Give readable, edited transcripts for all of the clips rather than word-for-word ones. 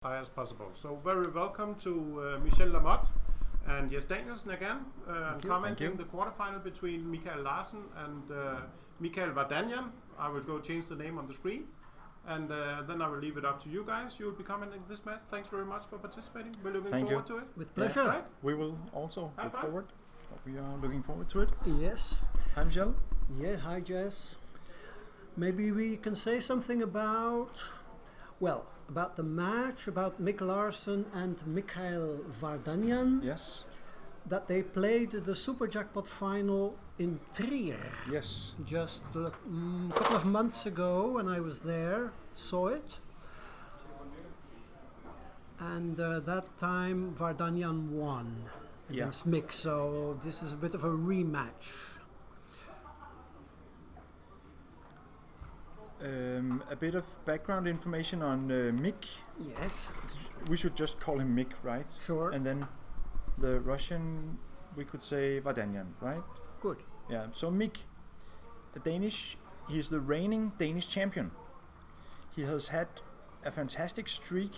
high as possible. So very welcome to Michel Lamotte and Jes Danielsen again, commenting the quarterfinal between Mikael Larsen and Mikael Vardanyan. I will go change the name on the screen, and then I will leave it up to you guys. You will be commenting this match. Thanks very much for participating. We're looking forward to it. With pleasure. Right? We will also look forward. We are looking forward to it. Yes. Hi, Michel. Yeah, hi, Jess. Maybe we can say something about the match, about Mikael Larsen and Mikael Vardanyan. Yes. That they played the Super Jackpot final in Trier. Yes. Just a couple of months ago when I was there, saw it. And that time Vardanyan won against Mick, so this is a bit of a rematch. A bit of background information on Mick. Yes. We should just call him Mick, right? Sure. And then the Russian, we could say Vardanyan, right? Good. Yeah. So Mick, a Danish, he's the reigning Danish champion. He has had a fantastic streak,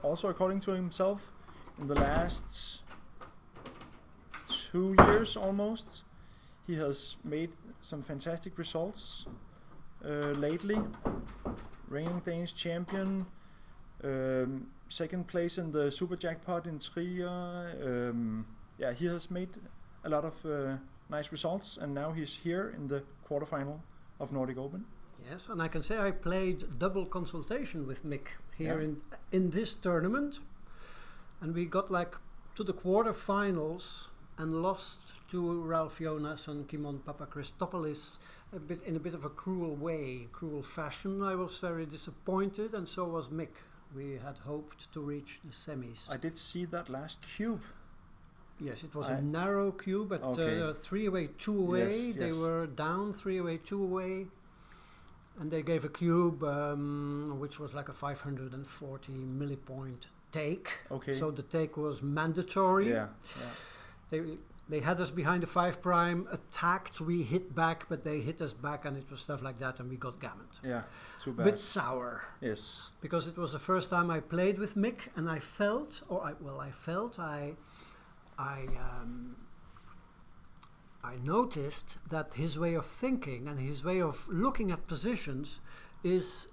also according to himself, in the last 2 years almost. He has made some fantastic results. Lately, reigning Danish champion, second place in the Super Jackpot in Trier. He has made a lot of nice results, and now he's here in the quarterfinal of Nordic Open. Yes, and I can say I played double consultation with Mick here in this tournament, and we got to the quarterfinals and lost to Ralph Jonas and Kimon Papachristopoulos in a bit of a cruel fashion. I was very disappointed, and so was Mick. We had hoped to reach the semis. I did see that last cube. Yes, it was a narrow cube at 3 away, 2 away. Yes, they were down 3 away, 2 away. And they gave a cube which was like a 540 millipoint take. Okay. So the take was mandatory. Yeah. They had us behind the 5', attacked, we hit back, but they hit us back, and it was stuff like that, and we got gammoned. Yeah, too bad. Bit sour. Yes. Because it was the first time I played with Mick, and I noticed that his way of thinking and his way of looking at positions is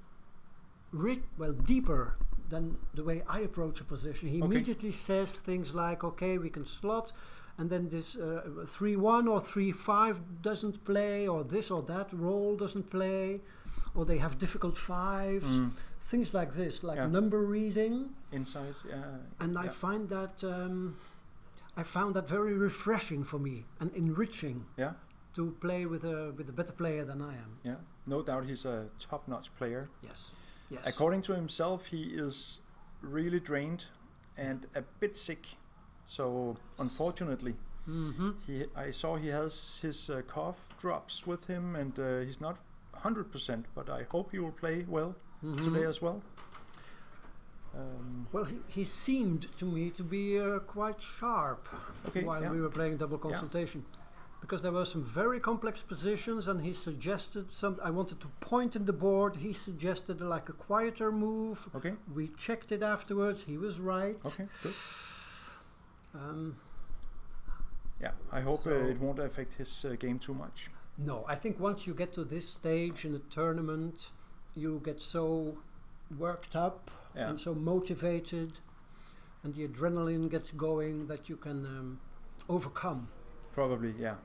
deeper than the way I approach a position. He immediately says things like, okay, we can slot, and then this 3-1 or 3-5 doesn't play, or this or that roll doesn't play, or they have difficult fives, things like this, number reading. Insight, And I find that I found that very refreshing for me and enriching. Yeah. To play with a better player than I am. Yeah, no doubt he's a top-notch player. Yes. According to himself, he is really drained and a bit sick. So unfortunately, I saw he has his cough drops with him, and he's not 100%. But I hope he will play well today as well. He seemed to me to be quite sharp while we were playing double consultation. Because there were some very complex positions, and he suggested I wanted to point in the board. He suggested a quieter move. Okay. We checked it afterwards. He was right. Okay, good. I hope it won't affect his game too much. No, I think once you get to this stage in the tournament, you get so worked up and so motivated, and the adrenaline gets going that you can overcome. Probably, yeah.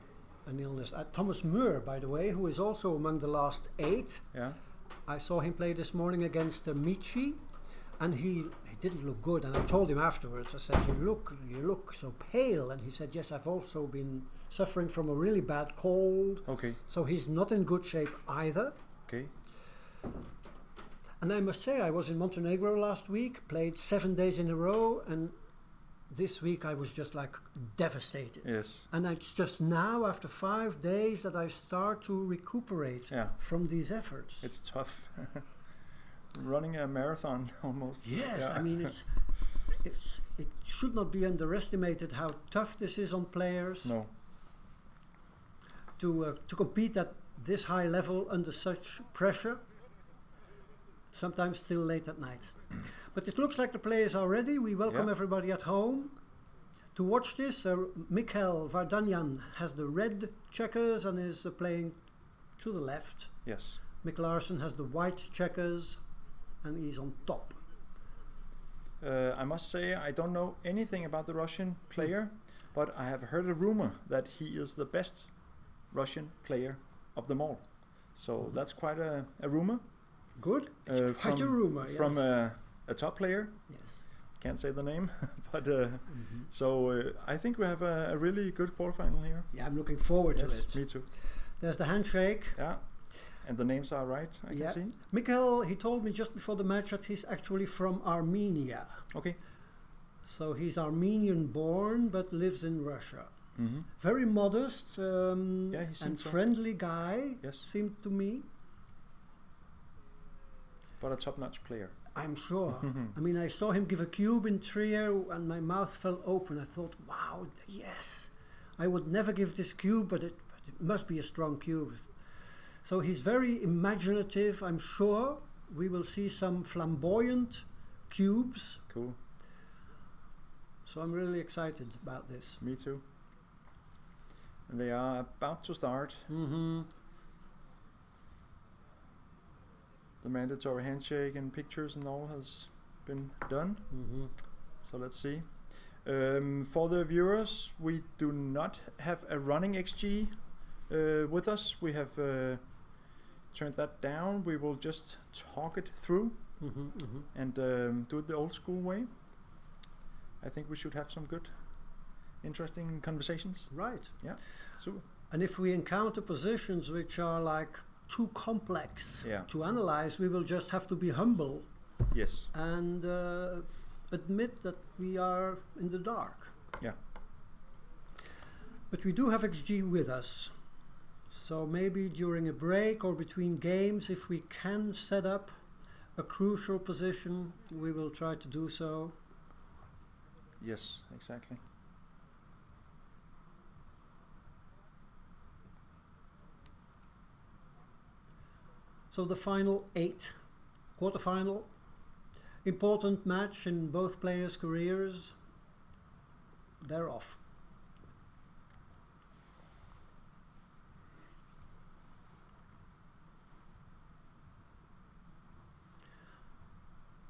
An illness. Thomas Muir, by the way, who is also among the last 8. Yeah. I saw him play this morning against Michi, and he didn't look good. And I told him afterwards, I said, you look so pale. And he said, yes, I've also been suffering from a really bad cold. Okay. So he's not in good shape either. Okay. And I must say, I was in Montenegro last week, played 7 days in a row, and this week I was just devastated. Yes. And it's just now, after 5 days, that I start to recuperate from these efforts. It's tough. Running a marathon almost. Yes, I mean it should not be underestimated how tough this is on players. No. To compete at this high level under such pressure, sometimes still late at night. But it looks like the players are ready. We welcome everybody at home to watch this. Mikael Vardanyan has the red checkers and is playing to the left. Yes. Mikael Larsen has the white checkers and he's on top. I must say I don't know anything about the Russian player, but I have heard a rumor that he is the best Russian player of them all. So that's quite a rumor. Good. It's quite a rumor. Yes. From a top player. Yes. Can't say the name, but so I think we have a really good quarterfinal here. Yeah, I'm looking forward to it. Me too. There's the handshake. Yeah, and the names are right, I can see. Mikael, he told me just before the match that he's actually from Armenia. Okay. So he's Armenian born but lives in Russia. Mm-hmm. Very modest and friendly guy, yes. seemed to me. But a top-notch player. I'm sure. I mean, I saw him give a cube in trio and my mouth fell open. I thought, wow, yes. I would never give this cube, but it must be a strong cube. So he's very imaginative, I'm sure. We will see some flamboyant cubes. Cool. So I'm really excited about this. Me too. And they are about to start. Mm-hmm. The mandatory handshake and pictures and all has been done. Mm-hmm. So let's see. For the viewers, we do not have a running XG with us. We have turned that down. We will just talk it through and do it the old school way. I think we should have some good, interesting conversations. Right. Yeah, super. And if we encounter positions which are like too complex to analyze, we will just have to be humble. Yes. And admit that we are in the dark. Yeah. But we do have XG with us. So maybe during a break or between games, if we can set up a crucial position, we will try to do so. Yes, exactly. So the final 8, quarterfinal, important match in both players' careers, they're off.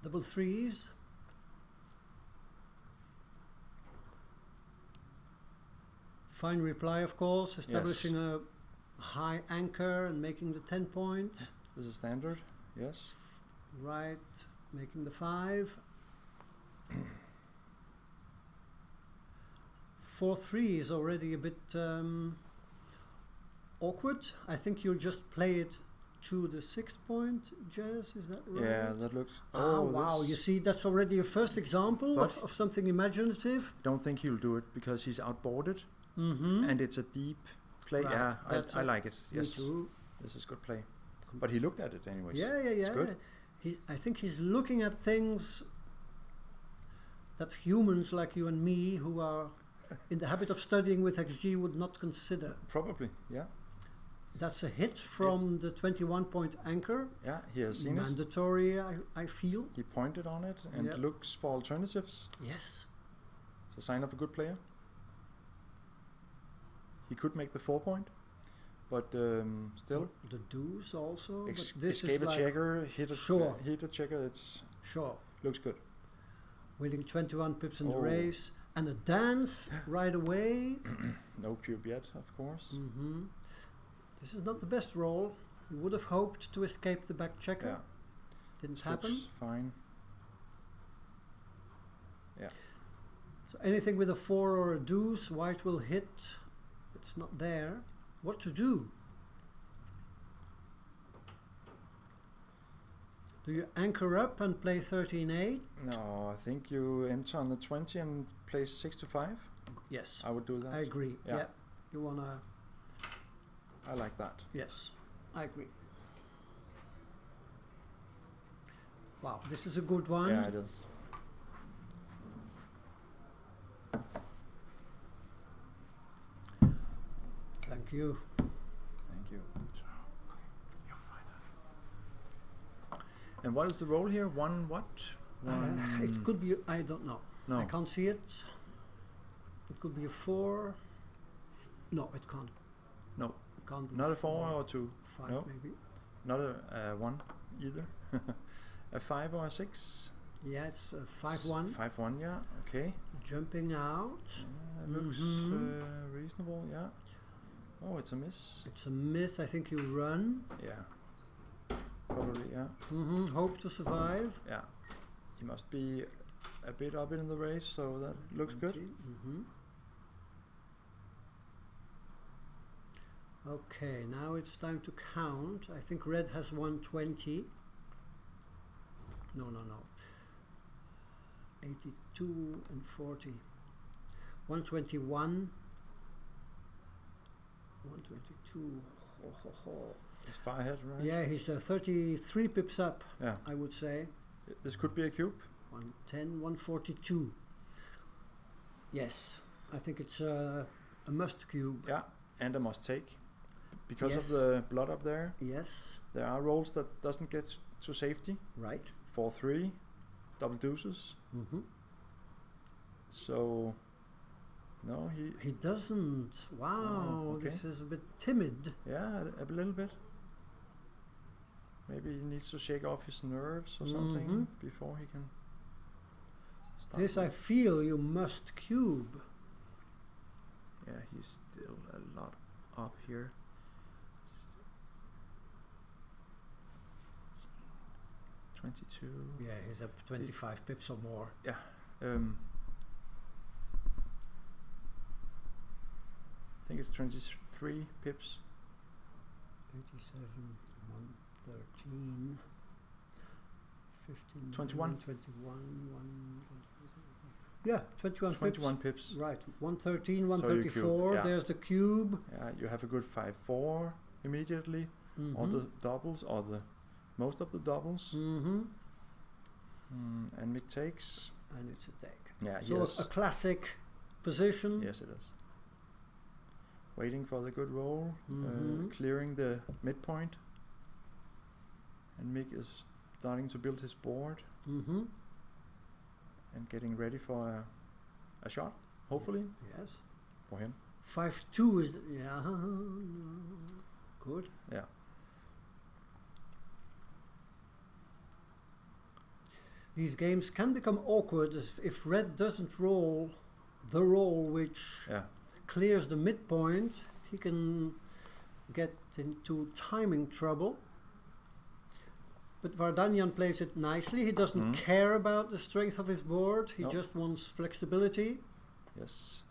Double threes. Fine reply, of course, establishing a high anchor and making the 10 point. This is standard, yes. Right, making the 5. 4-3 is already a bit awkward. I think you'll just play it to the 6th point, Jazz, is that right? Yeah, that looks... Oh, wow, you see, that's already a first example of something imaginative. Don't think he'll do it because he's outboarded and it's a deep play. Right. Yeah, I like it. Yes, me too. This is good play. But he looked at it anyways. Yeah. It's good. I think he's looking at things that humans like you and me, who are in the habit of studying with XG, would not consider. Probably, yeah. That's a hit from the 21-point anchor. Yeah, he has seen Mandatory, I feel. He pointed on it and looks for alternatives. Yes. It's a sign of a good player. He could make the 4-point, but still. The deuce also. But this escape is a like checker, hit a checker. It's looks good. Winning 21 pips in the race and a dance right away. No cube yet, of course. This is not the best roll. You would have hoped to escape the back checker. Yeah. Didn't happen. Fine. Yeah. So anything with a 4 or a deuce, white will hit. It's not there. What to do? Do you anchor up and play 13-8? No, I think you enter on the 20 and play 6-5. Yes. I would do that. I agree. Yeah. You wanna... I like that. Yes, I agree. Wow, this is a good one. Yeah, it is. Thank you. Thank you. And what is the roll here? 1 what? It could be, I don't know. No. I can't see it. It could be a 4. No, it can't. No. It can't be Not a 4 or 2. 5 No. maybe. Not a 1 either. A 5 or a 6? Yeah, it's 5-1. 5-1, yeah. Okay. Jumping out. Looks reasonable, yeah. Oh, it's a miss. It's a miss. I think you run. Yeah. Probably, yeah. Hope to survive. Yeah. He must be a bit up in the race, so that looks good. Okay, now it's time to count. I think red has 120. No. 82 and 40. 121. 122. He's far ahead, right? Yeah, he's 33 pips up, Yeah. I would say. This could be a cube. 110, 142. Yes, I think it's a must cube. Yeah, and a must take. Because Yes. of the blood up there, Yes, there are rolls that doesn't get to safety. right. 4-3, double deuces. So, no, He doesn't. Wow, Oh, okay. this is a bit timid. yeah, a little bit. Maybe he needs to shake off his nerves or something before he can start. This I feel you must cube. Yeah, he's still a lot up here. 22. Yeah, he's up 25 pips or more. Yeah. I think it's 23 pips. 87, 113, 15, 21. 21, 1, yeah, 21 pips. 21 pips. Right, 113, So you 134, cube, yeah. there's the cube. Yeah, you have a good 5-4 immediately. All the doubles, or most of the doubles. And Mick takes. And it's a take. Yeah, So yes. a classic position. Yes, it is. Waiting for the good roll, Mhm. clearing the midpoint. And Mick is starting to build his board and getting ready for a shot, hopefully, Yes. for him. 5-2 is, yeah, good. Yeah. These games can become awkward if red doesn't roll the roll which Yeah. clears the midpoint. He can get into timing trouble. But Vardanyan plays it nicely. He doesn't care about the strength of his board. He No. just wants flexibility. Yes.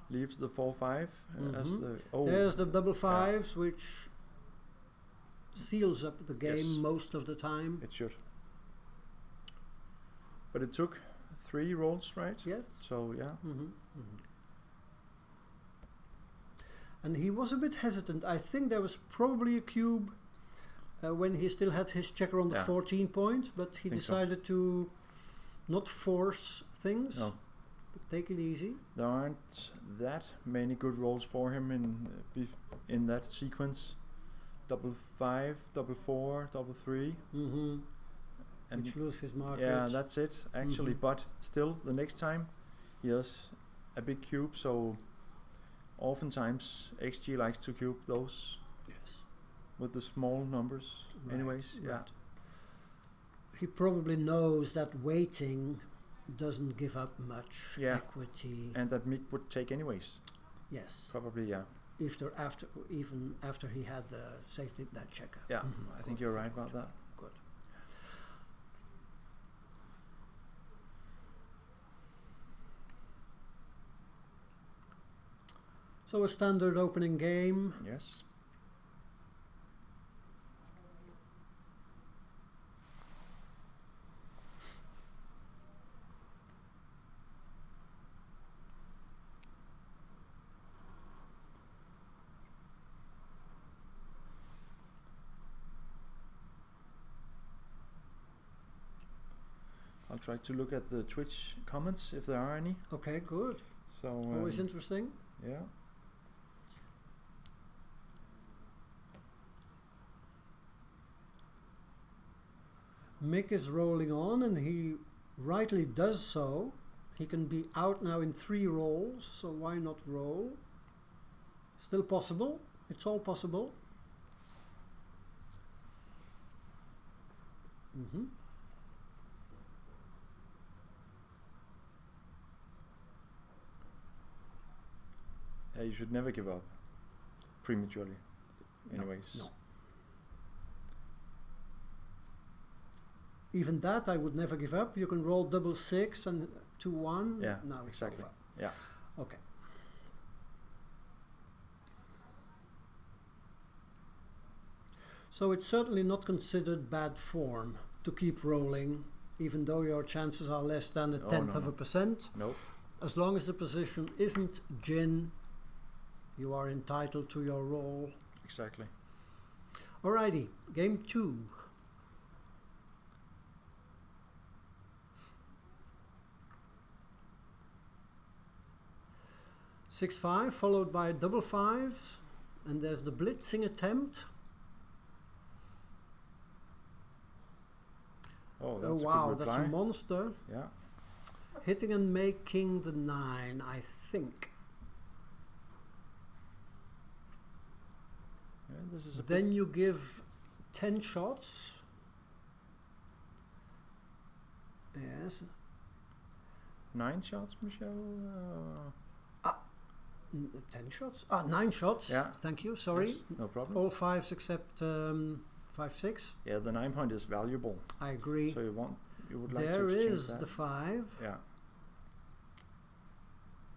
Leaves the 4-5 as the. Oh, There's the double fives, which seals up the game Yes. most of the time. it should. But it took 3 rolls, right? Yes. So yeah. And he was a bit hesitant. I think there was probably a cube when he still had his checker on the Yeah. 14 point, but he Think so. decided to not force things, No. but take it easy. There aren't that many good rolls for him in that sequence. Double 5, double 4, double 3, and Which loses his market. yeah, that's it actually. But still, the next time he has a big cube, so oftentimes XG likes to cube those Yes. with the small numbers. Right, Anyways, yeah, right. He probably knows that waiting doesn't give up much Yeah. equity. and that Mick would take anyways. Yes. Probably, yeah. Even after he had saved it, that checker. Yeah, I think you're right about that. Good. So a standard opening game. Yes. I'll try to look at the Twitch comments if there are any. Okay, good. So Always interesting. yeah. Mick is rolling on, and he rightly does so. He can be out now in 3 rolls, so why not roll? Still possible. It's all possible. You should never give up prematurely. Anyways. No. Even that I would never give up. You can roll double 6 and 2-1. Yeah, now it's exactly. over. Yeah. Okay. So it's certainly not considered bad form to keep rolling, even though your chances are less than a tenth of a percent. Nope. As long as the position isn't gin, you are entitled to your roll. Exactly. Alrighty, game 2. Six 5 followed by double 5s, and there's the blitzing attempt. Oh, that's wow, a good that's reply. a monster. Yeah. Hitting and making the 9, I think. Yeah, this is a Then you give 10 shots. Yes. 9 shots, Michelle. 10 shots? 9 shots. Yeah. Thank you. Sorry. Yes, no problem. All 5s except 5, 6. Yeah, the 9 point is valuable. I agree. So you would like There to exchange is that. the 5. Yeah.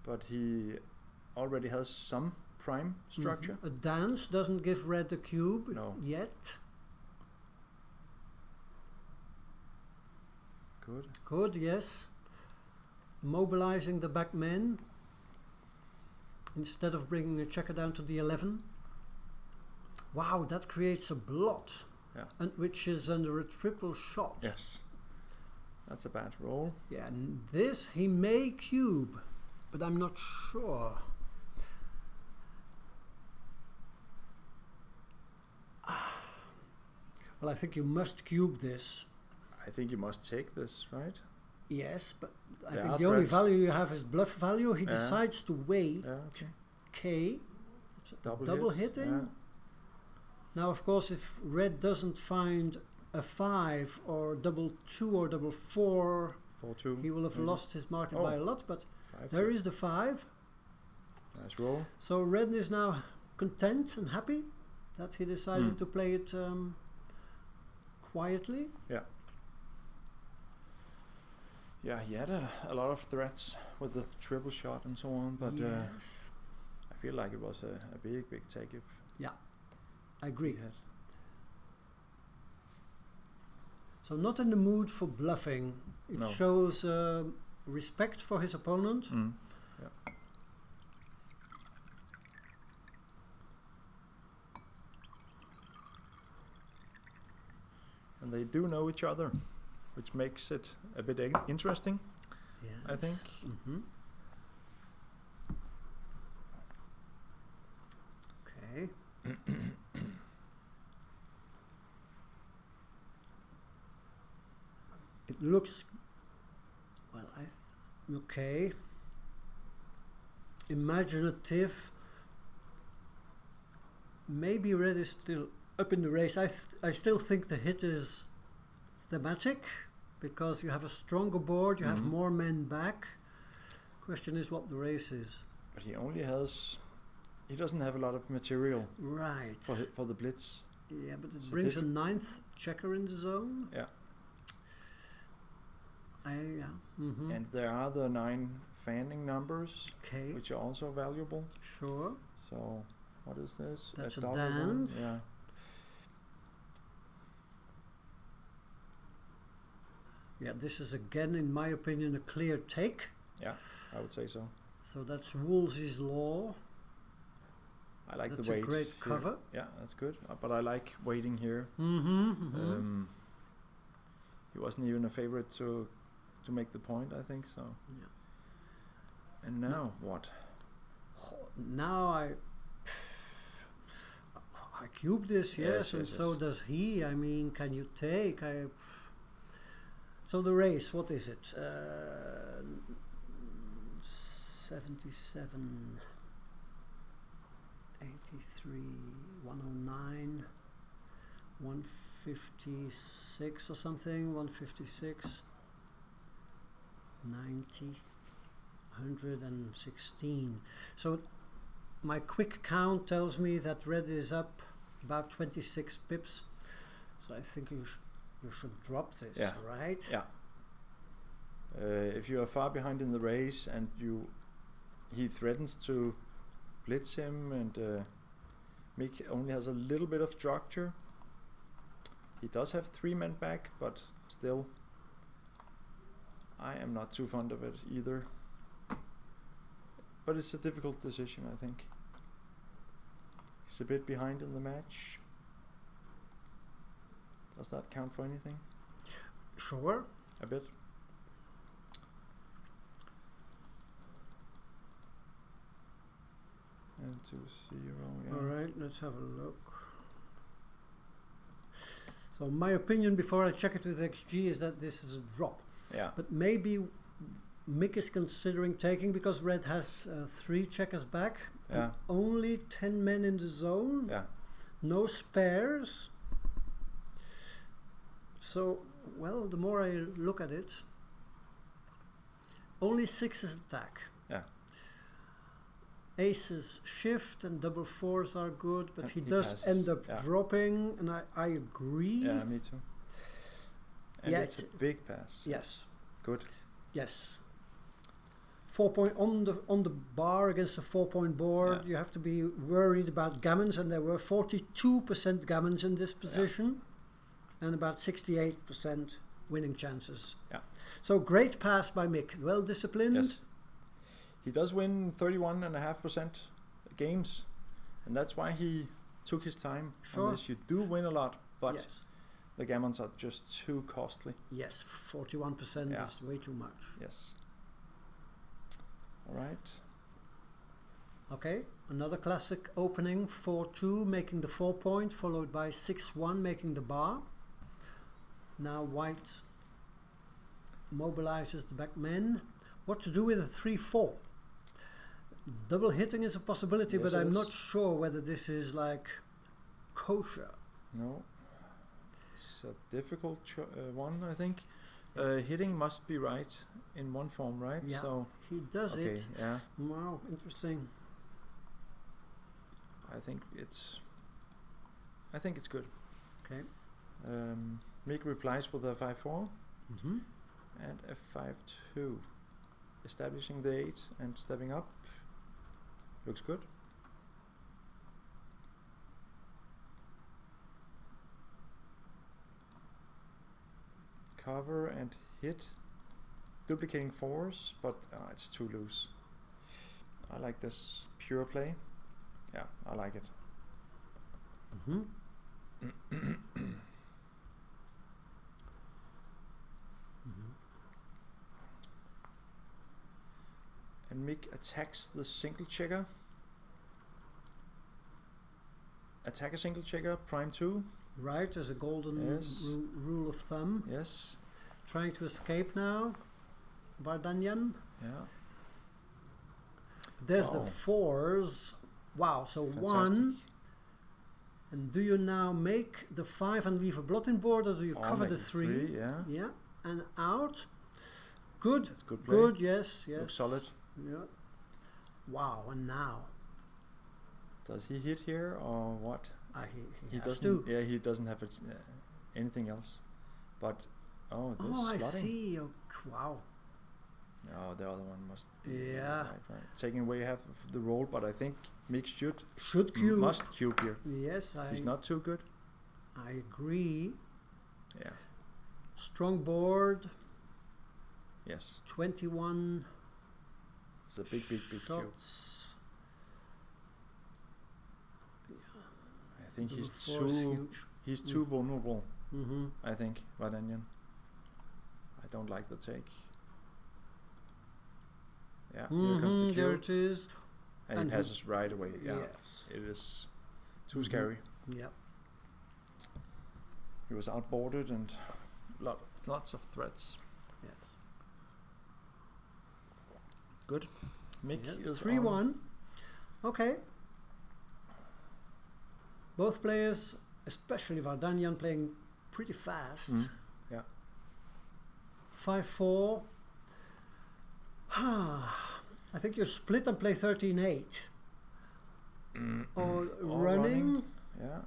But he already has some prime structure. A dance doesn't give red a cube yet. Good. Good, yes. Mobilizing the back men instead of bringing a checker down to the 11. Wow, that creates a blot, and which is under a triple shot. Yes. That's a bad roll. Yeah, and this he may cube, but I'm not sure. Well, I think you must cube this. I think you must take this, right? Yes, but I There think are the only threats. value you have is bluff value. He decides to wait. Yeah, okay. K. It's Double double hit, hitting. yeah. Now, of course, if red doesn't find a 5 or double 2 or double 4, 4-2. he will have lost his market by a lot. But 5, there is the 5. Nice roll. So red is now content and happy that he decided to play it quietly. Yeah. Yeah, he had a lot of threats with the triple shot and so on, but Yes. I feel like it was a big take if I agree. he had. So not in the mood for bluffing. It No. shows respect for his opponent. Yeah. And they do know each other, which makes it a bit interesting, I think. Okay. It looks well. Okay. Imaginative. Maybe red is still up in the race. I still think the hit is thematic because you have a stronger board. You have more men back. Question is what the race is. But he only has. He doesn't have a lot of material Right. for the blitz. Yeah, but it So brings a 9th checker in the zone. Yeah. Mm-hmm. And there are the 9 fanning numbers, Okay. which are also valuable. Sure. So, what is this? That's a double one? dance. Yeah. Yeah, this is again, in my opinion, a clear take. Yeah, I would say so. So that's Woolsey's law. I like That's the a weight. great here. cover. Yeah, that's good. But I like waiting here. Mm-hmm. He wasn't even a favorite to make the point, I think so. Yeah. And now what? Now I cube this, yes, and yes, so yes. does he. I mean, can you take? So the race, what is it? 77, 83, 109, 156 or something, 156, 90, 116. So my quick count tells me that red is up about 26 pips. So I think you should drop this, right? Yeah. If you are far behind in the race and he threatens to blitz him, and Mick only has a little bit of structure. He does have 3 men back, but still, I am not too fond of it either. But it's a difficult decision, I think. He's a bit behind in the match. Does that count for anything? Sure. A bit. And 2-0, yeah. Alright, let's have a look. So my opinion before I check it with XG is that this is a drop. Yeah. But maybe Mick is considering taking, because red has 3 checkers back. Yeah. Only 10 men in the zone. Yeah. No spares. So, well, the more I look at it, only 6 is attack. Yeah. Aces shift and double 4s are good, but he does passes, end up dropping, and I agree. Yeah, me too. And it's a big pass. Yes. Good. Yes. 4 point on the bar against a 4-point board. Yeah. You have to be worried about gammons, and there were 42% gammons in this position, and about 68% winning chances. Yeah. So great pass by Mick. Well disciplined. Yes. He does win 31.5% games, and that's why he took his time on this. You do win a lot, but the gammons are just too costly. Yes, 41% is way too much. Yes. All right. Okay, another classic opening, 4-2, making the 4-point, followed by 6-1, making the bar. Now white mobilizes the back men. What to do with a 3-4? Double hitting is a possibility, but I'm not sure whether this is like kosher. No, it's a difficult one, I think. Hitting must be right in one form, right? Yeah, so he does it. Yeah. Wow, interesting. I think it's good. Okay. Mick replies with a 5-4 Mm-hmm. and a 5-2, establishing the 8 and stepping up. Looks good. Cover and hit, duplicating 4s, but it's too loose. I like this pure play. Yeah, I like it. Mm-hmm. And Mick attacks the single checker. Attack a single checker, prime 2. Right, as a golden rule of thumb. Yes. Trying to escape now. Vardanyan. Yeah. There's the fours. Wow, so Fantastic. 1. And do you now make the 5 and leave a blot in board, or do you cover the 3? Yeah. Yeah. And out. Good. That's good play. Good, yes, yes. Looks solid. Yeah. Wow, and now? Does he hit here or what? He has doesn't. to. Yeah, he doesn't have anything else. But this I slotting. see. Oh, wow. Oh, the other one must. Yeah. Right. Taking away half of the roll, but I think Mick should cube. Must cube here. Yes, he's not too good. I agree. Yeah. Strong board. Yes. 21. It's a big shots. Yeah. I think he's too huge. vulnerable. Mm-hmm. I think Vardanyan. I don't like the take. Yeah, here comes the cube. There it is. And he passes right away. Yeah. Yes. It is too scary. Yeah. He was outboarded and Lots of threats. Yes. Good. Mick is 3-1. Okay. Both players, especially Vardanyan, playing pretty fast. Yeah. 5-4. I think you split and play 13-8. Or running. Yeah.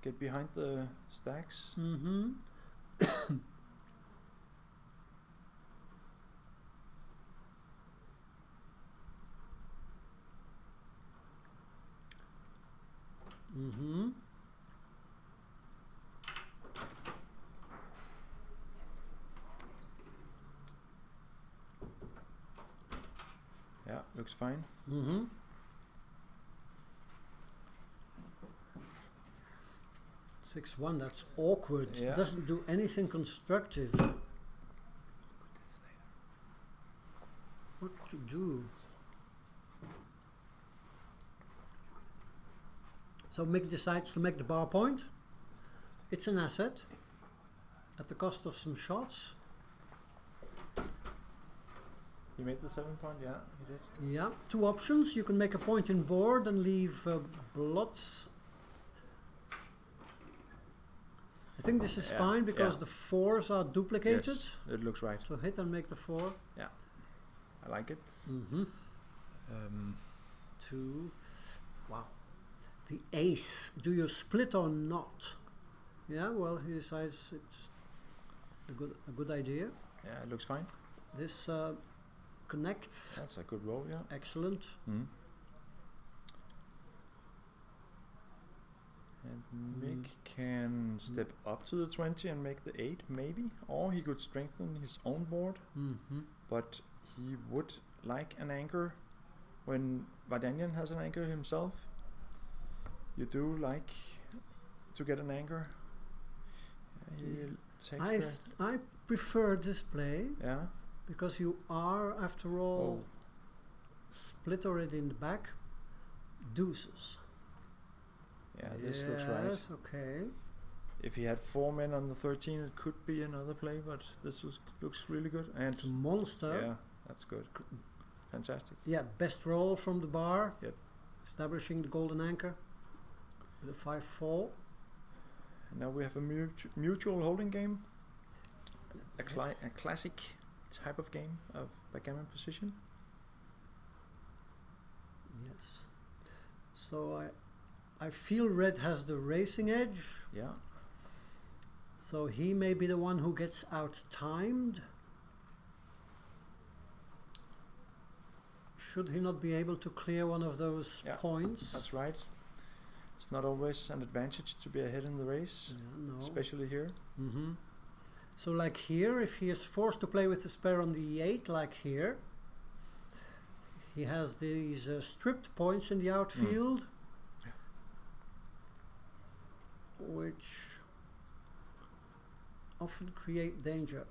Get behind the stacks. Mm-hmm. Mm-hmm. Yeah, looks fine. Mm-hmm. 6-1, that's awkward. Yeah. Doesn't do anything constructive. What to do? So Mick decides to make the bar point. It's an asset at the cost of some shots. He made the 7 point, yeah, he did. Yeah, 2 options. You can make a point in board and leave blots. I think this is fine because the 4s are duplicated. Yes, it looks right. So hit and make the 4. Yeah, I like it. Mm-hmm. 2. Wow. The ace. Do you split or not? Yeah, well, he decides it's a good idea. Yeah, it looks fine. This connects. That's a good roll, yeah. Excellent. And Mick can step up to the 20 and make the 8, maybe. Or he could strengthen his own board. But he would like an anchor when Vardanyan has an anchor himself. You do like to get an anchor. He takes I prefer this play. Yeah. Because you are, after all, split already in the back. Deuces. Yeah, this looks right. Yes, okay. If he had 4 men on the 13, it could be another play, but this looks really good. And it's a monster. Yeah, that's good. Fantastic. Yeah, best roll from the bar. Yep. Establishing the golden anchor with a 5-4. And now we have a mutual holding game. A classic type of game of backgammon position. Yes. So I feel red has the racing edge. Yeah. So he may be the one who gets out-timed. Should he not be able to clear one of those points? That's right. It's not always an advantage to be ahead in the race, especially here. So like here, if he is forced to play with the spare on the 8, like here, he has these stripped points in the outfield, which often create danger,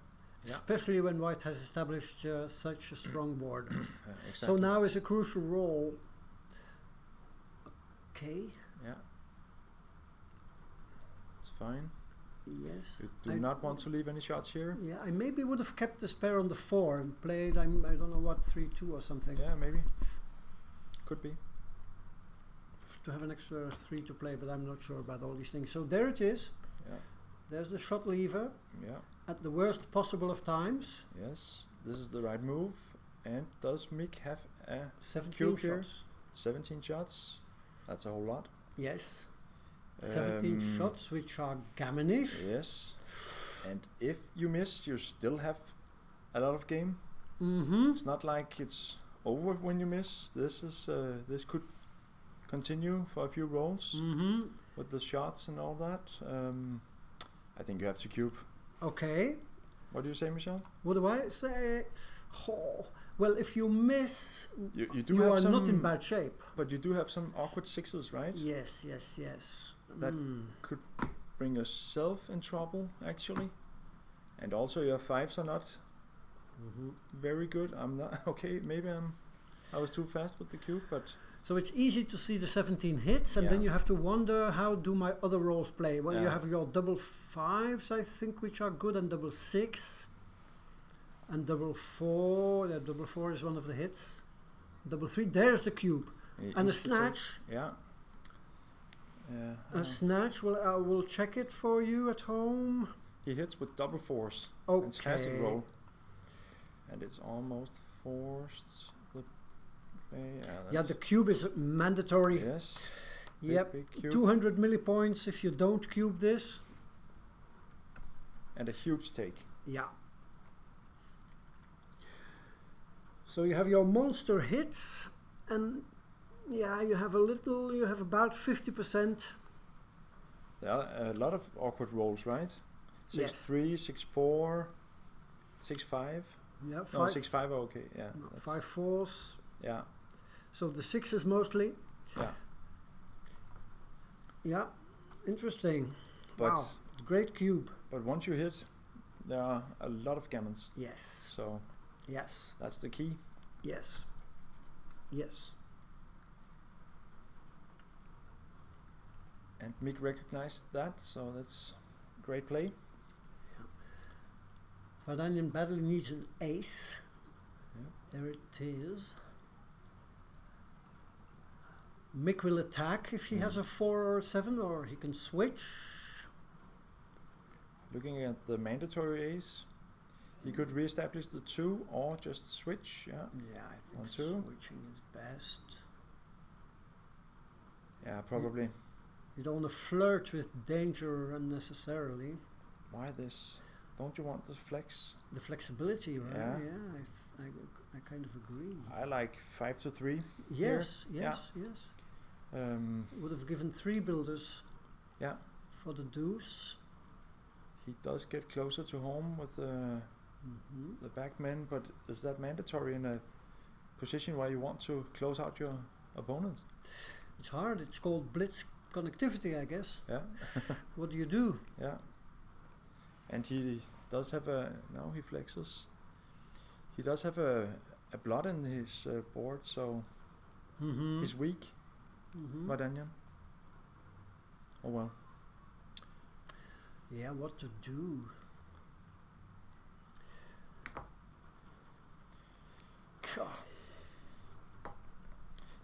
especially when white has established such a strong board. Exactly. So now is a crucial role. Okay. Yeah. It's fine. Yes. You do not want to leave any shots here? Yeah, I maybe would have kept the spare on the 4 and played, I don't know what, 3-2 or something. Yeah, maybe. Could be. To have an extra 3 to play, but I'm not sure about all these things. So there it is. Yeah. There's the shot lever. Yeah. At the worst possible of times. Yes, this is the right move. And does Mick have a 17 cube here? shots. 17 shots. That's a whole lot. Yes. 17 shots, which are gammonish. Yes. And if you miss, you still have a lot of game. It's not like it's over when you miss. This is this could continue for a few rolls with the shots and all that. I think you have to cube. Okay. What do you say, Michelle? What do I say? Oh. Well, if you miss, you are not in bad shape. But you do have some awkward 6s, right? Yes, yes, yes. That could bring yourself in trouble, actually. And also your 5s are not very good. I'm not okay. Maybe I was too fast with the cube, but So it's easy to see the 17 hits, and Yeah. then you have to wonder, how do my other rolls play? Well, you Yeah. have your double fives, I think, which are good, and double six, and double four. Yeah, double four is one of the hits. Double three, there's the cube. And a snatch. Yeah. A snatch, well, I will check it for you at home. He hits with double fours. Okay. Fantastic roll. And it's almost forced. Yeah, the cube is mandatory. Yes. Yep. Big cube. 200 millipoints if you don't cube this. And a huge take. Yeah. So you have your monster hits, and yeah, you have about 50%. There are a lot of awkward rolls, right? Yes. 6-3, 6-4, 6-5. Yeah, No, five, 6-5 are okay. Yeah. no, that's- 5 fours. Yeah. So the sixes mostly. Yeah. Yeah, interesting. But Wow, great cube. but once you hit, there are a lot of gammons. Yes, So yes, that's the key. yes, yes. And Mick recognized that, so that's great play. Vardanyan badly needs an ace. Yep. There it is. Mick will attack if he has a 4 or a 7, or he can switch. Looking at the mandatory ace, he could re-establish the 2 or just switch. Yeah. Yeah, I think 1, 2. switching is best. Yeah, probably. You don't want to flirt with danger unnecessarily. Why this? Don't you want the flex? The flexibility, right? Yeah. I kind of agree. I like 5-3. Yes, here. yes, yes. Would have given 3 builders Yeah. for the deuce. He does get closer to home with the back men, but is that mandatory in a position where you want to close out your opponent? It's hard. It's called blitz connectivity, I guess. Yeah. What do you do? Yeah. And he does have a... Now he flexes. He does have a blood in his board, so he's weak, Vardanyan. Oh well. Yeah, what to do?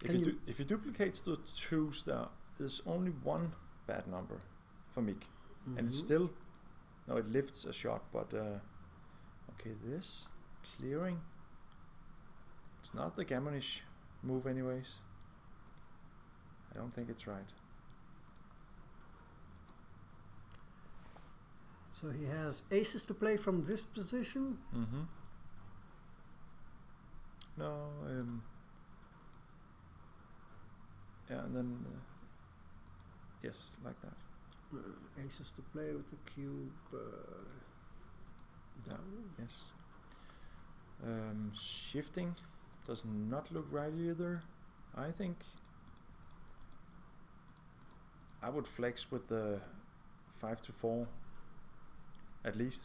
If you duplicate the 2s, there is only one bad number for Mick. And it's still... No, it lifts a shot, but... okay, this. Clearing. It's not the gammonish move anyways. I don't think it's right. So he has aces to play from this position. No, yeah, and then yes, like that. Aces to play with the cube. Yeah, down. yes. Shifting does not look right either. I think I would flex with the 5-4 at least.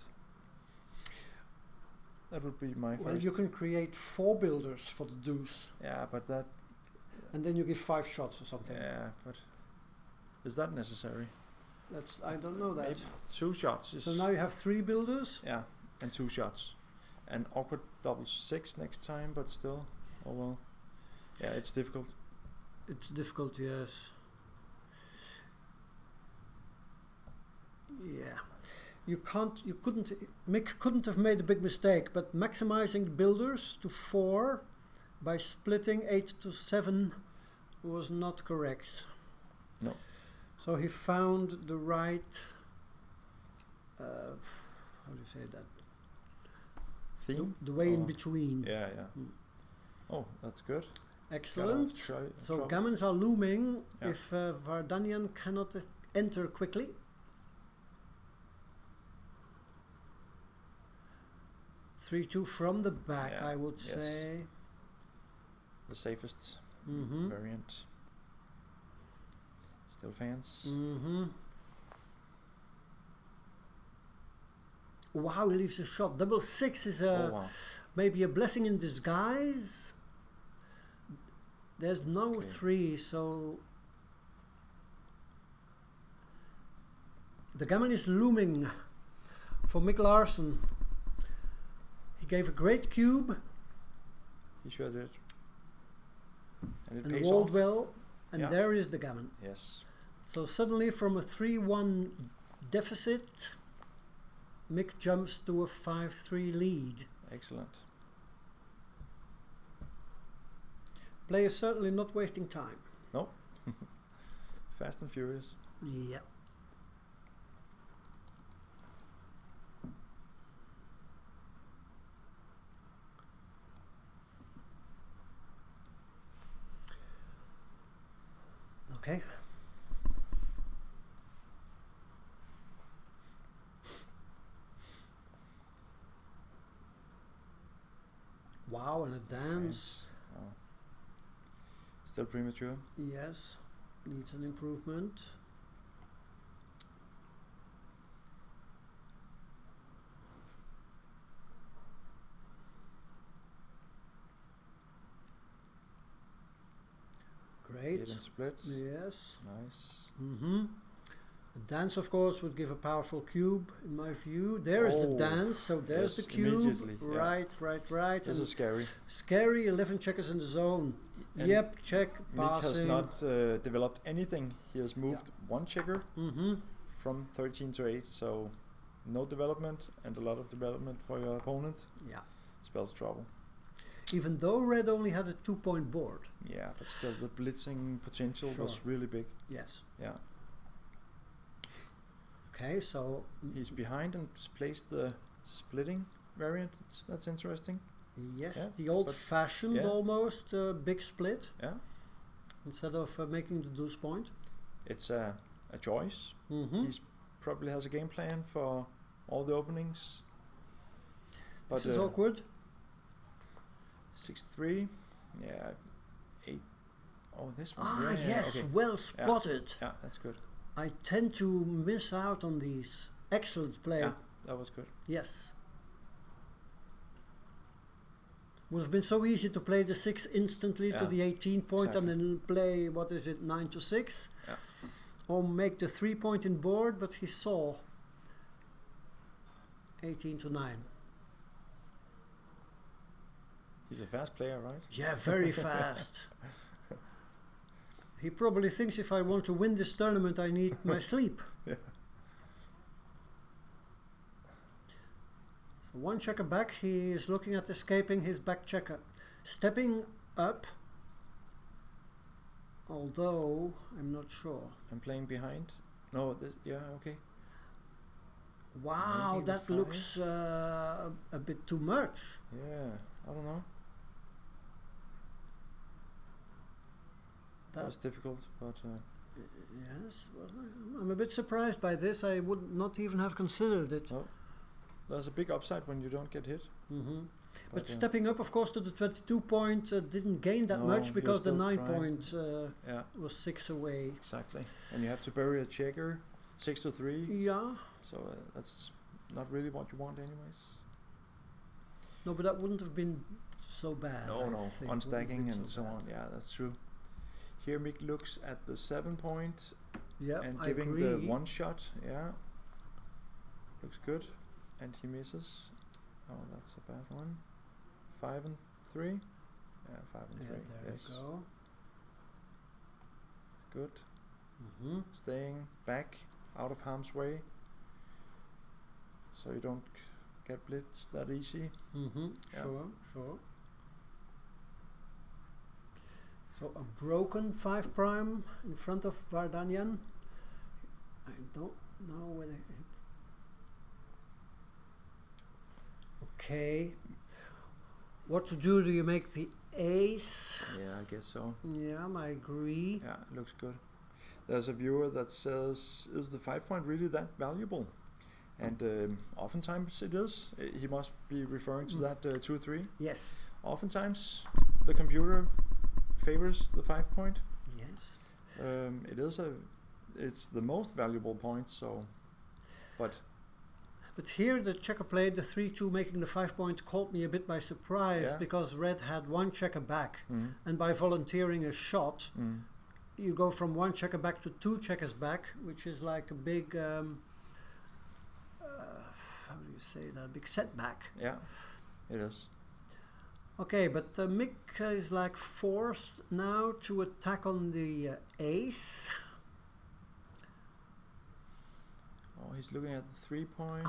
That would be my Well, first. you can create 4 builders for the deuce, Yeah, but that. and then you give 5 shots or something. Yeah, but is that necessary? That's, I don't know that. Maybe 2 shots is. So now you have 3 builders. Yeah, and 2 shots, and awkward double 6 next time, but still, oh well. Yeah, it's difficult. It's difficult, yes. Yeah. Mick couldn't have made a big mistake, but maximizing builders to 4 by splitting 8 to 7 was not correct. No. So he found the right, how do you say that? Theme? The way in between. Yeah, yeah. Oh, that's good. Excellent. So gammons are looming if Vardanyan cannot enter quickly. Three, 2 from the back, Yeah, I would yes. say. The safest Mm-hmm. variant. Still fans. Mm-hmm. Wow, he leaves a shot. Double 6 is Oh wow. maybe a blessing in disguise. There's no Okay. 3, so the gammon is looming for Mikael Larsen. He gave a great cube He sure did. And it and pays rolled off. well, and Yeah. there is the gammon. Yes. So suddenly from a 3-1 deficit, Mick jumps to a 5-3 lead. Excellent. Player certainly not wasting time. Nope. Fast and furious. Yeah. Okay. Wow, and a dance. Oh. Still premature. Yes, needs an improvement. Great. Hit and split. Yes. Nice. Mm-hmm. The dance, of course, would give a powerful cube, in my view. There is the Oh, dance, so there's yes, the cube. immediately, yeah. Right. This and is scary. scary, 11 checkers in the zone. And Yep, check, Mick has passing. not developed anything. He has moved one checker Mm-hmm. from 13 to 8, so no development and a lot of development for your opponent Yeah. spells trouble. Even though red only had a 2-point board. Yeah, but still the blitzing potential was Sure. really big. Yes. Yeah. Okay, so He's behind and placed the splitting variant. That's interesting. yes, Yeah, the old-fashioned yeah. almost big split Yeah. instead of making the deuce point. It's a choice. Mm-hmm. He's probably has a game plan for all the openings. But This is awkward. 6-3. Yeah. 8. Oh, this one. Ah, yeah, yes, okay. well spotted. Yeah, that's good. I tend to miss out on these. Excellent play. Yeah, that was good. Yes. Would have been so easy to play the 6 instantly to Yeah, the 18 point exactly. and then play, what is it, 9 to 6? Yeah. Or make the 3 point in board, but he saw 18 to 9. He's a fast player, right? Yeah, very fast. He probably thinks if I want to win this tournament, I need my sleep. Yeah. So one checker back, he is looking at escaping his back checker. Stepping up, although I'm not sure. I'm playing behind. No, this, yeah, okay. Wow, Making the that looks a bit too much. Yeah, I don't know. That was difficult, but Yes, well, I'm a bit surprised by this. I would not even have considered it. well, there's a big upside when you don't get hit. Mm-hmm. But yeah. stepping up, of course, to the 22 point didn't gain that No, much he because was the still 9 trying point Yeah, was 6 away. exactly. And you have to bury a checker 6 to 3. Yeah, So that's not really what you want, anyways. no, but that wouldn't have been so bad. No, I no, think. on Wouldn't have stacking been and so bad. on. Yeah, that's true. Here Mick looks at the 7 point Yeah, and I giving agree. the 1 shot. Yeah, looks good. And he misses. Oh, that's a bad one. 5 and 3. Yeah, 5 and 3. There Yes, you go. good. Mm-hmm. Staying back out of harm's way, so you don't get blitzed that easy. Mm-hmm. Yeah. Sure. So a broken 5 prime in front of Vardanyan. I don't know whether. Okay. What to do? Do you make the ace? Yeah, I guess so. Yeah, I agree. Yeah, it looks good. There's a viewer that says, "Is the 5 point really that valuable?" And oftentimes it is. He must be referring to that 2-3. Yes. Oftentimes the computer favors the 5 point. Yes. It's the most valuable point. So, but But here the checker played the 3-2, making the 5 point, caught me a bit by surprise because red had one checker back, and by volunteering a shot, you go from one checker back to two checkers back, which is like a big, how do you say that? Big setback. Yeah, it is. Okay, but Mick is like forced now to attack on the ace. Oh, he's looking at the 3 point.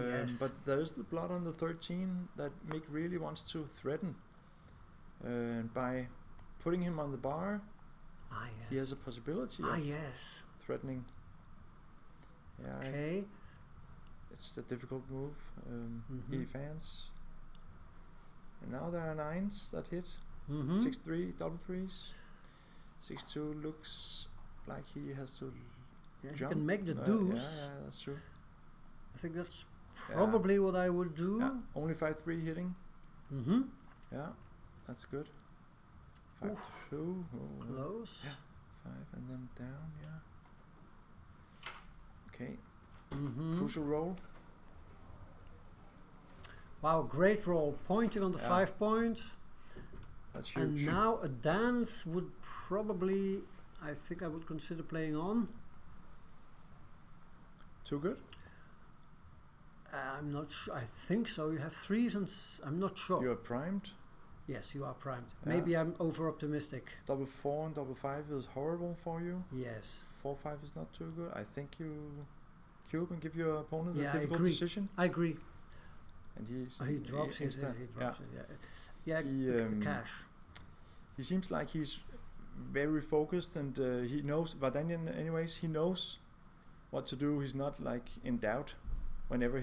Yes. But there's the blood on the 13 that Mick really wants to threaten. And by putting him on the bar, he has a possibility of threatening. Yeah, okay. It's a difficult move. He fans. And now there are 9s that hit. 6-3, double 3s. 6-2 looks like he has to jump. You can make the deuce. Yeah, that's true. I think that's probably what I would do. Yeah, only 5-3 hitting. Yeah, that's good. 5-2. Close. Yeah, 5 and then down. Yeah. Okay. Crucial roll. Wow, great roll. Pointing on the 5 point. That's huge. And now a dance would probably, I think I would consider playing on. Too good? I'm not sure. I think so. You have 3s and I'm not sure. You are primed? Yes, you are primed. Maybe I'm over optimistic. Double 4 and double 5 is horrible for you. Yes. 4-5 is not too good. I think you cube and give your opponent a difficult decision. I agree. And he drops his. Cash. He seems like he's very focused, and he knows Vardanyan. Anyways, he knows what to do. He's not like in doubt whenever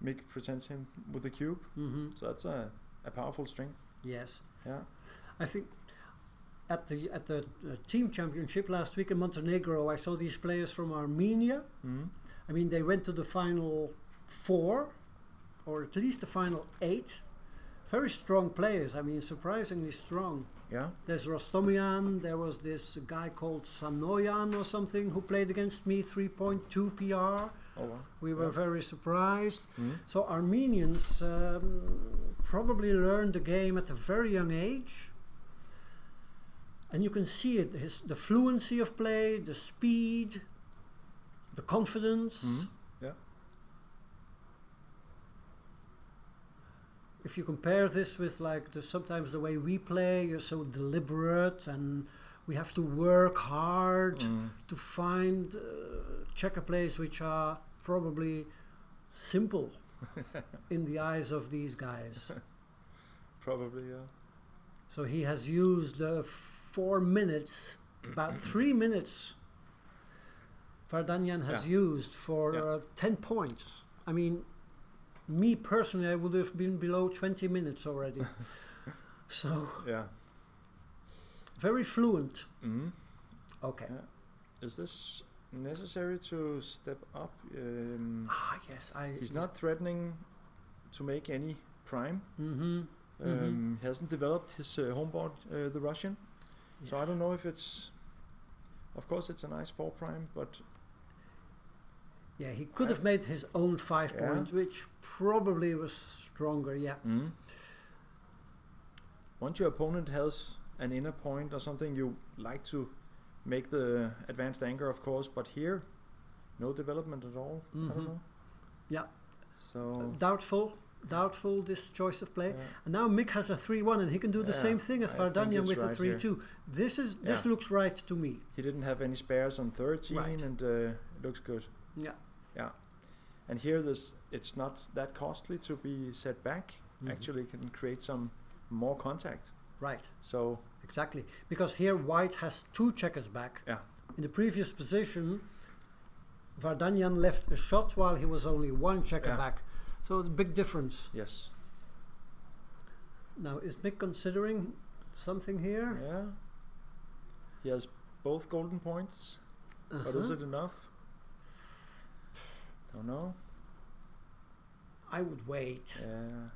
Mick presents him with the cube. So that's a powerful strength. Yes. Yeah. I think at the team championship last week in Montenegro, I saw these players from Armenia. I mean, they went to the final 4, or at least the final 8. Very strong players. I mean, surprisingly strong. Yeah. There's Rostomian. There was this guy called Sanoyan or something who played against me, 3.2 PR. Oh, wow. We were very surprised. So Armenians probably learned the game at a very young age. And you can see it, the fluency of play, the speed, the confidence. Yeah. If you compare this with like sometimes the way we play, you're so deliberate and we have to work hard to find checker plays which are probably simple in the eyes of these guys. Probably, yeah. So he has used 4 minutes, about 3 minutes Vardanyan has used for 10 points. I mean, me personally, I would have been below 20 minutes already. So, very fluent. Okay. Yeah. Is this necessary to step up? Yes. He's not threatening to make any prime. He hasn't developed his homeboard, the Russian. So I don't know if it's... Of course, it's a nice 4 prime, but... Yeah, he could have made his own 5 point, which probably was stronger, Once your opponent has an inner point or something, you like to make the advanced anchor, of course, but here, no development at all. I don't know. Yeah. So doubtful this choice of play. And now Mick has a 3-1 and he can do the same thing as Vardanyan with a 3-2. This looks right to me. He didn't have any spares on 13 and it looks good. Yeah. Yeah. And here it's not that costly to be set back. Actually can create some more contact. Right. So exactly. Because here white has 2 checkers back. Yeah. In the previous position, Vardanyan left a shot while he was only 1 checker back. So the big difference. Yes. Now is Mick considering something here? Yeah. He has both golden points. But is it enough? Don't know. I would wait. Yeah.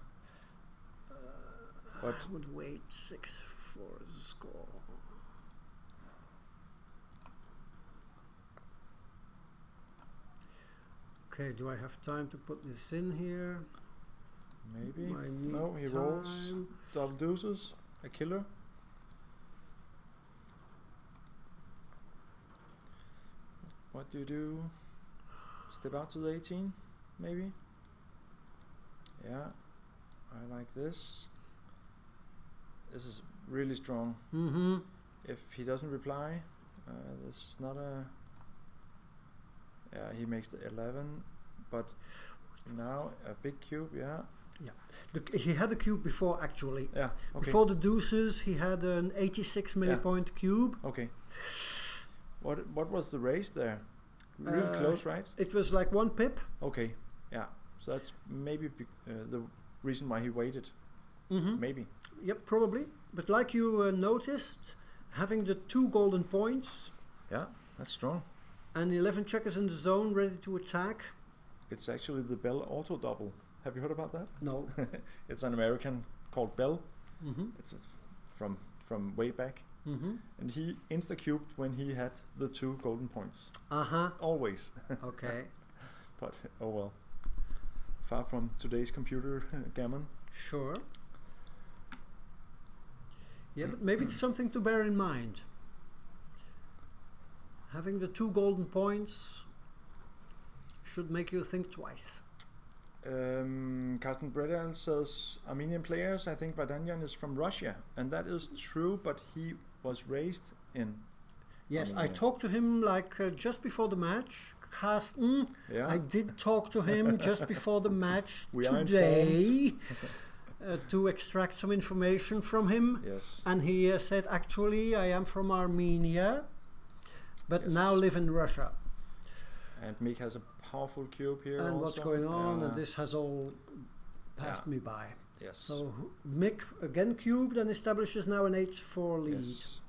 I would wait 6-4 score. Okay, do I have time to put this in here? Maybe. I need No, he rolls time. double deuces, a killer. What do you do? Step out to the 18, maybe? Yeah, I like this. This is really strong. Mm-hmm. If he doesn't reply, this is not a... Yeah, he makes the 11, but now a big cube, yeah. He had a cube before, actually. Yeah, okay. Before the deuces, he had an 86 millipoint cube. Okay. What was the race there? Really close, right? It was like 1 pip. Okay, yeah. So that's maybe the reason why he waited. Mm-hmm. Maybe. Yep, probably. But like you noticed, having the 2 golden points Yeah, that's strong. and 11 checkers in the zone ready to attack. It's actually the Bell auto double. Have you heard about that? No. It's an American called Bell. Mm-hmm. It's from way back. Mm-hmm. And he insta-cubed when he had the 2 golden points. Uh-huh. Always. Okay. But, oh well. Far from today's computer gammon. Sure. Yeah, but maybe it's something to bear in mind. Having the 2 golden points should make you think twice. Carsten Bredal says Armenian players. I think Vardanyan is from Russia, and that is true. But he was raised in. Yes, I Armenia. talked to him like just before the match. Carsten, Yeah. I did talk to him just before the match We are today to extract some information from him. Yes. And he said, actually, I am from Armenia, but Yes. now live in Russia. And Mick has a powerful cube here. And also. what's going on, Yeah. and this has all passed me by. Yes. So Mick again cubed and establishes now an H4 lead. Yes.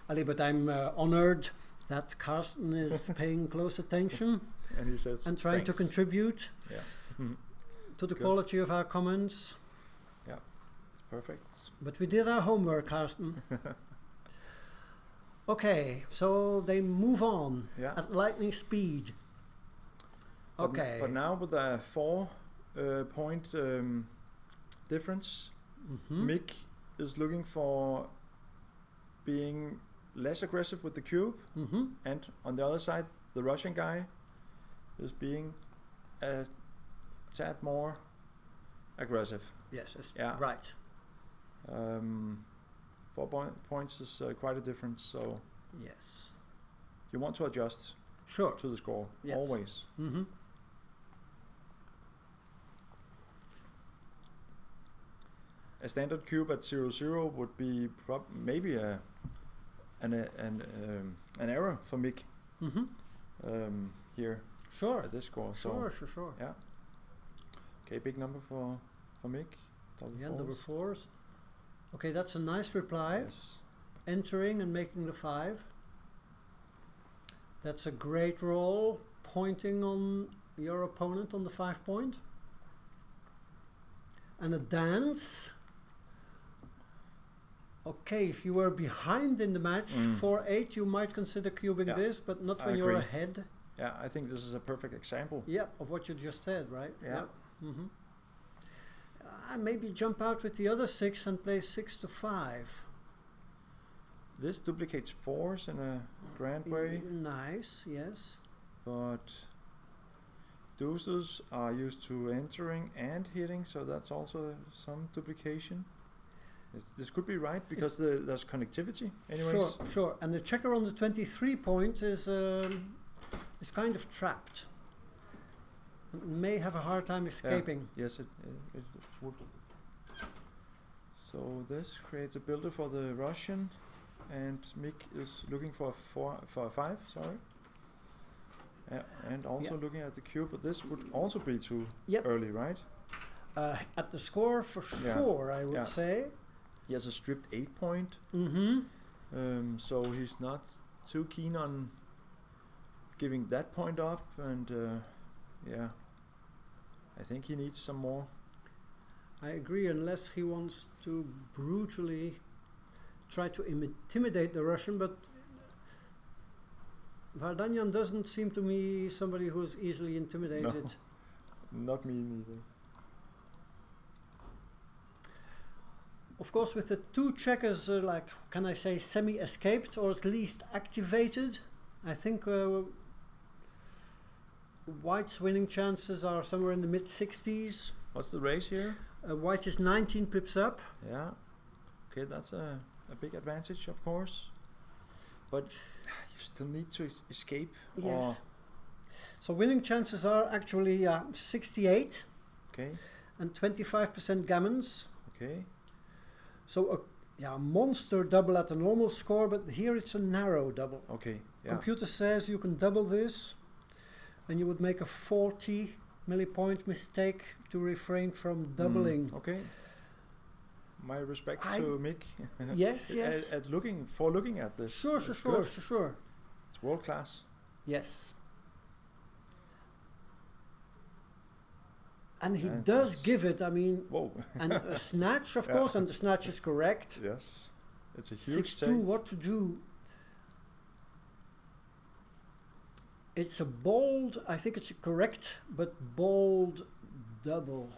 Ali, but I'm honored that Carsten is paying close attention And he says. and trying to "Thanks." contribute Yeah. to the Good. quality of our comments. It's perfect. But we did our homework, Carsten. Okay, so they move on Yeah. at lightning speed. But Okay. But now with a 4 point difference, Mhm. Mick is looking for being less aggressive with the cube, Mhm. and on the other side, the Russian guy is being a tad more aggressive. Yes, yes, Yeah. right. 4 points is quite a difference, so Yes. you want to adjust Sure. to the score, Yes. always. Mm-hmm. A standard cube at 0-0 would be maybe an error for Mick Mm-hmm. here Sure. at this score. Sure, So sure, sure. yeah. Okay, big number for Mick. Yeah, Double double fours. 4s. Okay, that's a nice reply. Yes. Entering and making the 5. That's a great roll, pointing on your opponent on the 5 point. And a dance. Okay, if you were behind in the match, 4-8, you might consider cubing Yeah, this, but not I when you're agree. ahead. Yeah, I think this is a perfect example. Yeah, of what you just said, right? Yeah. Mm-hmm. Maybe jump out with the other 6 and play 6 to 5. This duplicates 4s in a grand way, Nice, yes. but deuces are used to entering and hitting, so that's also some duplication. This could be right because there's connectivity. Anyways. Sure, sure. And the checker on the 23 point is kind of trapped. It may have a hard time escaping. Yes, it would. So this creates a builder for the Russian, and Mick is looking for a 5. Sorry. And also looking at the cube, but this would also be too early, right? At the score for sure, I would say. He has a stripped 8 point. Mm-hmm. So he's not too keen on giving that point up, and I think he needs some more. I agree, unless he wants to brutally try to intimidate the Russian, but Vardanyan doesn't seem to me somebody who's easily intimidated. No, not me neither. Of course, with the two checkers, like, can I say, semi-escaped or at least activated, I think White's winning chances are somewhere in the mid-60s. What's the race here? White is 19 pips up. Yeah. Okay, that's a big advantage, of course. But you still need to escape. Yes. So winning chances are actually 68 Okay. and 25% gammons. Okay. So a monster double at the normal score, but here it's a narrow double. Okay. Yeah. Computer says you can double this, and you would make a 40 millipoint mistake to refrain from doubling. Okay. My respect to Mick. Yes, yes. At looking at this. Sure. It's world class. Yes. And he does give it, I mean, whoa. and a snatch, of course, and the snatch is correct. Yes. It's a huge 6-2, what to do? It's a bold, I think it's a correct, but bold double.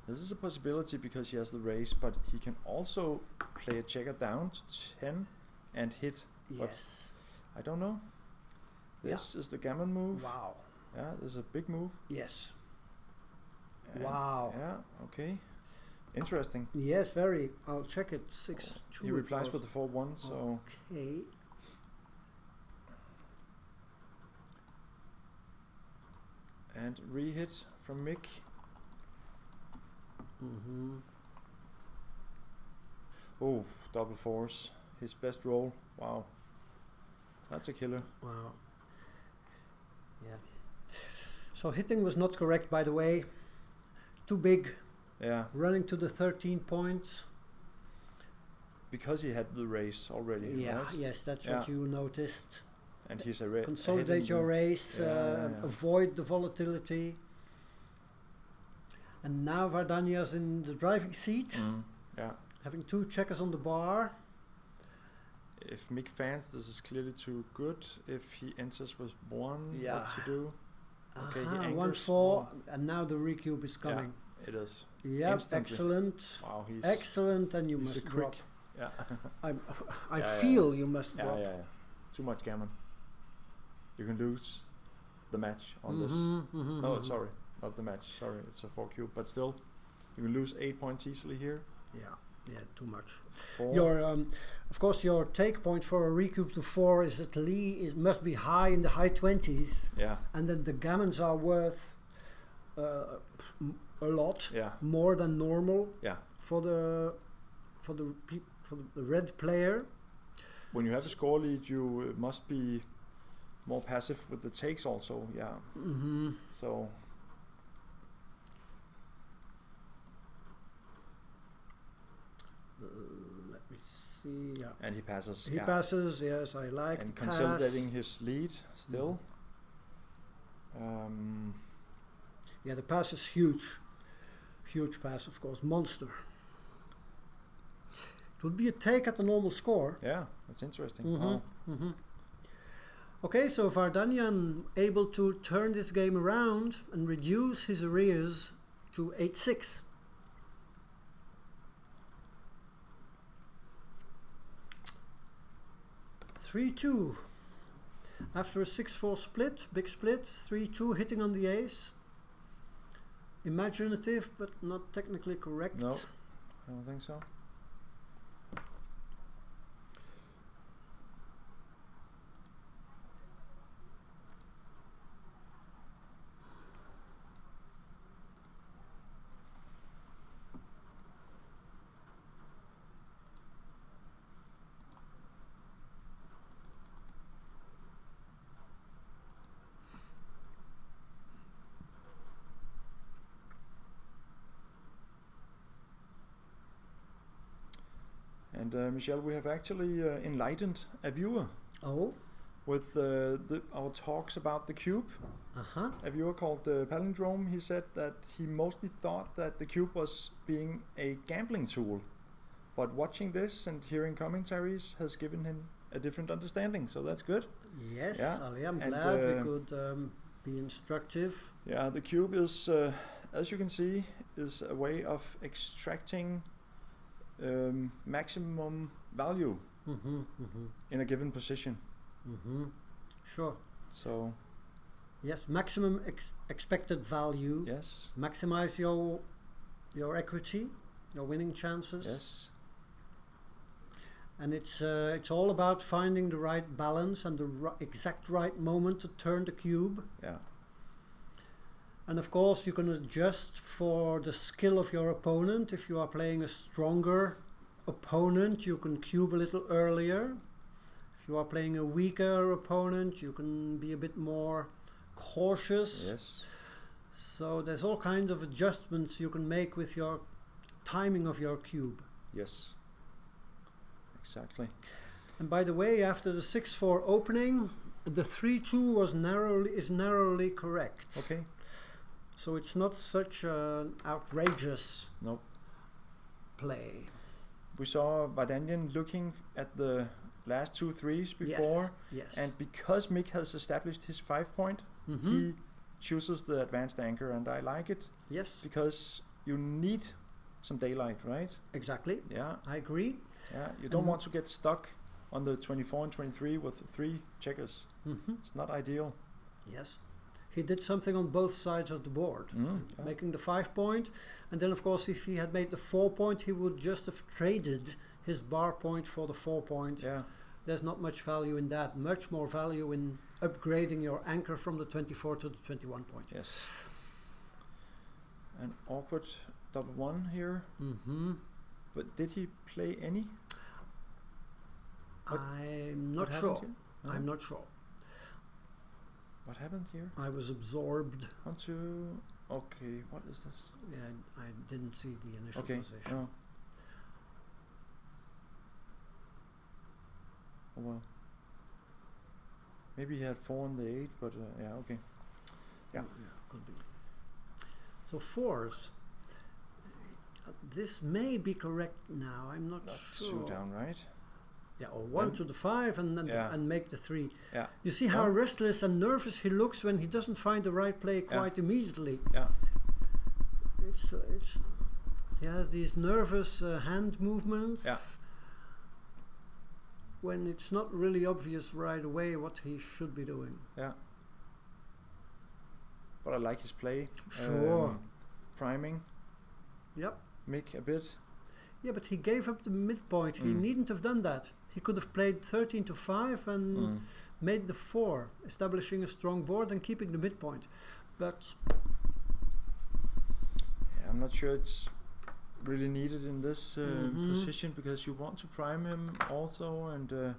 This is a possibility because he has the race, but he can also play a checker down to 10 and hit. Yes. I don't know. This is the gammon move. Wow. Yeah, this is a big move. Yes. And Wow. Yeah, okay. Interesting. Yes, very. I'll check it. 6-2. He replies with the 4-1, so... Okay. And re-hit from Mick. Oh, double fours. His best roll. Wow. That's a killer. Wow. Yeah. So hitting was not correct, by the way. Too big. Yeah. Running to the 13 points. Because he had the race already. Yeah, right? yes, that's what you noticed. And he's consolidate your race, avoid the volatility. And now Vardanyan's in the driving seat. Yeah. Having two checkers on the bar. If Mick fans, this is clearly too good. If he enters with one, what to do? Okay, he anchors. 1-4, and now the recube is coming. Yeah, it is. Yep, Instantly. Excellent. Wow, he's excellent, and you he's must a drop. Yeah. I feel you must drop. Yeah. Too much gammon. You can lose the match on this. No, sorry, not the match. Sorry, it's a 4 cube, but still, you can lose 8 points easily here. Yeah, too much. 4. Your, of course, your take point for a recube to 4 is at least must be high in the high 20s. Yeah. And then the gammons are worth a lot. Yeah. More than normal. Yeah. For the red player. When you have a score lead, you must be more passive with the takes also. Yeah. So. Let me see. Yeah. And he passes. He passes. Yes, I like. And consolidating his lead still. Yeah, the pass is huge. Huge pass, of course. Monster. It would be a take at the normal score. Yeah, that's interesting. Okay, so Vardanyan able to turn this game around and reduce his arrears to 8-6. (3-2). After a 6-4 split, big split, 3-2 hitting on the ace. Imaginative, but not technically correct. No, I don't think so. And Michelle, we have actually enlightened a viewer. Oh. With our talks about the cube. A viewer called Palindrome, he said that he mostly thought that the cube was being a gambling tool. But watching this and hearing commentaries has given him a different understanding, so that's good. Yes, Yeah. Ali, I'm And, glad we could be instructive. Yeah, the cube is, as you can see, is a way of extracting maximum value in a given position. Sure. So Yes, maximum expected value. yes, Maximize your equity, your winning chances. yes, And it's all about finding the right balance and the exact right moment to turn the cube. yeah, And of course you can adjust for the skill of your opponent. If you are playing a stronger opponent, you can cube a little earlier. If you are playing a weaker opponent, you can be a bit more cautious. yes, So there's all kinds of adjustments you can make with your timing of your cube. yes, exactly. And by the way, after the 6-4 opening, the 3-2 is narrowly correct. Okay. So it's not such an outrageous Nope. play. We saw Vardanyan looking at the last 2 threes before, Yes. and because Mick has established his 5-point, he chooses the advanced anchor, and I like it Yes, because you need some daylight, right? exactly. Yeah, I agree. yeah. You don't want to get stuck on the 24 and 23 with 3 checkers. It's not ideal. Yes. He did something on both sides of the board, Yeah. making the 5-point, and then of course if he had made the 4-point, he would just have traded his bar point for the 4-point. Yeah, There's not much value in that. Much more value in upgrading your anchor from the 24 to the 21 point. yes. An awkward double 1 here, but did he play any? What- I'm what not happened sure. here? No? I'm not sure. What happened here? I was absorbed. 1, 2. Okay, what is this? Yeah, I didn't see the initial Okay. position. No. Oh well. Maybe he had 4 on the 8, but yeah, okay. Yeah. Could be. So 4s. This may be correct now. I'm not That's sure. down, right? Yeah, or 1 Then- to the 5 and then Yeah. and make the 3. Yeah. You see how One. restless and nervous he looks when he doesn't find the right play quite immediately. Yeah. It's he has these nervous hand movements. Yeah. When it's not really obvious right away what he should be doing. Yeah. But I like his play. Sure. Priming Yep. Mick a bit. Yeah, but he gave up the midpoint. He needn't have done that. He could have played 13 to 5 and made the 4, establishing a strong board and keeping the midpoint. But Yeah, I'm not sure it's really needed in this position, because you want to prime him also, and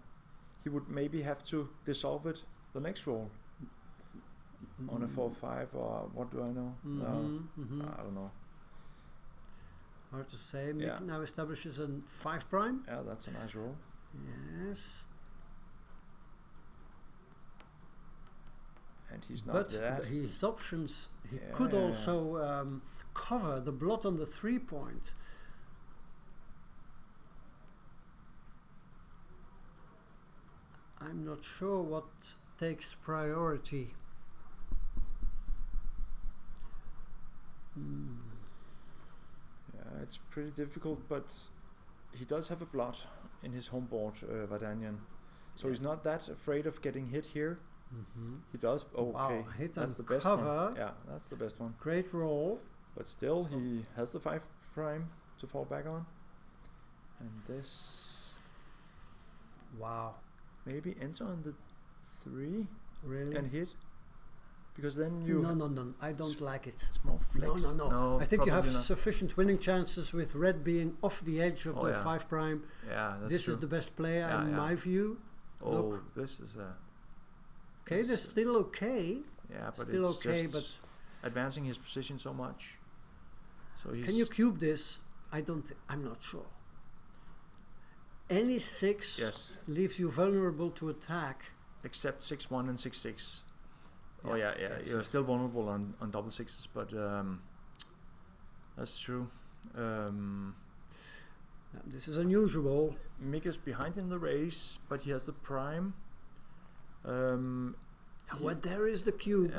he would maybe have to dissolve it the next roll on a 4-5, or what do I know? I don't know. Hard to say. Mick Yeah. now establishes a 5 prime. Yeah, that's a nice roll. Yes. And he's not But that. his options, he could Yeah. also cover the blot on the 3-point. I'm not sure what takes priority. Yeah, it's pretty difficult, but he does have a blot in his home board, Vardanyan. So he's not that afraid of getting hit here. He does. Oh, Wow, okay. hit That's and the best cover. one. Yeah, that's the best one. Great roll. But still, he has the 5 prime to fall back on. And this Wow. maybe enter on the 3 Really? and hit. Because then you... No. I don't like it. It's more flex. No. I think you have probably not. sufficient winning chances with red being off the edge of Oh, the yeah. 5 prime. Yeah, that's This true. is the best play Yeah, in yeah. my view. Oh, Look. this is a... Okay, this- that's still okay. Yeah, but Still it's okay, just advancing his position so much. So he's... Can you cube this? I'm not sure. Any 6 Yes, leaves you vulnerable to attack. except 6-1 and 6-6. Oh Yeah, yeah. yes, You're yes. still vulnerable on double 6s, but that's true. This is unusual. Mick is behind in the race, but he has the prime. Well, there is the cube.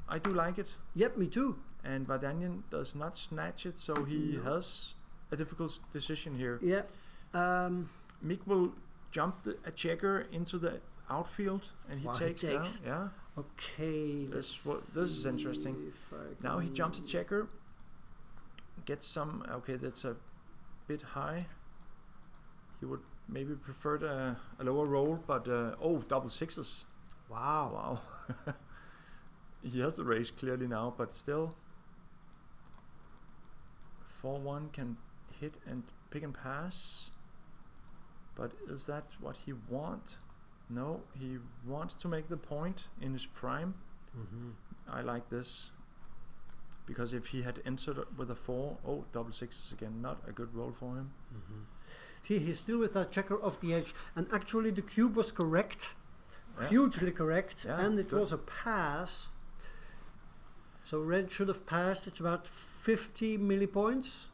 I do like it. Yep, me too. And Vardanyan does not snatch it, so he has a difficult decision here. Yeah. Mick will jump a checker into the outfield, and he takes. Now. Yeah. Okay. This is interesting. Now he jumps a checker. Gets some. Okay, that's a bit high. He would maybe prefer a lower roll, but double sixes. Wow. He has the race clearly now, but still 4-1 can hit and pick and pass. But is that what he wants? No, he wants to make the point in his prime. I like this, because if he had entered with a 4, double sixes again, not a good roll for him. See, he's still with that checker off the edge, and actually the cube was correct, hugely correct, and it was a pass. So red should have passed. It's about 50 millipoints.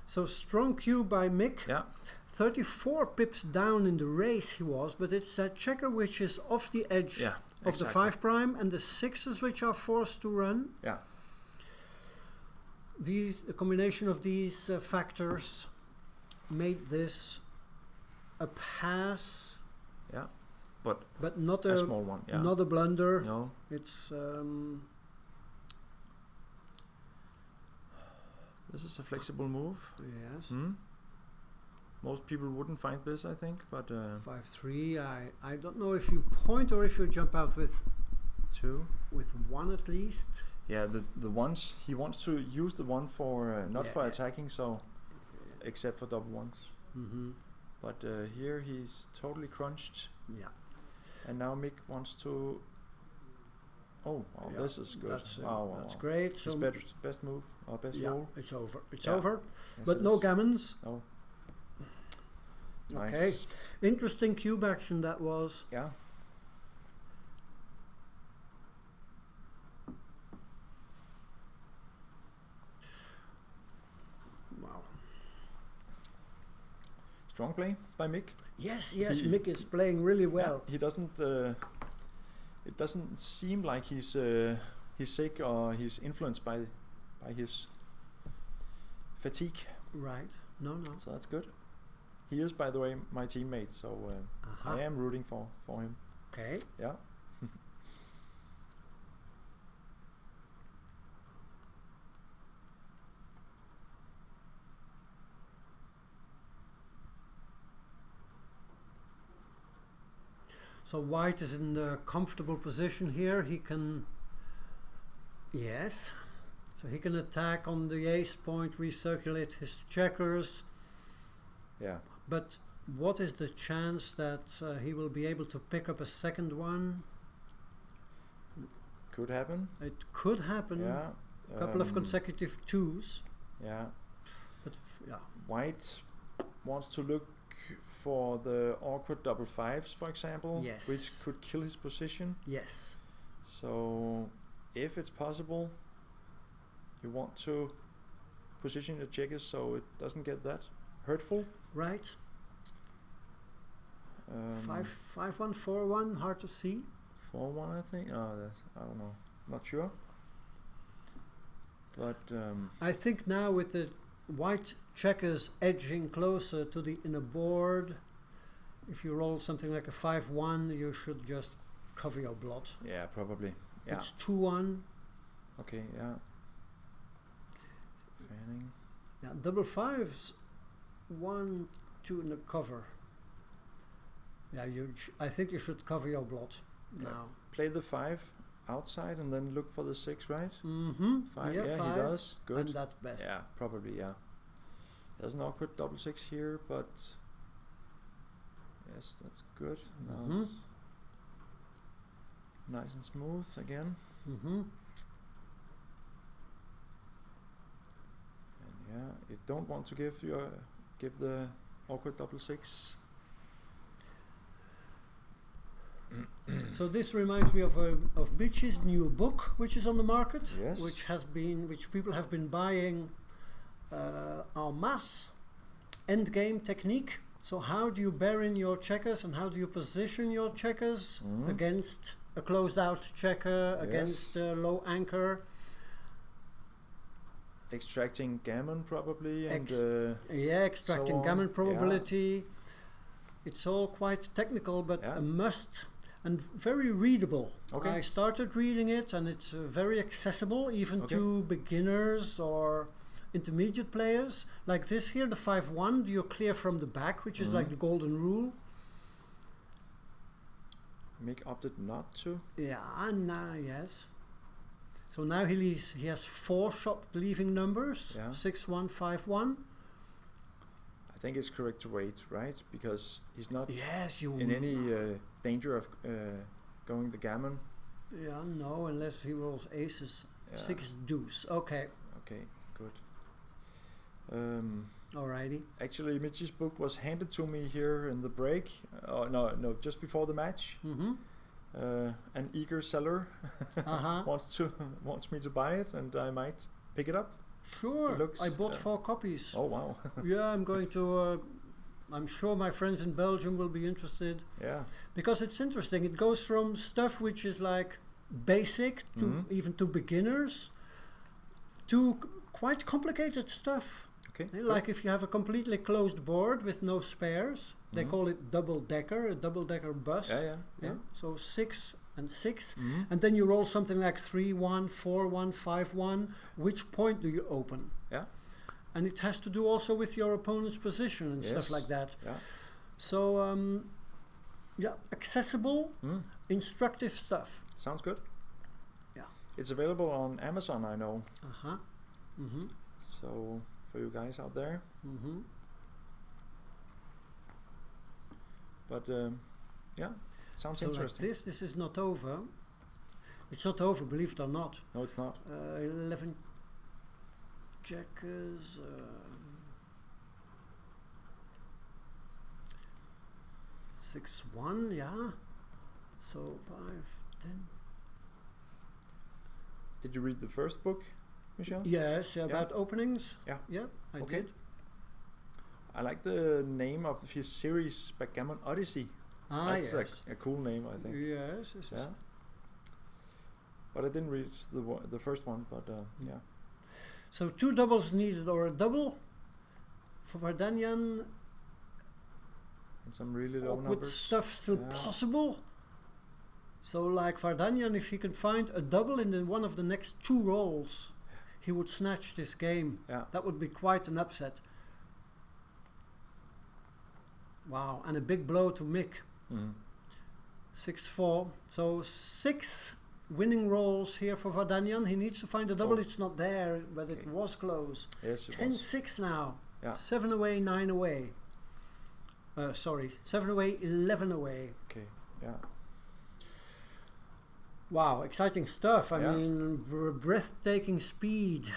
So strong cue by Mick. Yeah. 34 pips down in the race he was, but it's that checker which is off the edge of the 5 prime, and the 6s which are forced to run. Yeah. The combination of these factors made this a pass. Yeah. But not a small one. Yeah. Not a blunder. No. It's this is a flexible move. Yes. Most people wouldn't find this, I think, but 5-3. I don't know if you point or if you jump out with 2, with 1 at least. Yeah, the ones he wants to use the 1 for not for attacking, so except for double ones. But here he's totally crunched. Yeah. And now Mick wants to. Oh, wow, this is good. That's great. His best move or best roll. It's over. It's over. Yes, but no gammons. No. Okay. Nice. Interesting cube action that was. Yeah. Wow. Strong play by Mick. Yes, Mick is playing really well. Yeah, he doesn't. It doesn't seem like he's sick or he's influenced by his fatigue. Right. No. So that's good. He is, by the way, my teammate, so I am rooting for him. Okay. Yeah. So white is in a comfortable position here. He can, so he can attack on the ace point, recirculate his checkers. Yeah. But what is the chance that he will be able to pick up a second one? Could happen. It could happen. Yeah. A couple of consecutive 2s. Yeah. But White wants to look for the awkward double 5s, for example, which could kill his position. Yes. So, if it's possible, you want to position your checkers so it doesn't get that hurtful. Right. 5-1, 4-1, hard to see. 4-1, I think. I don't know. Not sure. But I think now with the white checkers edging closer to the inner board, if you roll something like a 5-1, you should just cover your blot. Yeah, probably. Yeah. It's 2-1. Okay, yeah. Fanning. Yeah, double 5s, 1, 2 in the cover. Yeah, I think you should cover your blot now. Play the 5 outside and then look for the 6, right? 5, Yeah, 5, he does. Good. And that's best. Yeah, probably, yeah. There's an awkward double 6 here, but yes, that's good. Now it's nice and smooth again. And yeah, you don't want to give the awkward double 6. So this reminds me of Bitch's new book, which is on the market, yes. which people have been buying en masse, end game technique. So how do you bear in your checkers and how do you position your checkers against a closed out checker, against a low anchor? Extracting gammon probably, and extracting so gammon probability. It's all quite technical, but a must and very readable. Okay. I started reading it and it's very accessible even to beginners or intermediate players. Like this here, the 5-1, you clear from the back, which is like the golden rule. Mick opted not to. Yeah, yes. So now he has 4 shot leaving numbers, 6-1, 5-1. I think it's correct to wait, right? Because he's not in any danger of going the gammon. Yeah, no, unless he rolls aces, 6 deuce. Okay. Okay, good. Alrighty. Actually, Mitch's book was handed to me here in the break. No, just before the match. An eager seller wants me to buy it, and I might pick it up. Sure. I bought 4 copies. Oh wow. Yeah, I'm going to. I'm sure my friends in Belgium will be interested. Yeah. Because it's interesting. It goes from stuff which is like basic to even to beginners to quite complicated stuff. Okay. Like if you have a completely closed board with no spares, they call it double-decker, a double-decker bus. Yeah. So 6 and 6, and then you roll something like 3-1, 4-1, 5-1. Which point do you open? Yeah. And it has to do also with your opponent's position and stuff like that. Yeah. So, accessible, instructive stuff. Sounds good. Yeah. It's available on Amazon, I know. So for you guys out there. But sounds interesting. Like this is not over. It's not over, believe it or not. No, it's not. 11 checkers. 6-1, yeah. So 5, 10. Did you read the first book, Michel? Yes, about openings. Yeah. I did. I like the name of his series, Backgammon Odyssey. That's a cool name, I think. Yes. But I didn't read the first one, but yeah. So 2 doubles needed, or a double for Vardanyan. And some really low awkward numbers. Stuff still possible. So like Vardanyan, if he can find a double in one of the next 2 rolls, he would snatch this game. Yeah. That would be quite an upset. Wow, and a big blow to Mick. 6-4. So 6 winning rolls here for Vardanyan. He needs to find a double. It's not there, but it was close. Yes, it 10-6 now. Yeah. 7 away, 9 away. 7 away, 11 away. Okay, yeah. Wow, exciting stuff. I mean, breathtaking speed.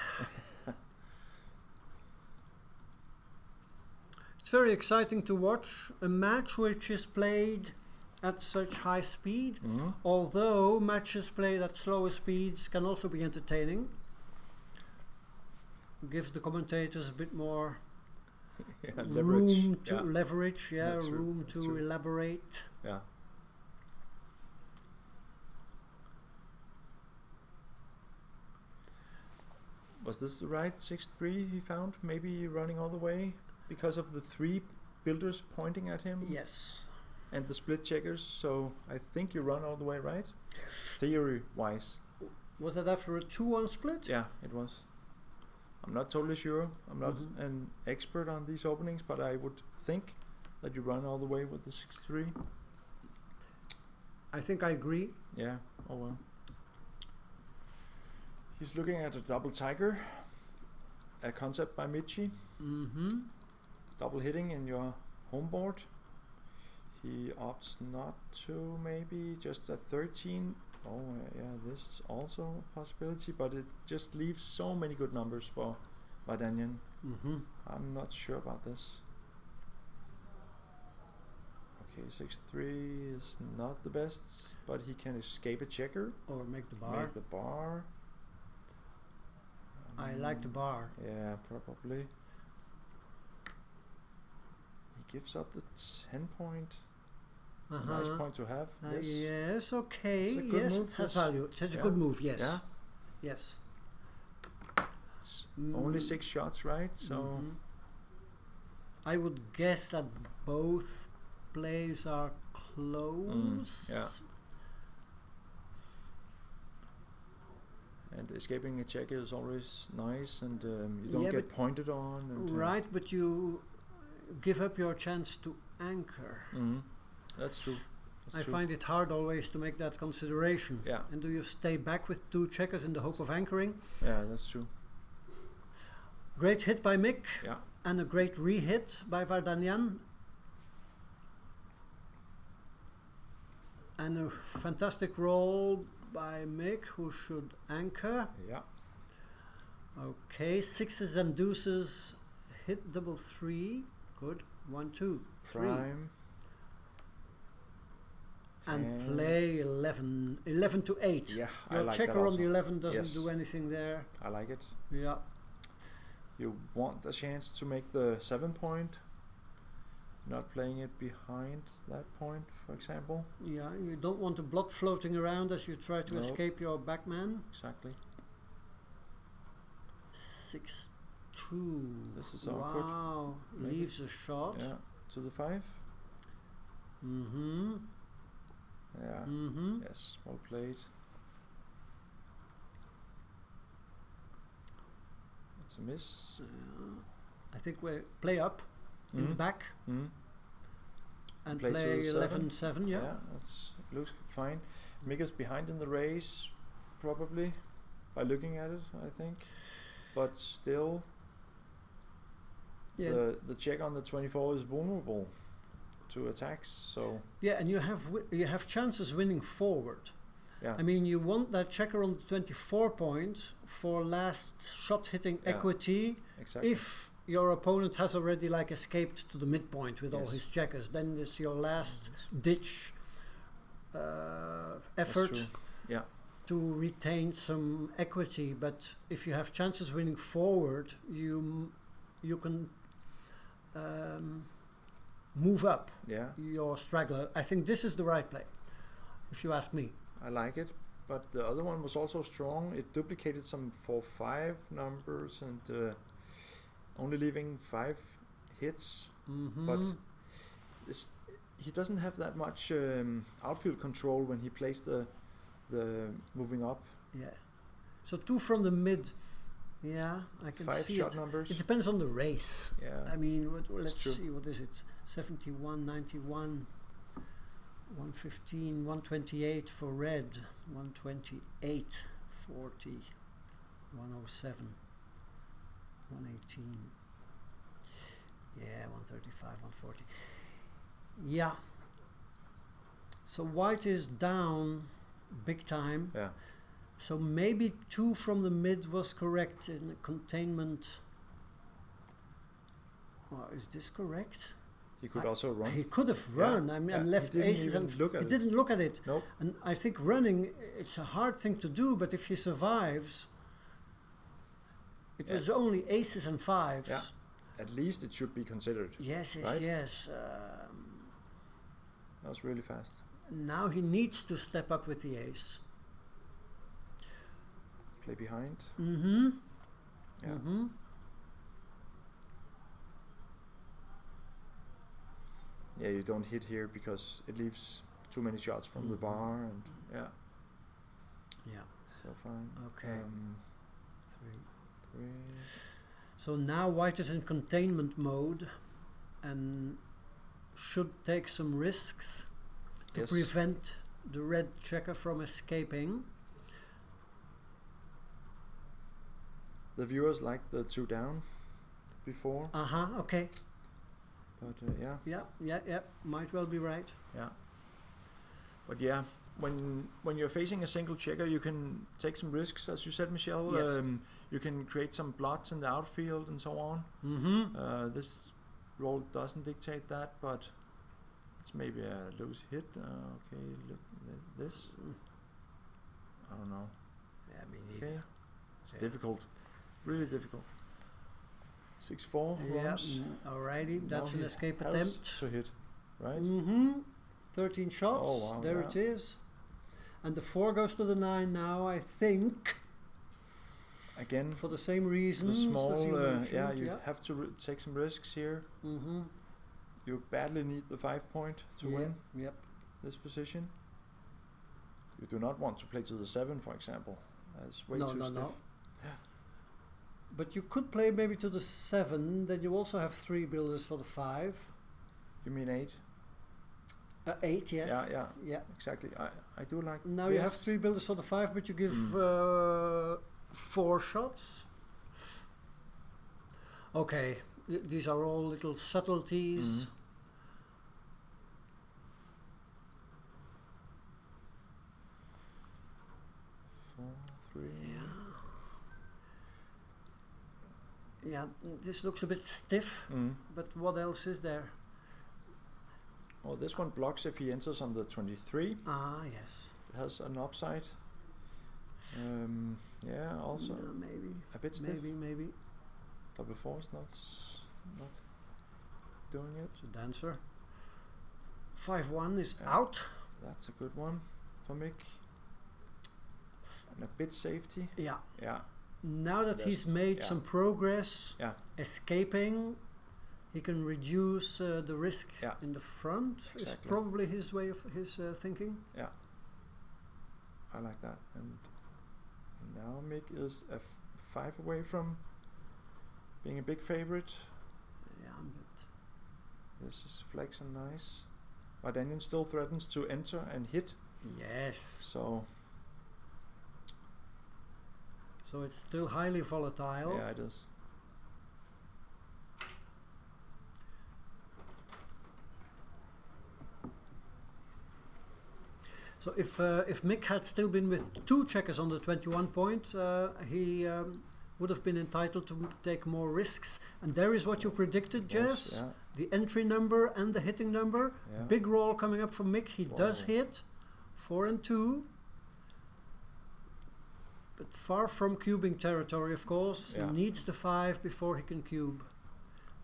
It's very exciting to watch a match which is played at such high speed, although matches played at slower speeds can also be entertaining. Gives the commentators a bit more room to leverage, room to elaborate. Yeah. Was this the right 6-3 he found? Maybe running all the way because of the 3 builders pointing at him? Yes. And the split checkers, so I think you run all the way, right? Theory-wise. Was that after a 2-1 split? Yeah, it was. I'm not totally sure. I'm not an expert on these openings, but I would think that you run all the way with the 6-3. I think I agree. Yeah, oh well. He's looking at a double tiger, a concept by Michi. Double hitting in your home board. He opts not to, maybe just a 13. Oh yeah, this is also a possibility, but it just leaves so many good numbers for Vardanyan. I'm not sure about this. Okay, 6-3 is not the best, but he can escape a checker. Or make the bar. Make the bar. I like the bar. Yeah, probably. gives up the 10 point. It's a nice point to have. Yes, okay. It's a good yes, move, it has this. value. It's a good move, yes. Yeah. Yes. It's only 6 shots, right? So I would guess that both plays are close. Yeah. And escaping a check is always nice, and you don't get pointed on. And, right, but you give up your chance to anchor. That's true. I find it hard always to make that consideration. Yeah. And do you stay back with 2 checkers in the hope of anchoring? Yeah, that's true. Great hit by Mick. Yeah. And a great re-hit by Vardanyan. And a fantastic roll by Mick, who should anchor. Yeah. Okay, 6s and deuces, hit double 3. Good. 1, 2, 3. Prime. And play 11 to 8. Yeah, your I like checker that on also. the 11 doesn't do anything there. I like it. Yeah. You want a chance to make the 7 point, not playing it behind that point, for example. Yeah, you don't want a block floating around as you try to escape your backman. Exactly. 6-2. This is awkward. Wow, leaves a shot. Yeah, to the 5. Yeah. Yes, well played. It's a miss. I think we play up in the back and play 11-7. Yeah, that looks fine. Mikael's behind in the race, probably by looking at it, I think. But still, the check on the 24 is vulnerable to attacks. So yeah, and you have chances winning forward. Yeah. I mean, you want that checker on the 24 point for last shot hitting equity. Exactly. If your opponent has already like escaped to the midpoint with all his checkers, then it's your last ditch effort to retain some equity. But if you have chances winning forward, you can move up your straggler. I think this is the right play, if you ask me. I like it, but the other one was also strong. It duplicated some 4-5 numbers and only leaving 5 hits. But he doesn't have that much outfield control when he plays the moving up. Yeah. So 2 from the mid. Yeah, I can 5 see shot it. numbers. It depends on the race. Yeah. I mean, let's see, what is it? 71, 91, 115, 128 for red, 128, 40, 107, 118. Yeah, 135, 140. Yeah. So white is down big time. Yeah. So maybe 2 from the mid was correct in the containment. Well, is this correct? He could also run. He could have run. I mean, and left aces and he didn't look at it. Nope. And I think running, it's a hard thing to do, but if he survives, it was only aces and 5s. Yeah. At least it should be considered. Yes, yes, right? yes. That was really fast. Now he needs to step up with the ace. Play behind. Yeah. Yeah, you don't hit here because it leaves too many shots from the bar, and so fine. Okay. 3. So now white is in containment mode and should take some risks to prevent the red checker from escaping. The viewers liked the 2 down before. Okay. But Yeah, might well be right. Yeah. But yeah, when you're facing a single checker, you can take some risks, as you said, Michelle. Yes. You can create some blots in the outfield and so on. This roll doesn't dictate that, but it's maybe a loose hit. Okay, look this. I don't know. Yeah, me Okay, neither. it's difficult, really difficult. 6-4 Yeah, runs. alrighty, that's Now an he escape has attempt. to hit, right? 13 shots, Oh, wow, there yeah. it is. And the 4 goes to the 9 now, I think. Again, For the same reasons the small, as you mentioned. you have to take some risks here. You badly need the 5 point to win Yep. this position. You do not want to play to the 7, for example. That's way No, too no, stiff. no. But you could play maybe to the 7, then you also have 3 builders for the 5. You mean 8? 8, yes. Yeah, exactly. I do like Now this. you have 3 builders for the 5, but you give 4 shots. Okay, these are all little subtleties. 4, 3. Yeah, this looks a bit stiff, but what else is there? Well, this one blocks if he enters on the 23. Ah, yes. It has an upside. Yeah, also Maybe. a bit stiff. Maybe. Double 4 is not doing it. It's a dancer. 5-1 is out. That's a good one for Mick. And a bit safety. Yeah. Yeah. Now that he's made some progress escaping, he can reduce the risk in the front. Exactly. Is probably his way of his thinking. Yeah. I like that. And now Mick is a 5 away from being a big favorite. Yeah, but This is flex and nice. Vardanyan still threatens to enter and hit. yes. So it's still highly volatile. Yeah, it is. So if Mick had still been with 2 checkers on the 21 point, he would have been entitled to take more risks. And there is what you predicted, Jess. Yeah. The entry number and the hitting number. Yeah. Big roll coming up from Mick. He does hit 4 and 2. But far from cubing territory, of course. Yeah. He needs the 5 before he can cube.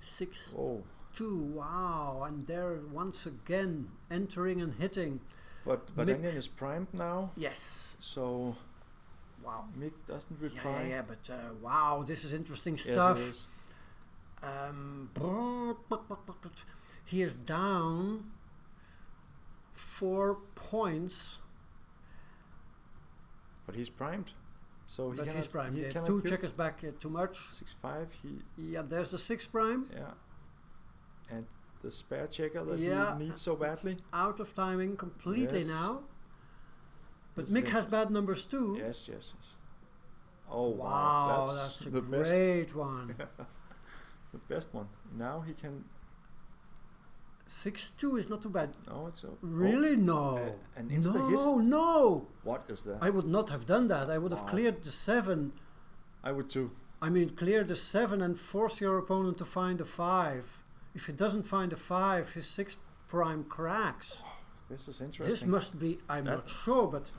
6, Whoa. 2, wow. And there once again, entering and hitting. But Vardanyan is primed now. Yes. So Wow. Mick doesn't reply. Yeah, but wow, this is interesting Yes, stuff. it is. He is down 4 points. But he's primed. So But he he's prime. He Yeah, cannot 2 cube. checkers back too much. 6-5. He Yeah, there's the 6 prime. and the spare checker that Yeah. he needs so badly. Out of timing completely Yes. now. But This is Mick has interesting. bad numbers too. Yes. Oh Wow, that's a the great one. the best one. Now he can. 6-2 is not too bad. No, it's Really? No. an insta hit. No. What is that? I would not have done that. I would have Wow. cleared the 7. I would too. I mean, clear the 7 and force your opponent to find a 5. If he doesn't find a 5, his 6 prime cracks. This is interesting. This must be, I'm That- not sure, but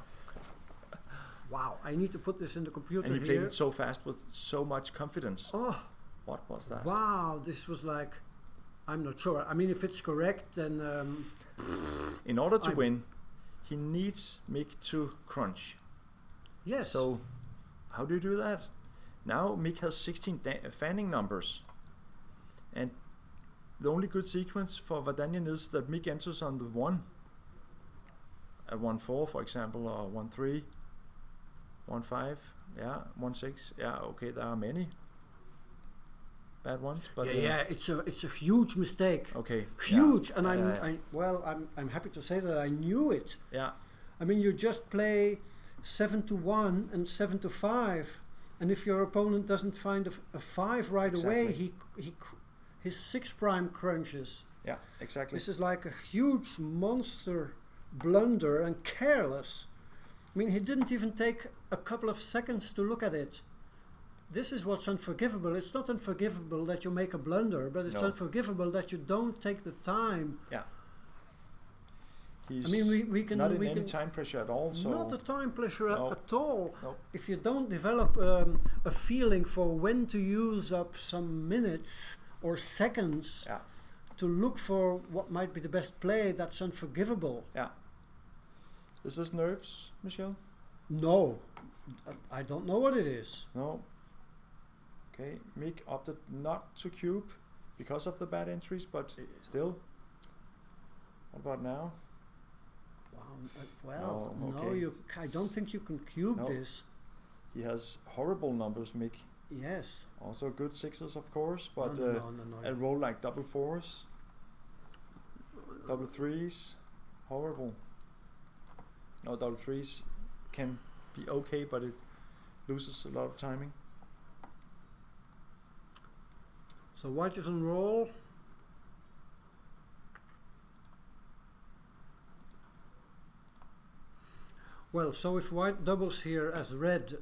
wow, I need to put this in the computer and he played here. it so fast with so much confidence. Oh, What was that? wow, this was like, I'm not sure. I mean, if it's correct, then In order to I'm- win, he needs Mick to crunch. yes. So, how do you do that? Now Mick has 16 fanning numbers. And the only good sequence for Vardanyan is that Mick enters on the 1. At 1-4, for example, or 1-3, 1-5, 1-6. Yeah, okay, there are many bad ones, but it's a huge mistake. okay, Huge, and yeah. I'm happy to say that I knew it. Yeah, I mean, you just play 7-1 and 7-5, and if your opponent doesn't find a 5 right away, Exactly. his 6 prime crunches. yeah, exactly. This is like a huge monster blunder and careless. I mean, he didn't even take a couple of seconds to look at it. This is what's unforgivable. It's not unforgivable that you make a blunder, but it's No. unforgivable that you don't take the time. Yeah. He's I mean, we can not in we any can time pressure at all. So not a time pressure No. at all. No. If you don't develop a feeling for when to use up some minutes or seconds yeah, to look for what might be the best play, that's unforgivable. yeah. Is this nerves, Michel? No, I don't know what it is. No. Okay, Mick opted not to cube because of the bad entries, but still. What about now? Well, No, no, okay. I don't think you can cube No. this. He has horrible numbers, Mick. Yes. Also good sixes, of course, but no. a roll like double fours, double threes, horrible. No, double threes can be okay, but it loses a lot of timing. So white is on roll. Well, so if white doubles here as red,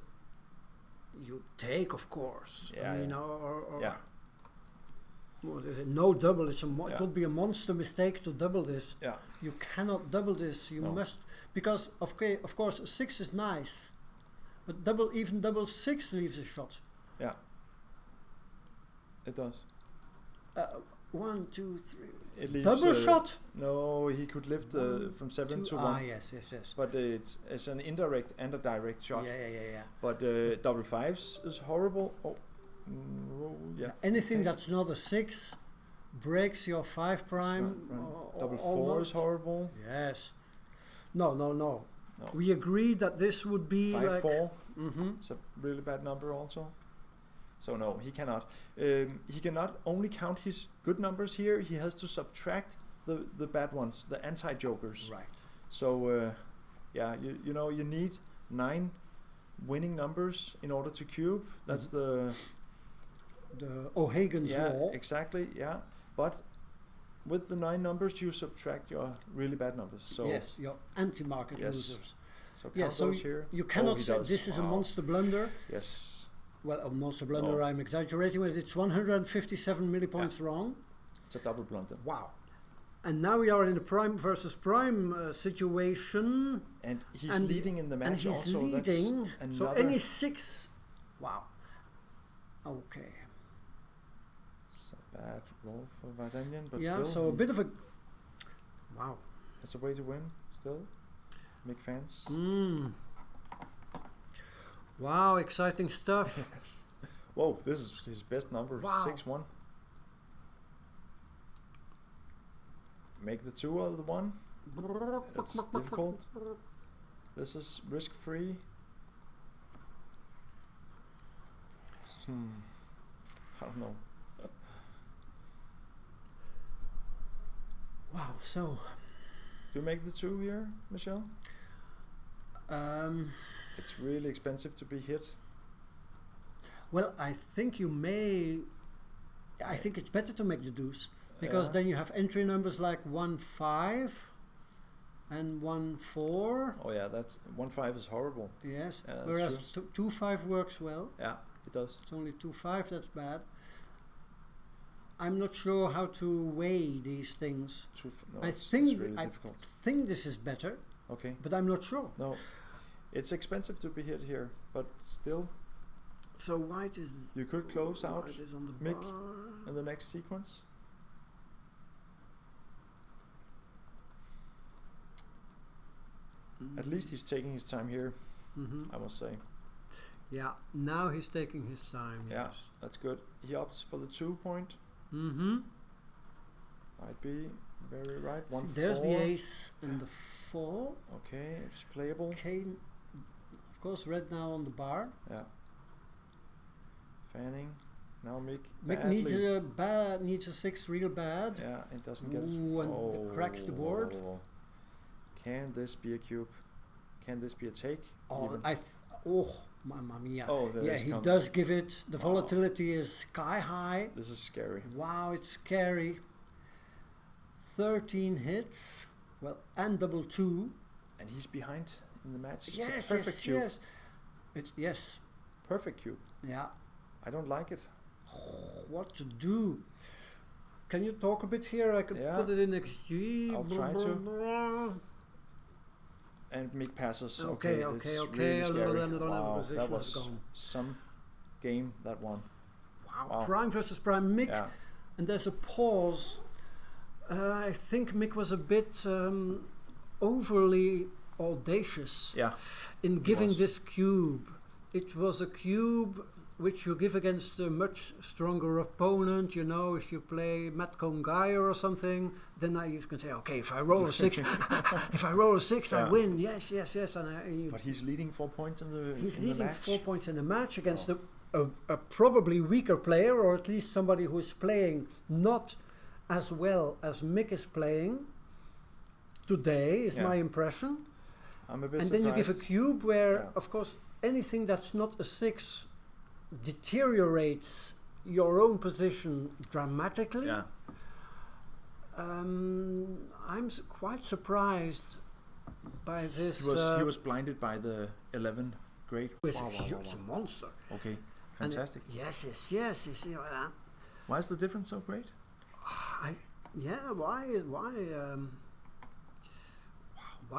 you take, of course. Yeah, I mean, yeah. or Yeah. what is it? No double. It's Yeah. it would be a monster mistake to double this. Yeah. You cannot double this. You No. must, because of course, 6 is nice, but even double 6 leaves a shot. Yeah. It does. 1, 2, 3. It leaves Double shot. No, he could lift from 7 to 1. Yes. But it's an indirect and a direct shot. Yeah. But double fives is horrible. Oh, yeah. Anything Okay. that's not a 6 breaks your 5 prime. Right. Double 4 almost. is horrible. Yes. No. No. We agreed that this would be 5 like 4. Mm-hmm. It's a really bad number also. So no, he cannot. He cannot only count his good numbers here. He has to subtract the bad ones, the anti-jokers. Right. So yeah, you know you need 9 winning numbers in order to cube. That's the O'Hagan's law. exactly, yeah. But with the 9 numbers, you subtract your really bad numbers. So Yes, your anti-market Yes. losers. so count Yeah, so those here. you Oh, cannot he say does. this is a Wow. monster blunder. Yes, Well, a monster blunder, No. I'm exaggerating, but it's 157 millipoints wrong. it's a double blunder. Wow. And now we are in a prime versus prime situation. And he's And leading in the match And he's also. leading. That's So another- any 6. Wow. Okay. It's a bad roll for Vardanyan, but Yeah, still, so a bit of a... Wow. it's a way to win. Still, make fans. Wow, exciting stuff. Yes. Whoa, this is his best number. Wow. 6-1. Make the 2 out of the 1. It's difficult. This is risk free. I don't know. Wow, so... Do you make the 2 here, Michel? It's really expensive to be hit. Well, I think you may... I think it's better to make the deuce. Because Yeah. then you have entry numbers like 1-5 and 1-4. Oh yeah, that's 1-5 is horrible. Yes, Yeah, that's whereas 2-5 works well. Yeah, it does. It's only 2-5, that's bad. I'm not sure how to weigh these things. No, I it's think really I difficult. think this is better, Okay. but I'm not sure. No, it's expensive to be hit here, but still, So white is you could close out white is on the Mick bar. in the next sequence. At least he's taking his time here, Mm-hmm. I must say. Yeah, now he's taking his time. Yeah, Yes. that's good. He opts for the 2 point. Mm-hmm. Might be very right. See, 1-4. there's the ace and the 4. Okay, it's playable. Okay, of course, red now on the bar. Yeah. Fanning. Now Mick. Mick needs a 6 real bad. Yeah, it doesn't get. Ooh, and cracks the board. Can this be a cube? Can this be a take? Oh, even? mamma mia. Oh, there yeah, it he comes. does give it. The Wow. volatility is sky high. This is scary. Wow, it's scary. 13 hits. Well, and double 2. And he's behind in the match. It's Yes, a perfect cube. yes. It's yes. Perfect cube. Yeah. I don't like it. What to do? Can you talk a bit here? I could Yeah. put it in XG. I'll try to. And Mick passes. Okay. It's A really scary. little Wow, position that has was gone. some game, that one. Wow. Prime versus Prime. Mick. Yeah. And there's a pause. I think Mick was a bit overly audacious in giving this cube. It was a cube which you give against a much stronger opponent. You know, if you play Matt Kongaya or something, then you can say, okay, if I roll a 6, I win. Yes. And but he's leading 4 points in the match. He's leading 4 points in the match against a probably weaker player, or at least somebody who is playing not as well as Mick is playing today, is my impression. I'm a bit and surprised. then you give a cube where, of course, anything that's not a 6 deteriorates your own position dramatically. Yeah. I'm quite surprised by this. He was blinded by the 11. Great. It's a monster. Okay, fantastic. Yes. You see that? Why is the difference so great? Why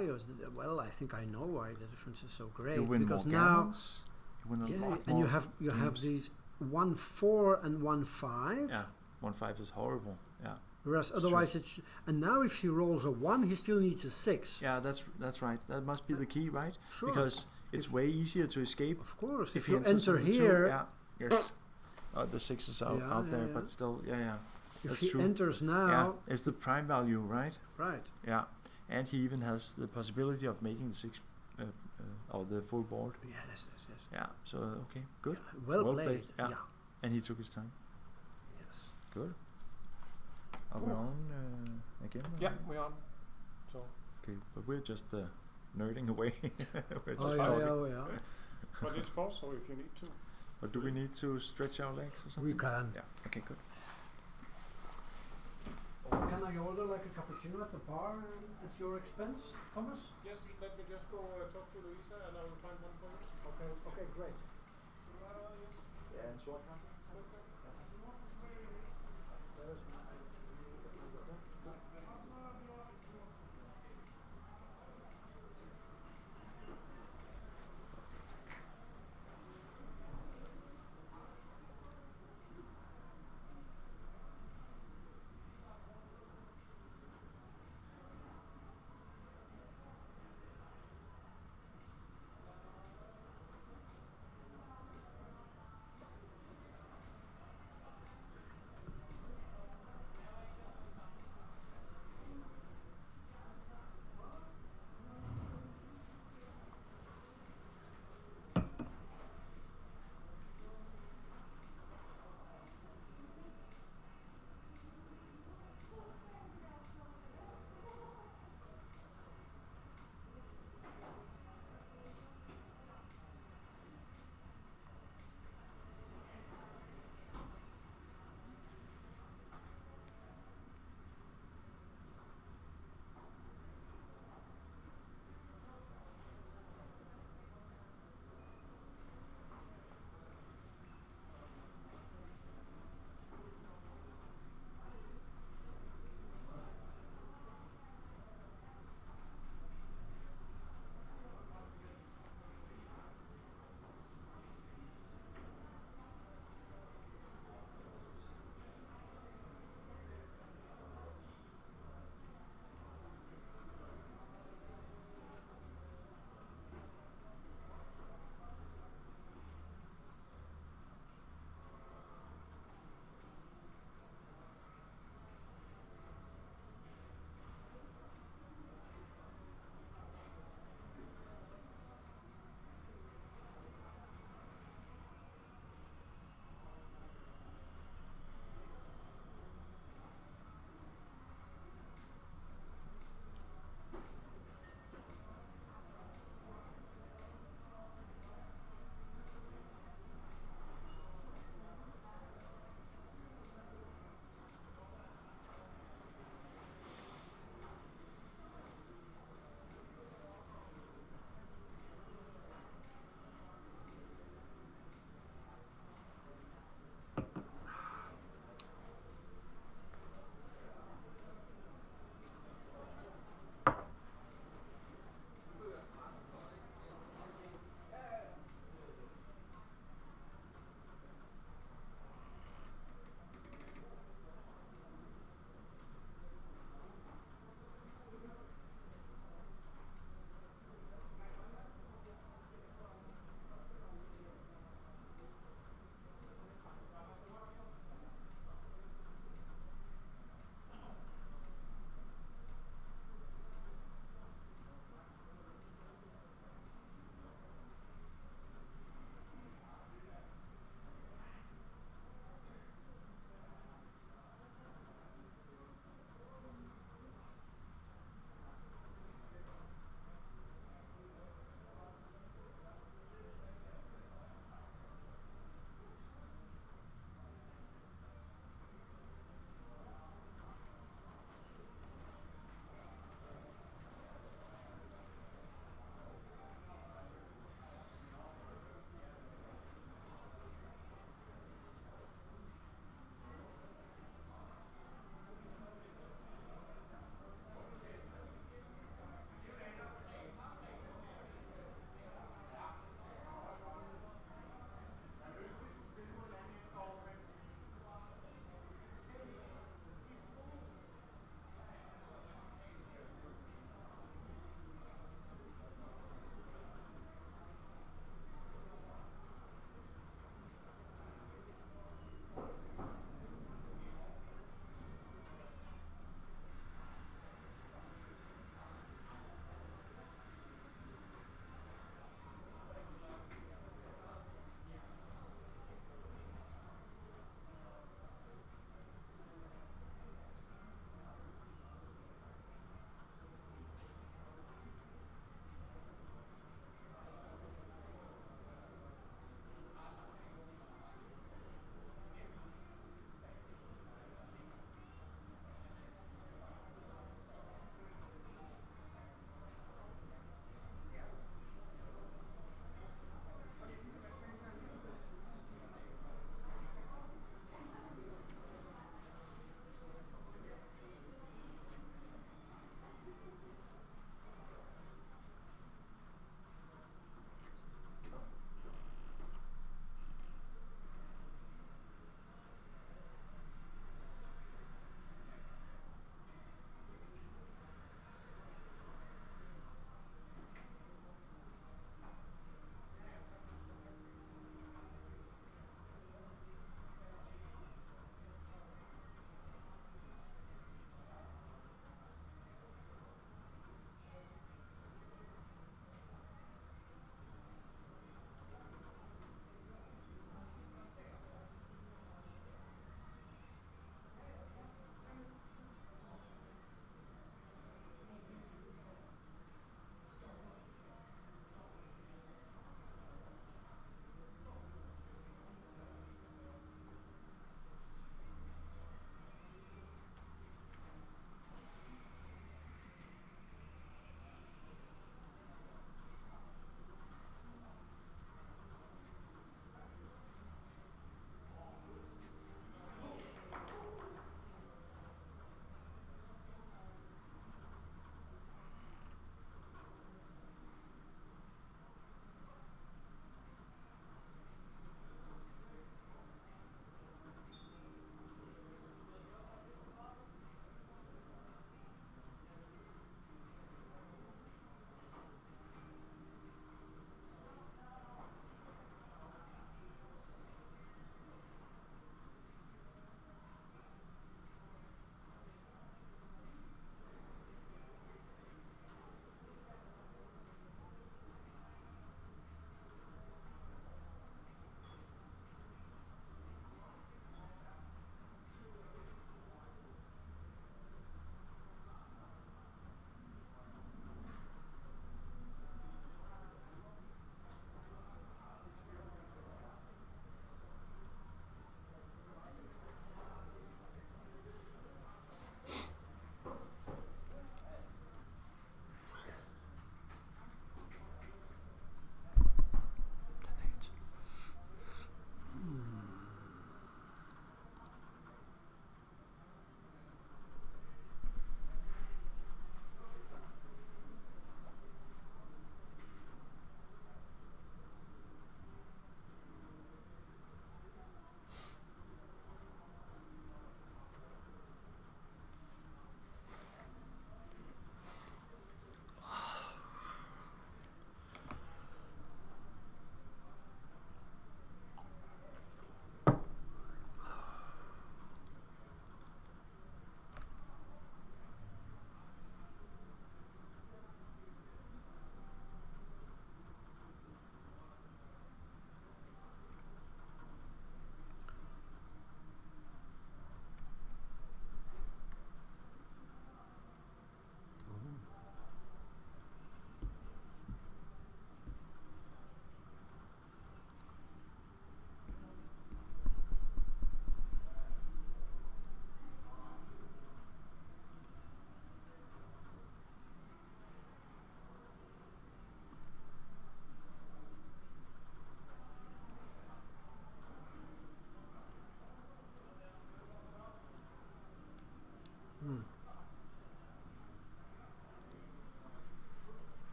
is it? Well, I think I know why the difference is so great. You win because more now gallons, you win a lot and more you have these 1-4 and 1-5. Yeah, 1-5 is horrible. Yeah. Whereas otherwise it's and now if he rolls a 1, he still needs a 6. Yeah, that's right. That must be the key, right? Sure. Because it's way easier to escape. Of course, if he you enter here. The 6 is out there, but still, If that's he true. enters now, it's the prime value, right? Right. Yeah, and he even has the possibility of making the 6 or the full board. Yes. Yeah. So okay, good. Yeah, well played. Yeah. And he took his time. Yes. Good. Are we on again? Yeah, we're on. So. Okay, but we're just nerding away. We're just talking. But it's also if you need to. But do we need to stretch our legs or something? We can. Yeah. Okay, good. Can I order like a cappuccino at the bar at your expense, Thomas? Yes, let me just go talk to Louisa and I will find one for you. Okay, great. Yeah, and short kaffe.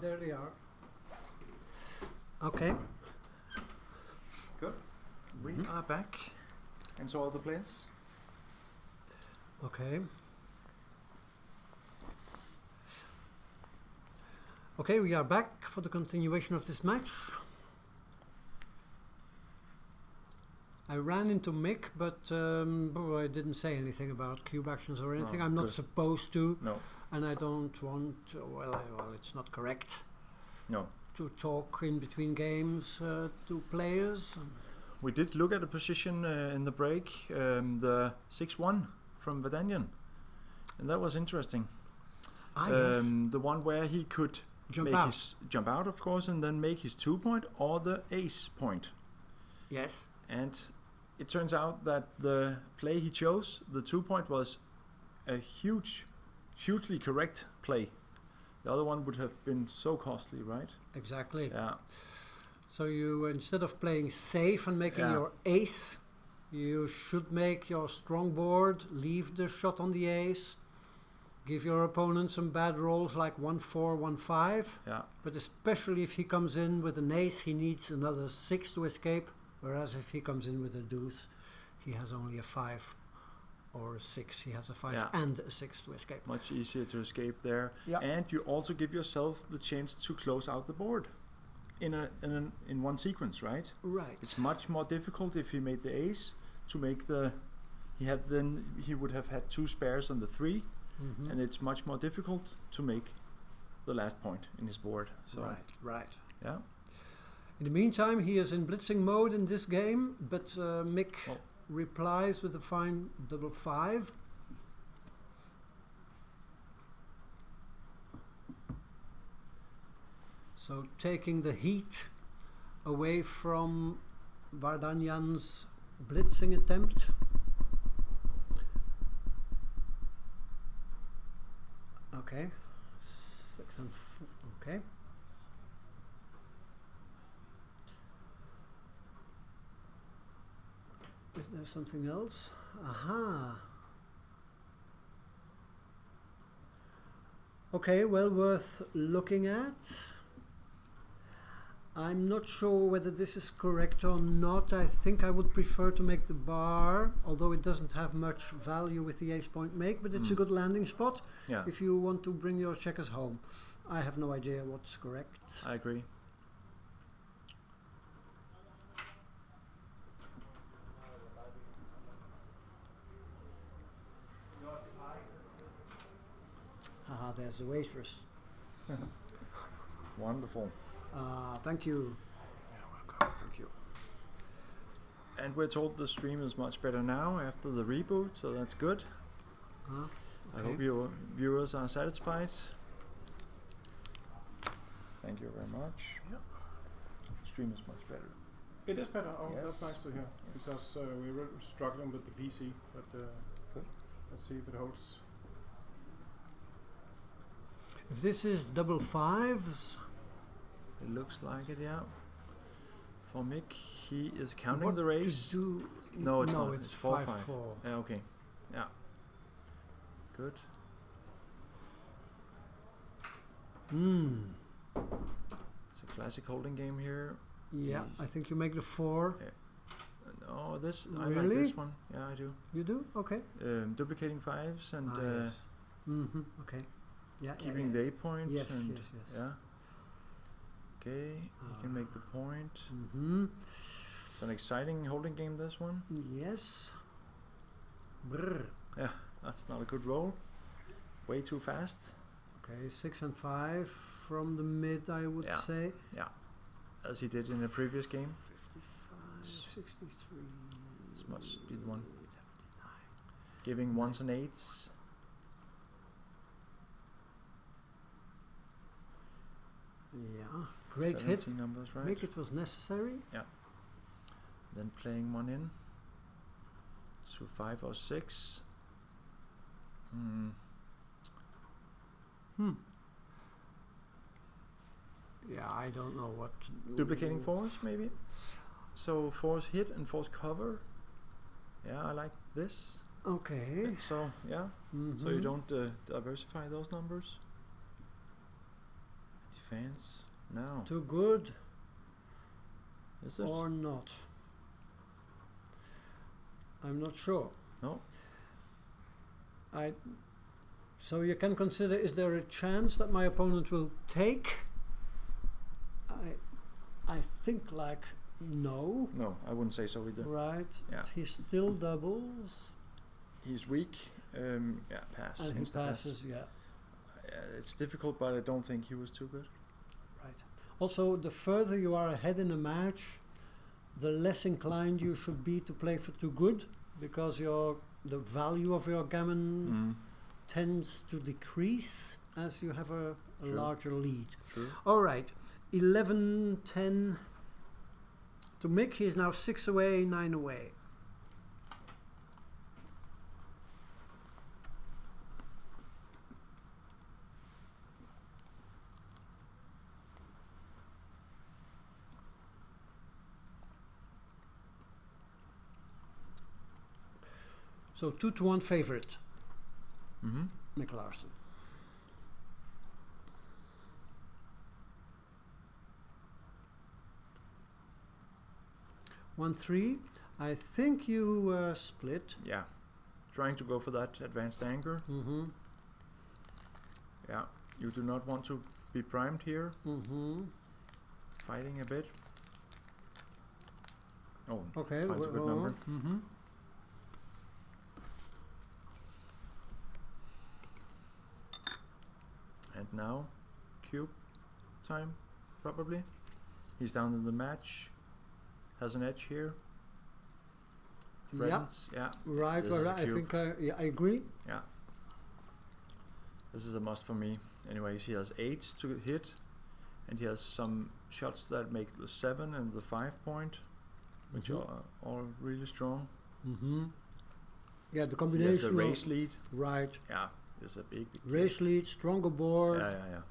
there they are. Okay. Good. We are back. And so are the players. Okay. Okay, we are back for the continuation of this match. I ran into Mick, but I didn't say anything about cube actions or anything. I'm not supposed to. No. And I don't want to, well, it's not correct. No. To talk in between games to players. We did look at a position in the break, the 6-1 from Vardanyan. And that was interesting. Yes. The one where he could Jump out, of course, and then make his 2-point or the ace point. Yes. And it turns out that the play he chose, the 2-point, was a hugely correct play. The other one would have been so costly, right? Exactly. Yeah. So you, instead of playing safe and making your ace, you should make your strong board, leave the shot on the ace, give your opponent some bad rolls like 1-4, 1-5. Yeah. But especially if he comes in with an ace, he needs another 6 to escape. Whereas if he comes in with a deuce, he has only a 5 or a 6. He has a 5 and a 6 to escape. Much easier to escape there. Yeah. And you also give yourself the chance to close out the board in one sequence, right? Right. It's much more difficult if he made the ace to make the. He would have had 2 spares on the 3. Mm-hmm. And it's much more difficult to make the last point in his board. So Right. Yeah. In the meantime, he is in blitzing mode in this game, but Mick replies with a fine 5-5. So taking the heat away from Vardanyan's blitzing attempt. Okay, 6 and okay. Is there something else? Aha. Okay, well worth looking at. I'm not sure whether this is correct or not. I think I would prefer to make the bar, although it doesn't have much value with the ace point make, but it's a good landing spot if you want to bring your checkers home. I have no idea what's correct. I agree. Haha, there's the waitress. Wonderful. Thank you. You're welcome. Thank you. And we're told the stream is much better now after the reboot, so that's good. Okay. I hope your viewers are satisfied. Thank you very much. Yeah. Stream is much better. It is better. Oh, Yes. that's nice to hear. Because we were struggling with the PC, but Good. let's see if it holds. If this is double 5s, It looks like it, yeah. For Mick, he is counting what the raise. to do? No, it's not. It's 4-5. 5-4. Yeah, okay. Yeah. Good. It's a classic holding game here. Yeah, I think you make the 4. No, this I Really? like this one. Yeah, I do. You do? Okay. Duplicating 5s and Yes. Okay. Yeah. keeping the 8 point. Yes, and yes. Yeah. Okay, he can make the point. It's an exciting holding game, this one. Yes. Brr. Yeah, that's not a good roll. Way too fast. Okay, 6 and 5 from the mid, I would say. Yeah, as he did in the previous game. 55, 63. This must be the one. 79. Giving 1s and 8s. Yeah, great hit. 17 numbers, right? Make it was necessary. Then playing one in. To 5 or 6. Yeah, I don't know what to do. Duplicating 4s, maybe? So 4s hit and 4s cover. Yeah, I like this. Okay. So, yeah. So you don't diversify those numbers. fans now. Too good Is it? or not? I'm not sure. No. So you can consider, is there a chance that my opponent will take? I think like no. No, I wouldn't say so either. Right. Yeah. He still doubles. He's weak. Pass. And he Insta passes, pass. yeah. It's difficult, but I don't think he was too good. Right. Also, the further you are ahead in a match, the less inclined you should be to play for too good, because the value of your gammon tends to decrease as you have a larger lead. True. All right, 11-10 to Mick. He is now 6 away, 9 away. So 2-1 favorite, Mick Larsen. One three. I think you split. Yeah, trying to go for that advanced anchor. Yeah, you do not want to be primed here. Fighting a bit. Oh, okay. finds a good number. And now, cube time, probably. He's down in the match. Has an edge here. Threatens, yeah. Right, This is a right. I cube. think I agree. Yeah. This is a must for me. Anyways, he has 8 to hit, and he has some shots that make the 7 and the 5 point, which are all really strong. Yeah, the He combination has the race of lead. right Yeah, this is a big race lead, stronger board, Yeah.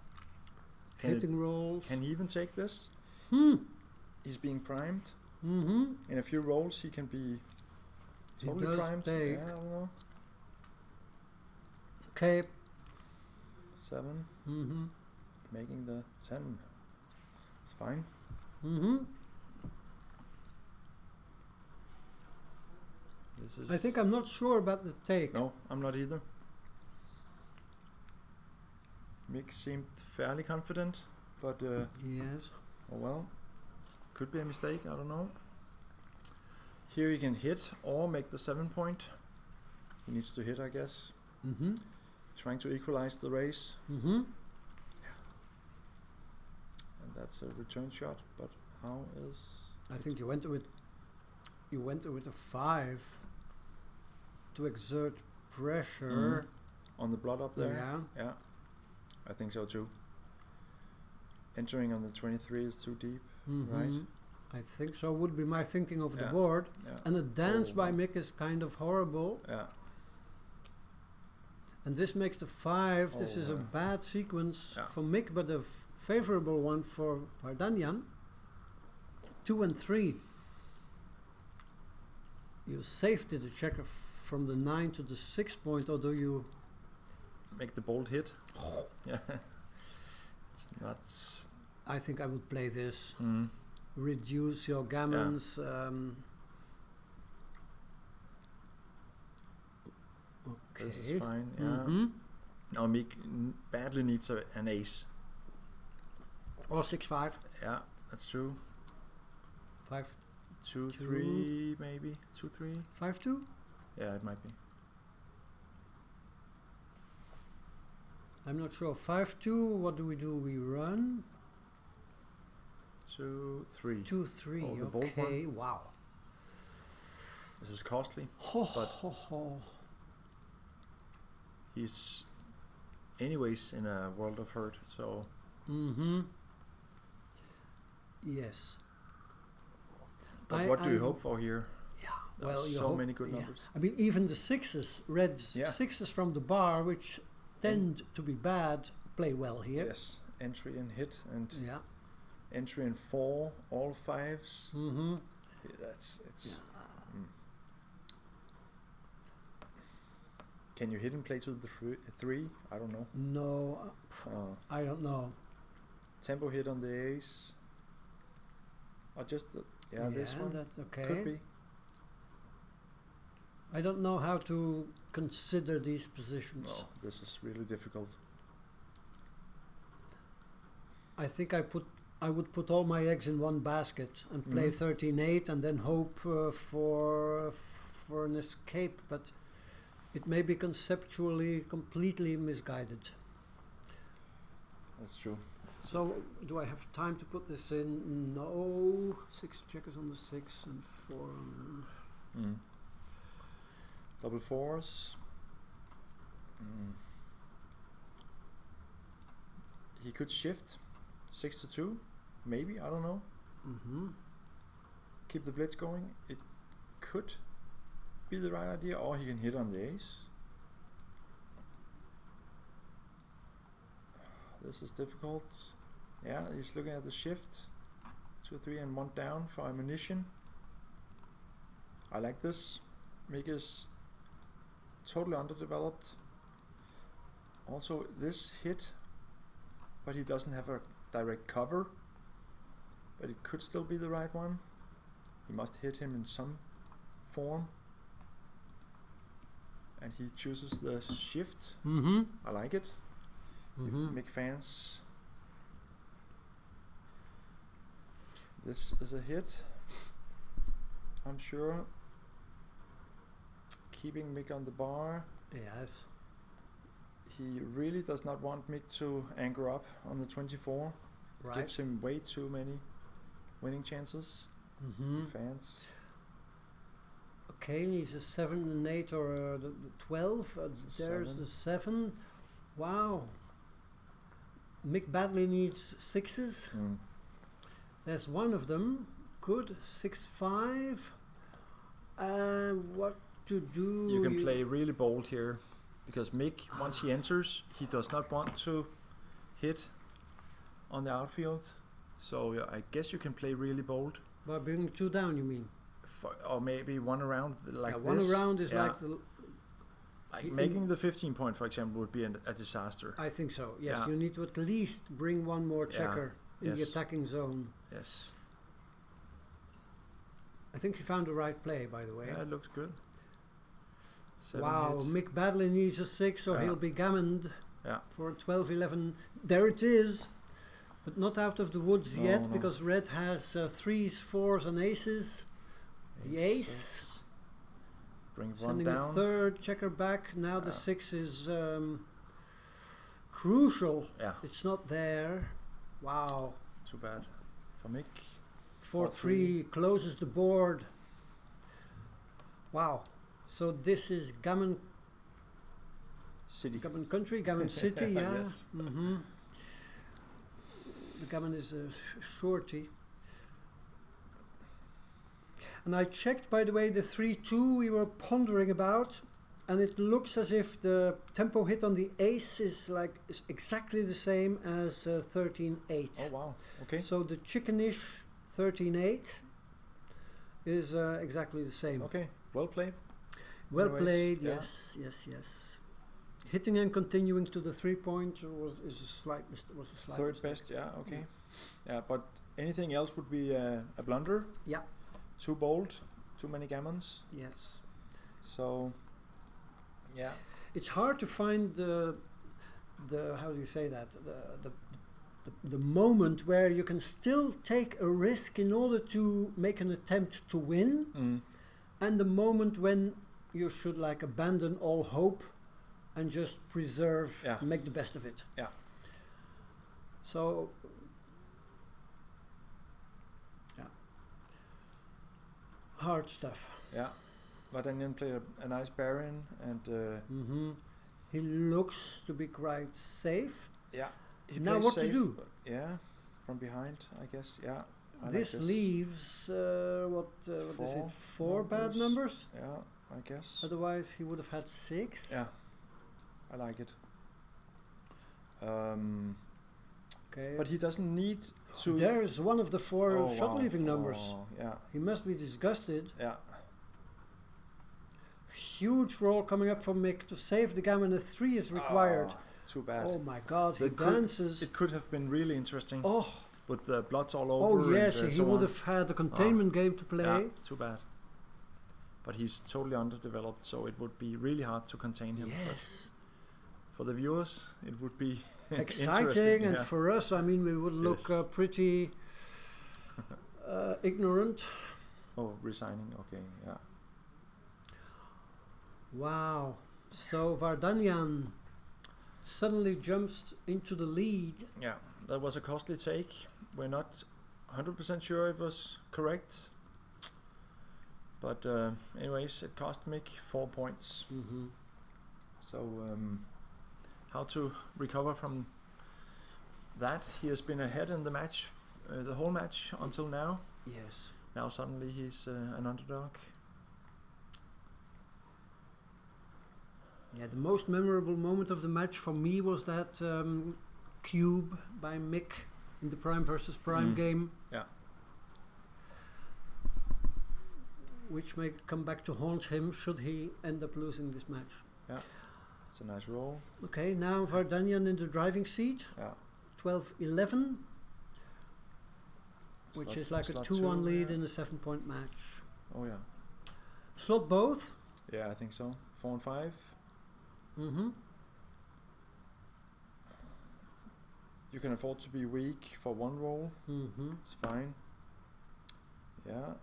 hitting rolls. Can he even take this? He's being primed. In a few rolls, he can be He totally does primed. take. Yeah, I don't know. Okay. 7. Making the 10. It's fine. This is. I think I'm not sure about the take. No, I'm not either. Mick seemed fairly confident, but Yes. oh well, could be a mistake. I don't know. Here he can hit or make the 7 point. He needs to hit, I guess. Trying to equalize the race. And that's a return shot. But how is? I think you went with a 5 to exert pressure. On the blood up there. Yeah, I think so too. Entering on the 23 is too deep, right? I think so. Would be my thinking of the Yeah. board. Yeah. And the dance by wow. Mick is kind of horrible. Yeah. And this makes the 5. This Oh, is a yeah. bad sequence Yeah. for Mick, but a favorable one for Vardanyan. 2 and 3. You safety the checker from the 9 to the 6 point, or do you? Make the bold hit. Yeah. It's not. I think I would play this. Reduce your gammons. Okay. This is fine. Yeah. Now Mick badly needs an ace. Or 6-5. Yeah, that's true. 5 2, Two. 3, maybe 2, 3. 5-2. Yeah, it might be. I'm not sure. 5-2. What do? We run 2, 3. 2-3. Oh, the bold Okay. Wow. This is costly. But- He's anyways in a world of hurt, so Yes. but what do you hope for here? Yeah. There Well, are you so hope, many good yeah. numbers. I mean, even the sixes, reds, Yeah. sixes from the bar, which tend to be bad, play well here. Yes, entry and hit, and Yeah. entry and 4, all 5s. Mm-hmm. Yeah, it's. Yeah. Can you hit and play to the 3? I don't know. No, I don't know. tempo hit on the ace. Or just the, this one. That's okay. Could be. I don't know how to consider these positions. No, this is really difficult. I think I would put all my eggs in one basket and play 13-8 and then hope for an escape, but it may be conceptually completely misguided. That's true. So, do I have time to put this in? No. 6 checkers on the 6 and 4 on Double fours. He could shift 6 to 2, maybe, I don't know. Keep the blitz going. It could be the right idea, or he can hit on the ace. This is difficult. Yeah, he's looking at the shift. 2, 3 and 1 down for ammunition. I like this. Mick is totally underdeveloped. Also this hit, but he doesn't have a direct cover. But it could still be the right one. He must hit him in some form. And he chooses the shift. I like it. Mick fans. This is a hit, I'm sure. Keeping Mick on the bar. Yes. He really does not want Mick to anchor up on the 24. Right. Gives him way too many winning chances. Fans. Okay, needs a 7 and 8 or the 12. There's 7. the 7. Wow. Mick badly needs 6s. There's one of them. Good. 6-5. What to do? You can play really bold here, because Mick, once he enters, he does not want to hit on the outfield. So yeah, I guess you can play really bold. By bringing 2 down, you mean? Or maybe one around like one this. around is like the... Like making the 15 point, for example, would be a disaster. I think so, yes. Yeah. You need to at least bring one more checker in the attacking zone. Yes. I think he found the right play, by the way. Yeah, it looks good. 7 wow, hits. Mick badly needs a 6 or he'll be gammoned for 12-11. There it is, but not out of the woods yet, because red has 3s, 4s and aces. The ace. Bring one Sending down. a 3rd checker back. Now the 6 is crucial. Yeah. It's not there. Wow. Too bad for Mick. 4-3 closes the board. Wow. So this is Gammon City. Gammon Country, Gammon City, yeah. Yes. The Gammon is a shorty. And I checked, by the way, the 3-2 we were pondering about, and it looks as if the tempo hit on the ace is exactly the same as 13-8. Oh wow! Okay. So the chickenish 13-8 is exactly the same. Okay. Well played. Well Anyways, played. Yes. Hitting and continuing to the 3-point was a slight mistake. Third best. Yeah. Okay. Yeah, but anything else would be a blunder. Yeah. Too bold. Too many gammons. Yes. So. Yeah. It's hard to find the how do you say that, the moment where you can still take a risk in order to make an attempt to win, and the moment when you should abandon all hope and just preserve, make the best of it. Yeah. So hard stuff. Yeah. Vardanyan played a nice Baron, and he looks to be quite safe. Yeah. Now what to do? Yeah, from behind, I guess. Yeah. This leaves what is it? 4 bad numbers? Yeah, I guess. Otherwise, he would have had 6. Yeah, I like it. Okay. But he doesn't need to. There's one of the 4 shot leaving numbers. Oh, yeah. He must be disgusted. Yeah. Huge roll coming up for Mick to save the gammon. A 3 is required. Too bad. Oh my God, he It dances. It could have been really interesting. Oh, With the bloods all over. oh yes, and, he so would on. have had a containment game to play. Yeah, too bad. But he's totally underdeveloped, so it would be really hard to contain him. Yes. But for the viewers, it would be Exciting, and yeah. for us, I mean, we would look Yes. pretty ignorant. Oh, resigning. Okay, yeah. Wow. So Vardanyan suddenly jumps into the lead. Yeah, that was a costly take. We're not 100% sure it was correct. But anyways, it cost Mick 4 points. Mm-hmm. So how to recover from that? He has been ahead in the match, the whole match until now. Yes. Now suddenly he's an underdog. Yeah, the most memorable moment of the match for me was that cube by Mick in the Prime versus Prime game. Yeah. Which may come back to haunt him should he end up losing this match. Yeah, it's a nice roll. Okay, now Vardanyan in the driving seat. Yeah. 12-11, which Slot- is like a slot 2-1 two, lead yeah. in a 7-point match. Oh yeah. Slot both. Yeah, I think so. 4 and 5. Mm-hmm. You can afford to be weak for one roll. Mm-hmm. It's fine. Yeah,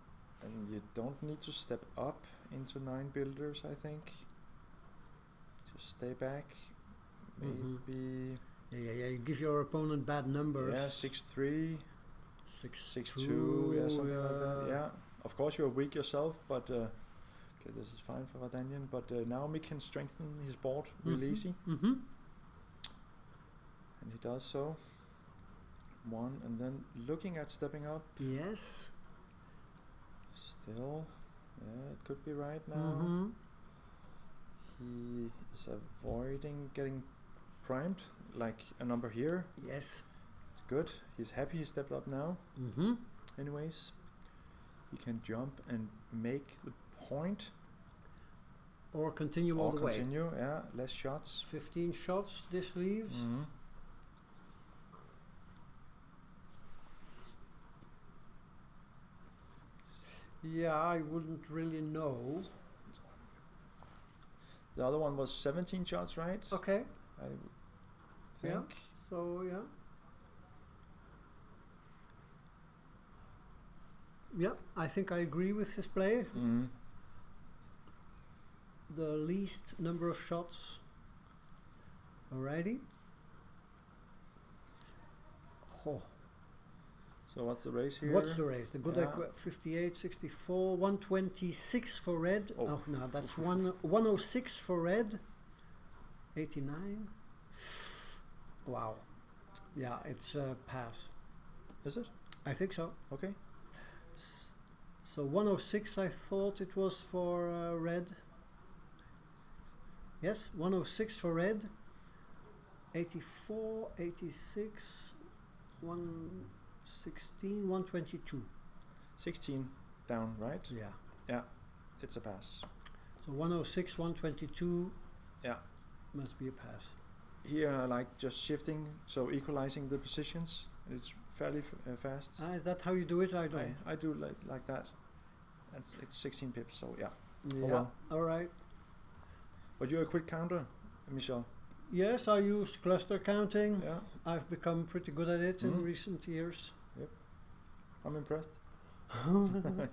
and you don't need to step up into 9 builders, I think. Just stay back. Maybe. Yeah. You give your opponent bad numbers. Yeah, 6-3, 6-2, yeah, something like that. Yeah, of course you're weak yourself, but okay, this is fine for Vardanyan. But now Mick can strengthen his board really easy, Mm-hmm. and he does so. 1, and then looking at stepping up. Yes. Still, yeah, it could be right now. Mm-hmm. He is avoiding getting primed, like a number here. Yes. It's good. He's happy he stepped up now. Mm-hmm. Anyways, he can jump and make the point. Or continue all Or the way. continue, yeah, less shots. 15 shots this leaves. Mm-hmm. Yeah, I wouldn't really know. The other one was 17 shots, right? Okay. I Yeah. think. So yeah. Yeah, I think I agree with his play. Mm-hmm. The least number of shots. Alrighty. Oh, So what's the race here? what's the race? The good Yeah. 58, 64, 126 for red. Oh. Oh, no, that's 106 for red. 89. Wow. Yeah, it's a pass. Is it? I think so. Okay. So 106 I thought it was for red. Yes, 106 for red. 84, 86, 116, 122. 16 down, right? Yeah. Yeah, it's a pass. So 106, 122 Yeah. must be a pass. Here I like just shifting, so equalizing the positions. It's fairly fast. Is that how you do it? I don't. I do like that. And it's 16 pips, so yeah. Yeah. well. All right. But you're a quick counter, Michel. Yes, I use cluster counting. Yeah, I've become pretty good at it in Mhm. recent years. I'm impressed.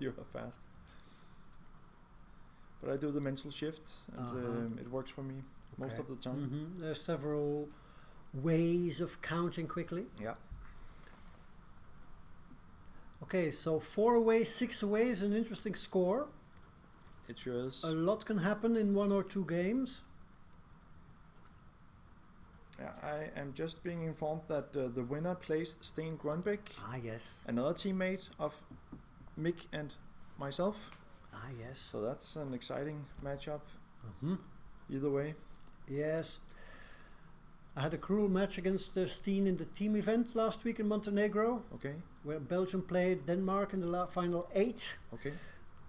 You are fast. But I do the mental shift, and it works for me most Okay. of the time. Mhm. There's several ways of counting quickly. Yeah. Okay, so 4 away, 6 away is an interesting score. It sure is. A lot can happen in 1 or 2 games. Yeah, I am just being informed that the winner plays Sten Grunbeck, Ah, yes. another teammate of Mick and myself. Ah, yes. So that's an exciting matchup. Mhm. Either way. Yes. I had a cruel match against Steen in the team event last week in Montenegro, Okay. where Belgium played Denmark in the final 8. Okay.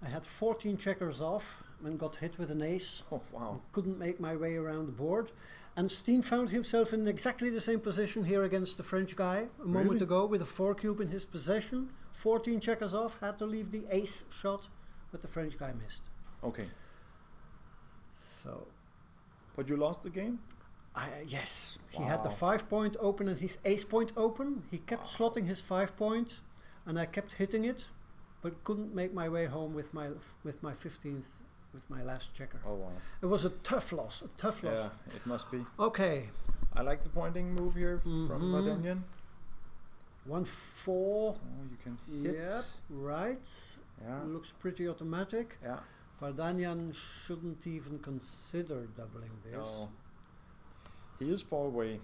I had 14 checkers off and got hit with an ace. Oh wow. Couldn't make my way around the board. And Steen found himself in exactly the same position here against the French guy a moment ago with a 4 cube in his possession. 14 checkers off, had to leave the ace shot, but the French guy missed. Okay. So. But you lost the game? Yes. Wow. He had the 5 point open and his ace point open. He kept slotting his 5 point and I kept hitting it, but couldn't make my way home with my 15th, with my last checker. Oh wow. It was a tough loss, Yeah, it must be. Okay. I like the pointing move here from Vardanyan. 1-4. Oh, you can hit. Yep, right. Yeah. Looks pretty automatic. Yeah. Vardanyan shouldn't even consider doubling this. No. He is far away,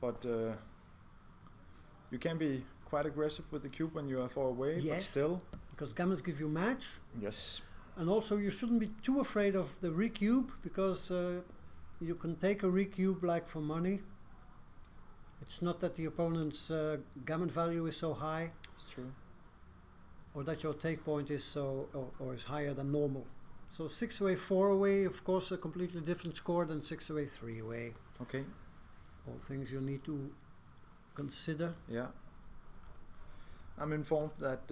but you can be quite aggressive with the cube when you are far away, but still. Because gammons give you match. Yes. And also you shouldn't be too afraid of the recube, because you can take a recube like for money. It's not that the opponent's gammon value is so high. It's true. Or that your take point is so or is higher than normal. So 6 away, 4 away, of course, a completely different score than 6 away, 3 away. Okay. All things you need to consider. Yeah. I'm informed that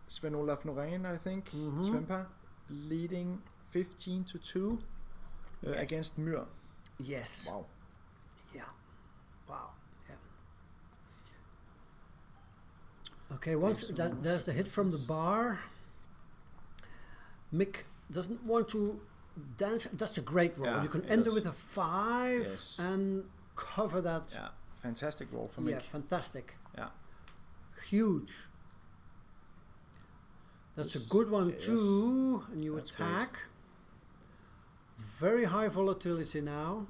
Sven Olaf Norén, I think, Svempa, leading 15-2 against Myhr. Yes. Wow. Yeah. Wow. Yeah. Okay, once there's the hit from the bar. Mick doesn't want to dance. That's a great roll. Yeah, you can enter with a 5 and cover that. Yeah, fantastic roll for Mick. Yeah, fantastic. Yeah. Huge. That's a good one too. And you attack. Great. Very high volatility now.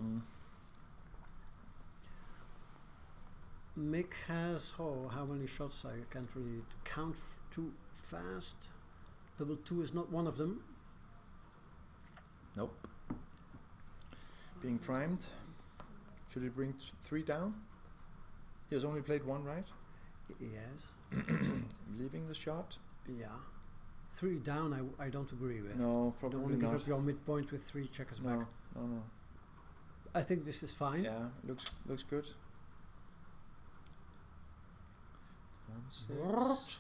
Mick has, how many shots? I can't really count too fast. Double 2 is not one of them. Nope. Being primed. Should he bring 3 down? He has only played 1, right? Yes. Leaving the shot? Yeah. 3 down, I don't agree with. No, probably don't want to not. give up your midpoint with 3 checkers back. No. I think this is fine. Yeah, looks good. 1-6.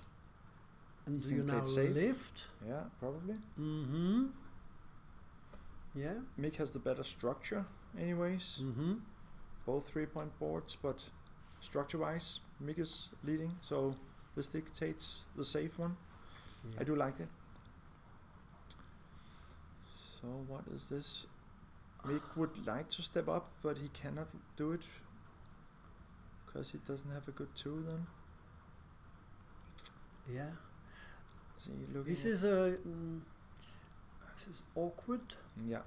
And do you now lift? Yeah, probably. Yeah. Mick has the better structure anyways. Both 3-point boards, but structure-wise, Mick is leading, so this dictates the safe one. Yeah. I do like it. So what is this? Mick would like to step up, but he cannot do it because he doesn't have a good 2 then. Yeah. This is awkward. Yeah.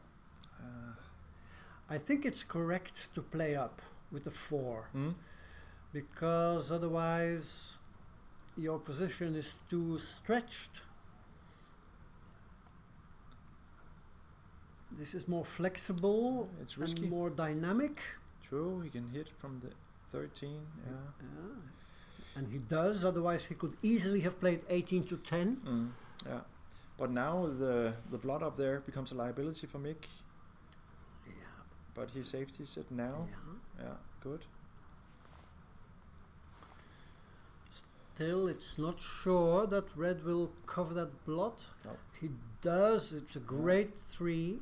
I think it's correct to play up with the 4 because otherwise your position is too stretched. This is more flexible. It's risky. And more dynamic. True, he can hit from the 13. Yeah. And he does, otherwise he could easily have played 18-10. Yeah, but now the blood up there becomes a liability for Mick. Yeah. But he safeties it now. Yeah, good. Still, it's not sure that red will cover that blood. No. He does, it's a great 3.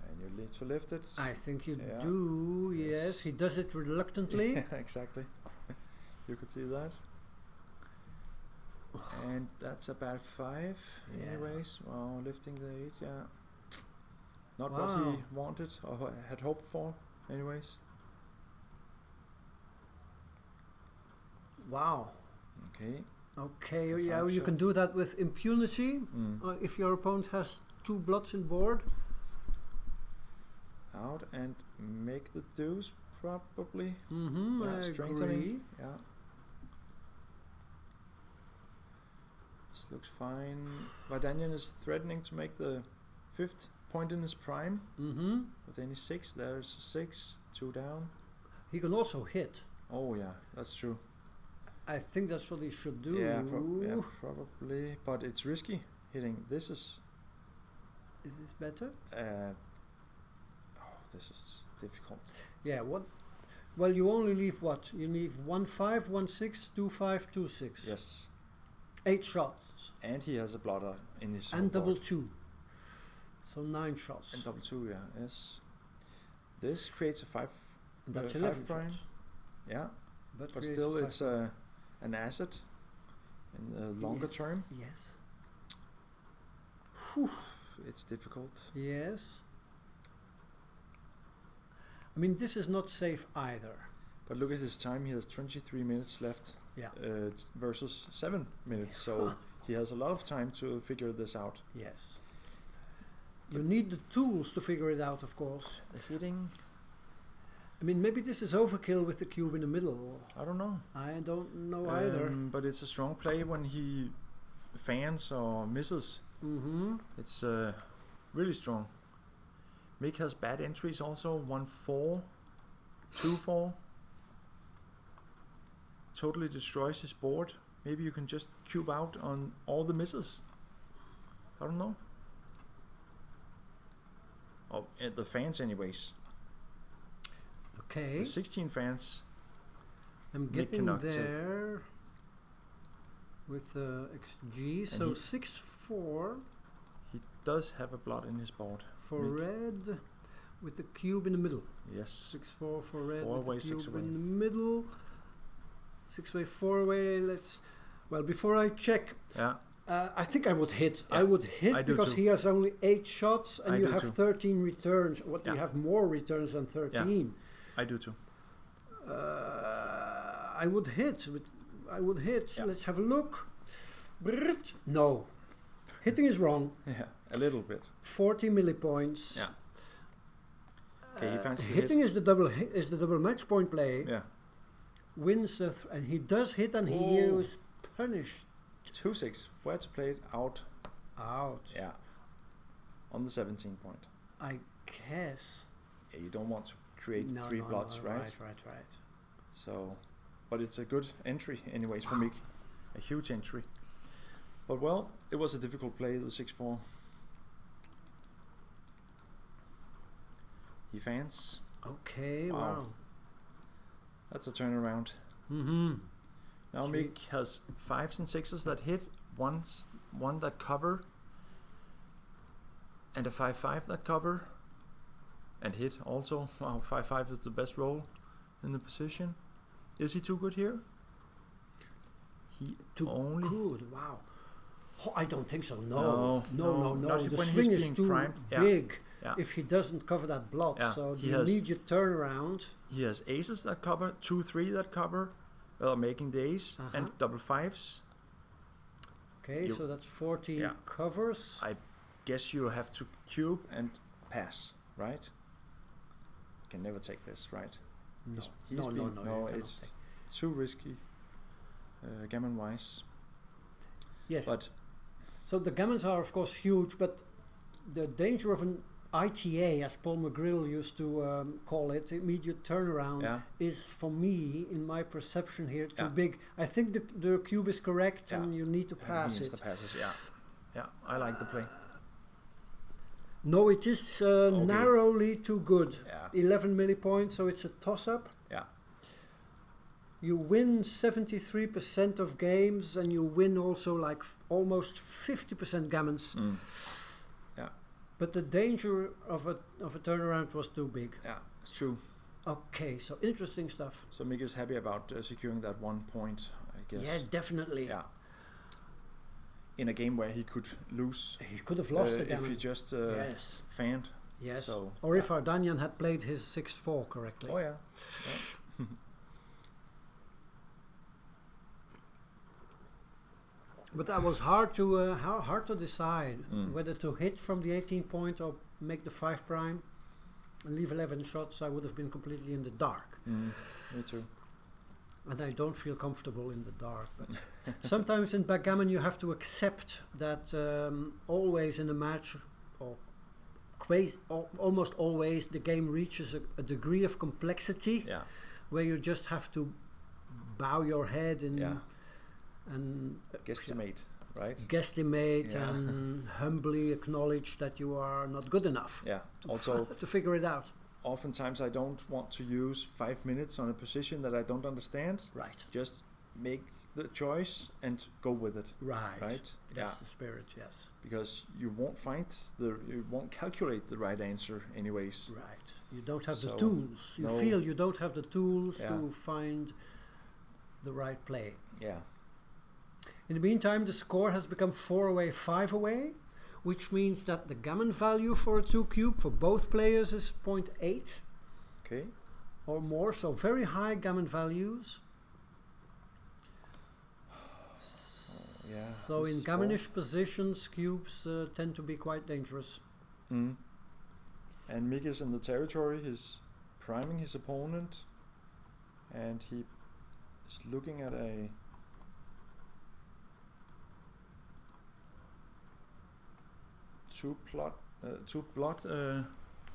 And you need to lift it. I think you do, yes. He does it reluctantly. Yeah, exactly. You could see that. And that's a bad 5 anyways. Wow, lifting the 8, yeah. Not what he wanted or had hoped for anyways. Wow. Okay, yeah, you can do that with impunity. If your opponent has 2 bloods in board. Out and make the deuce probably. I strengthening. Agree. Yeah. This looks fine. Vardanyan is threatening to make the 5th point in his prime. With any 6, there's 6, 2 down. He can also hit. Oh yeah, that's true. I think that's what he should do. Yeah, probably. But it's risky hitting. This is. Is this better? this is difficult. Yeah, what? Well, you only leave what? You leave 1-5, 1-6, 2-5, 2-6. Yes. 8 shots. And he has a blotter in his And double board. 2. So 9 shots. And double 2, yeah, yes. This creates a 5. And that's 5 11 prime. shots. Yeah, But but creates still, a 5 it's prime. an asset in the longer Yes. term. Yes. It's difficult. Yes. I mean, this is not safe either. But look at his time. He has 23 minutes left. Yeah. Versus 7 minutes. So he has a lot of time to figure this out. Yes. You need the tools to figure it out, of course. The hitting, I mean, maybe this is overkill with the cube in the middle. I don't know. I don't know either. But it's a strong play when he fans or misses. Mm-hmm. It's really strong. Mick has bad entries also. 1-4, 2-4. Totally destroys his board. Maybe you can just cube out on all the misses. I don't know. Oh, and the fans anyways. Okay. The 16 fans. I'm Mick getting cannot take. there with XG. So he- 6-4 He does have a blot in his board. for Mick. red with the cube in the middle. Yes. 6-4 for red 4 with away, the 6 cube away. in the middle. 6-way, 4-way. Let's. Well, before I check, Yeah. I think I would hit. Yeah, I would hit I do because too. he has only 8 shots and I you do have too. 13 returns. What you Yeah. have more returns than 13. I do too. I would hit. I would hit. Yeah. Let's have a look. Brrrt. No, hitting is wrong. Yeah. A little bit. 40 millipoints. Yeah. Okay, he finds the hitting hit. is the double match point play. Yeah. Wins and he does hit and he Oh. is punished. 2-6. Where to play it out. Out. Yeah. On the 17 point. I guess. Yeah, you don't want to create No, 3 no, blots, no, right? Right. So, but it's a good entry anyways for Mick. A huge entry. But well, it was a difficult play, the 6-4. He fans. Okay. Wow. Wow. That's a turnaround. Mm-hmm. Now Three. Mick has 5s and 6s that hit, one that cover, and a 5-5 that cover, and hit also. Wow, 5-5 is the best roll in the position. Is he too good here? He Too only good. Wow. Oh, I don't think so. No. not The when he's swing is being too primed. Yeah. big Yeah. if he doesn't cover that blot. Yeah. So He the has- immediate turnaround. He has aces that cover, 2-3 that cover, making the ace, and double 5s. Okay, You- so that's 14 Yeah. covers. I guess you have to cube and pass, right? You can never take this, right? No, He's no, being- you no, cannot it's take. too risky, gammon-wise. Yes. But So the gammons are of course huge, but the danger of an ITA, as Paul McGrill used to call it, immediate turnaround, yeah, is for me, in my perception here, too Yeah. big. I think the cube is correct Yeah. and you need to he pass needs it. the passes. Yeah, yeah. I like the play. No, it is narrowly too good. Yeah, 11 millipoints, so it's a toss-up. yeah, You win 73% of games, and you win also like almost 50% gammons. mm. But the danger of a turnaround was too big. Yeah. It's true. Okay, so interesting stuff. So Mick is happy about securing that 1 point, I guess. Yeah, definitely. Yeah. In a game where he could lose He could have lost the if gammon. he just Yes, fanned. yes. So, Or if Vardanyan had played his 6-4 correctly. Oh yeah. But that was hard to decide Mm. whether to hit from the 18 point or make the 5 prime and leave 11 shots. I would have been completely in the dark. Me too. And I don't feel comfortable in the dark. But sometimes in backgammon you have to accept that always in a match, or almost always, the game reaches a degree of complexity Yeah. where you just have to bow your head and Yeah. and Guesstimate, right? guesstimate Yeah. and humbly acknowledge that you are not good enough Yeah. Also, to figure it out. oftentimes I don't want to use 5 minutes on a position that I don't understand. Right. Just make the choice and go with it. Right. Right? That's the spirit, yes. Because you won't calculate the right answer anyways. Right. You don't have the So, tools. You no. feel you don't have the tools Yeah. to find the right play. Yeah. In the meantime, the score has become 4 away, 5 away, which means that the gammon value for a 2 cube for both players is 0.8 Okay. or more, so very high gammon values. Yeah. So this in is gammonish positions, cubes tend to be quite dangerous. Mm. And Mick is in the territory. He's priming his opponent, and he is looking at a two blot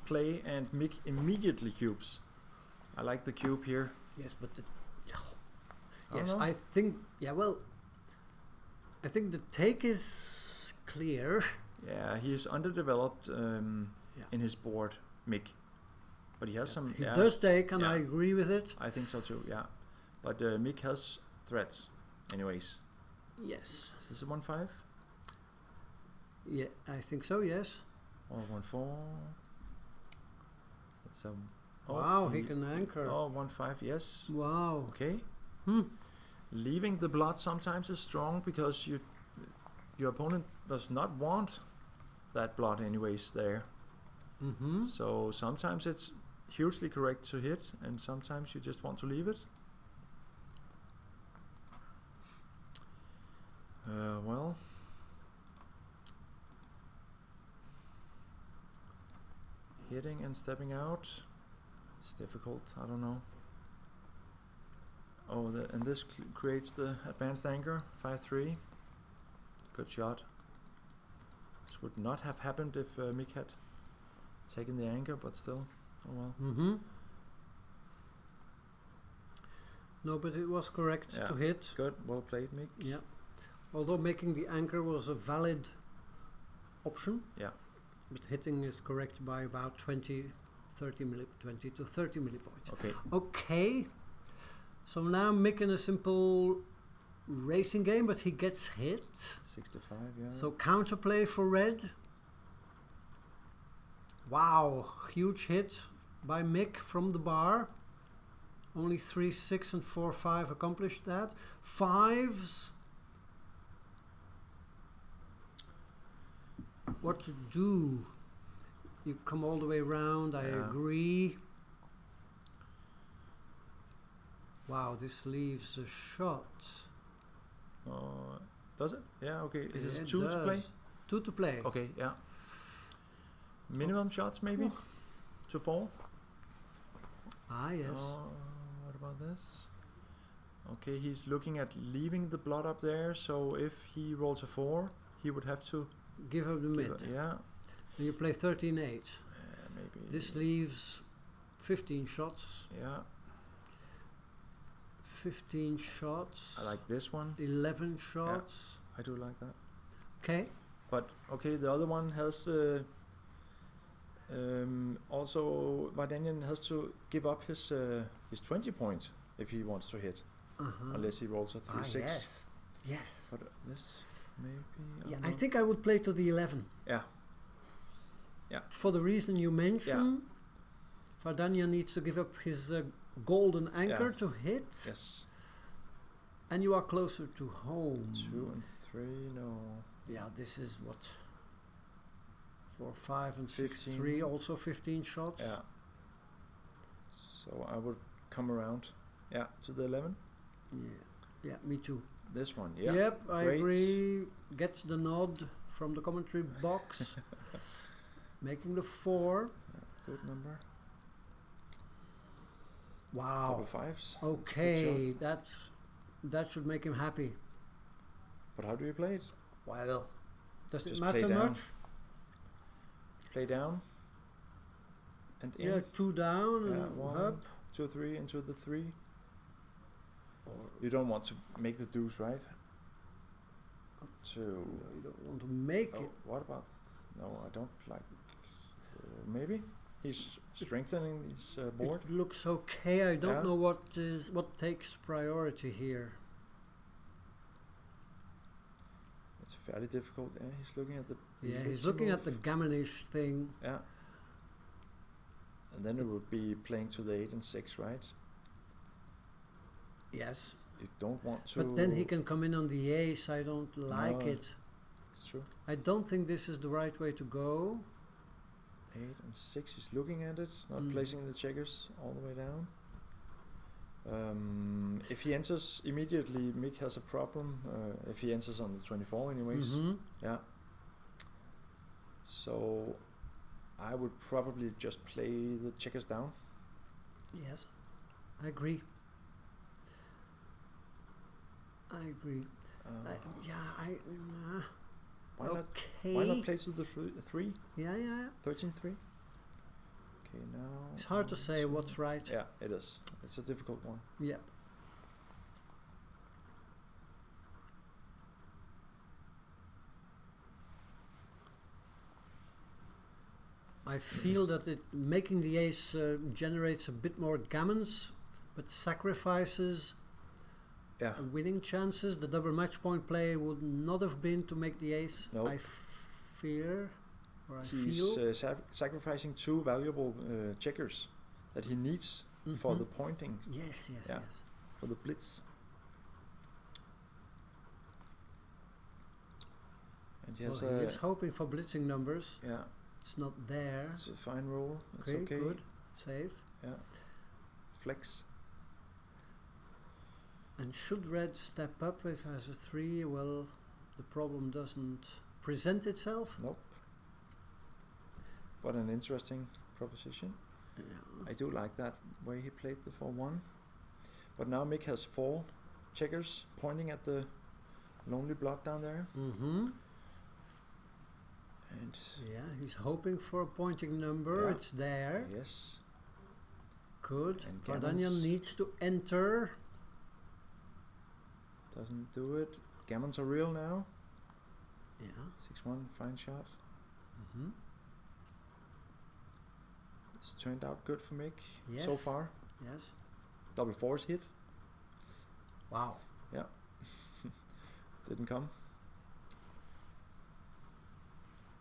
play, and Mick immediately cubes. I like the cube here. Yes, but I don't yes, know. I think I think the take is clear. Yeah, he is underdeveloped in his board, Mick. But he has some. He does take, and Yeah. I agree with it. I think so too. Yeah, but Mick has threats, anyways. Yes. Is this a 1-5? Yeah, I think so. Yes. Or 1-4? It's Wow, he can anchor. Oh, 1-5. Yes. Wow. Okay. Hmm. Leaving the blood sometimes is strong because your opponent does not want that blood anyways there. Mm-hmm. So sometimes it's hugely correct to hit, and sometimes you just want to leave it. Well, hitting and stepping out, it's difficult. I don't know. Oh, and this creates the advanced anchor, 5-3. Good shot. This would not have happened if Mick had taken the anchor, but still, oh well. Mm-hmm. No, but it was correct Yeah. to hit. Good, well played, Mick. Yeah. Although making the anchor was a valid option. Yeah. But hitting is correct by about 20 to 30 millipoints. Okay. Okay. So now Mick in a simple racing game, but he gets hit. 65, yeah. So counterplay for red. Wow, huge hit by Mick from the bar. Only 3, 6 and 4, 5 accomplished that. 5s. What to do? You come all the way around, I Yeah. agree. Wow, this leaves a shot. Does it? Yeah, okay. It is It 2 to play? does. 2 to play. Okay, yeah. Minimum shots maybe? To 4? Ah, yes. What about this? Okay, he's looking at leaving the blood up there, so if he rolls a 4, he would have to Give up the mid. yeah. And you play 13-8. Maybe. This leaves 15 shots. Yeah, 15 shots. I like this one. 11 shots. I do like that. Okay. But okay, the other one has also Vardanyan has to give up his 20 point if he wants to hit, unless he rolls a 3-6. Yes. Yes. But this maybe. Yeah, don't I know. think I would play to the 11. Yeah. Yeah. For the reason you mentioned, Vardanyan needs to give up his golden anchor to hit. Yes. And you are closer to home. 2 and 3, no. Yeah, this is what? 4, 5 and 6, 15. 3, also 15 shots. Yeah. So I would come around. Yeah, to the 11. Yeah. Yeah, me too. This one, yeah. Yep, I Great. agree. Gets the nod from the commentary box. Making the 4. Good number. Wow. Double 5s. That's a good Okay, shot. that should make him happy. But how do you play it? Well, does it Just play matter down. much? Play down. And in. Yeah, 2 down and 1, up. 2, 3 into the 3. Or You don't want to make the deuce, right? 2. no, you don't want to make Oh, it. what about? No, I don't like. Maybe. He's strengthening his board. It looks okay. I don't know what takes priority here. It's fairly difficult. He's looking at the he's looking at the gammonish thing. Yeah. And then it would be playing to the 8 and 6, right? Yes. You don't want to. But then he can come in on the ace. I don't like it. It's true. I don't think this is the right way to go. 8 and 6. He's looking at it, not placing the checkers all the way down. If he enters immediately, Mick has a problem. If he enters on the 24, anyways. Yeah. So I would probably just play the checkers down. Yes, I agree. Why not play to the 3? Yeah. 13-3. Okay, now. It's hard to say what's right. Yeah, it is. It's a difficult one. Yeah. I feel that making the ace generates a bit more gammons, but sacrifices winning chances. The double match point play would not have been to make the ace. Nope. I fear, or I He's feel. sacrificing 2 valuable checkers that he needs for the pointing. Yes. For the blitz. And he he's hoping for blitzing numbers. Yeah. It's not there. It's a fine roll. It's okay. Good. Safe. Yeah. Flex. And should red step up if it has a 3? Well, the problem doesn't present itself. Nope. What an interesting proposition. Yeah. I do like that way he played the 4-1. But now Mick has 4 checkers pointing at the lonely block down there. And he's hoping for a pointing number. It's there. Yes. Good. And Vardanyan needs to enter. Doesn't do it. Gammons are real now. Yeah. 6-1, fine shot. It's turned out good for Mick so far. Yes. Double 4s hit. Wow. Yeah. Didn't come.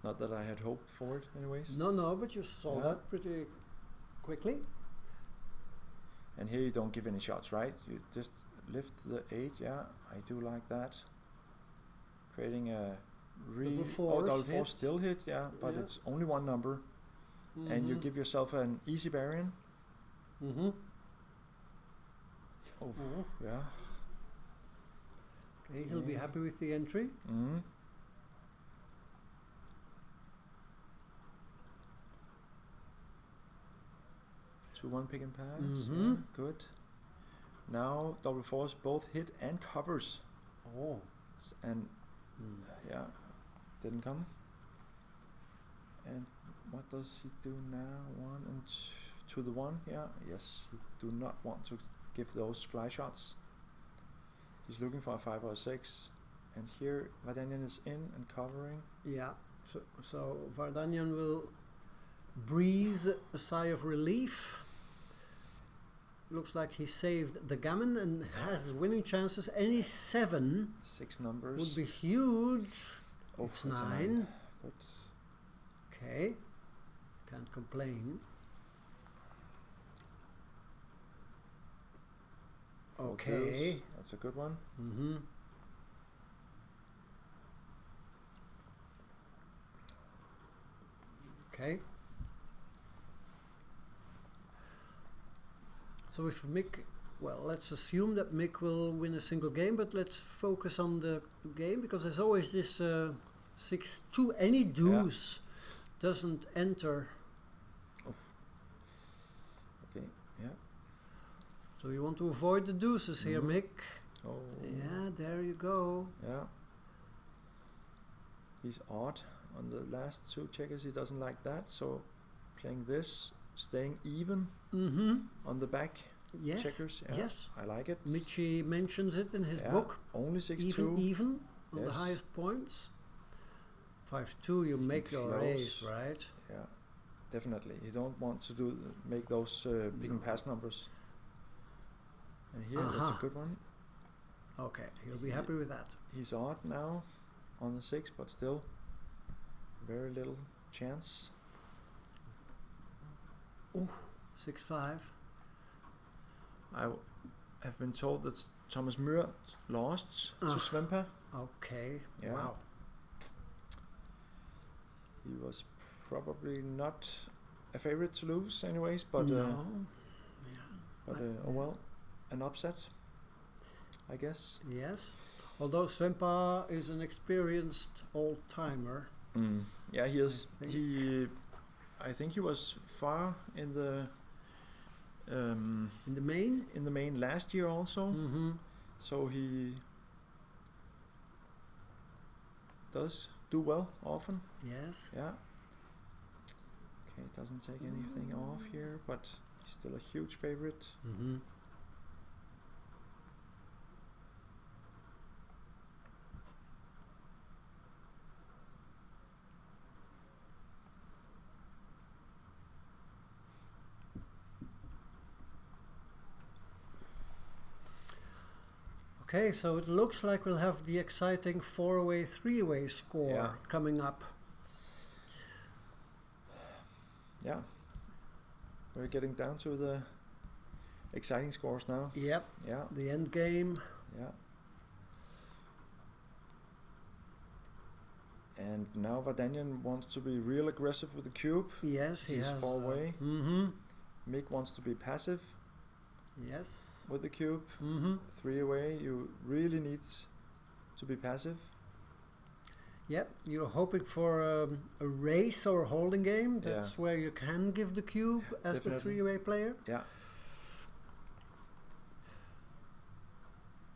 Not that I had hoped for it, anyways. No, but you saw that pretty quickly. And here you don't give any shots, right? You just lift the 8. Yeah, I do like that. Creating a double 4 still hit. Yeah, but it's only one number, and you give yourself an easy variant. Oh, yeah. Okay, he'll be happy with the entry. 2-1 pick and pass. Good. Now double 4s both hit and covers. Oh. And didn't come. And what does he do now? 1 and to the 1. Yeah. Yes. He do not want to give those fly shots. He's looking for a 5 or a 6. And here Vardanyan is in and covering. Yeah. So Vardanyan will breathe a sigh of relief. Looks like he saved the gammon and has winning chances. Any 7 6 numbers would be huge. Oh, it's 9. Good. Okay. Can't complain. Okay. That's a good one. Okay. So if Mick, well, let's assume that Mick will win a single game, but let's focus on the game, because there's always this 6-2. Any deuce doesn't enter. Oh. Okay, yeah. So you want to avoid the deuces here, Mick. Oh. Yeah, there you go. Yeah. He's odd on the last 2 checkers. He doesn't like that, so playing this, staying even on the back checkers. Yeah, yes. I like it. Michi mentions it in his book. Only 6-2. Even on the highest points. 5-2, you make your ace, right? Yeah. definitely. You don't want to make those pick and pass numbers. And here, that's a good one. Okay, he'll be happy with that. He's odd now on the 6, but still very little chance. Oh, 6-5. I have been told that Thomas Müller lost to Svempa. Okay, Yeah. wow. He was probably not a favorite to lose anyways, but no. oh well, an upset, I guess. Yes, although Svempa is an experienced old-timer. Yeah, he is. I think he was far in the in the main last year also. So he does do well often. Yes. Yeah. Okay, doesn't take anything off here, but he's still a huge favorite. Okay, so it looks like we'll have the exciting 4-way, 3-way score coming up. Yeah, we're getting down to the exciting scores now. Yep. Yeah. The end game. Yeah. And now Vardanyan wants to be real aggressive with the cube. Yes, He's 4-way. Mick wants to be passive. Yes. With the cube. 3-away, you really need to be passive. Yep, you're hoping for a race or a holding game. That's where you can give the cube as the 3-way player. Yeah.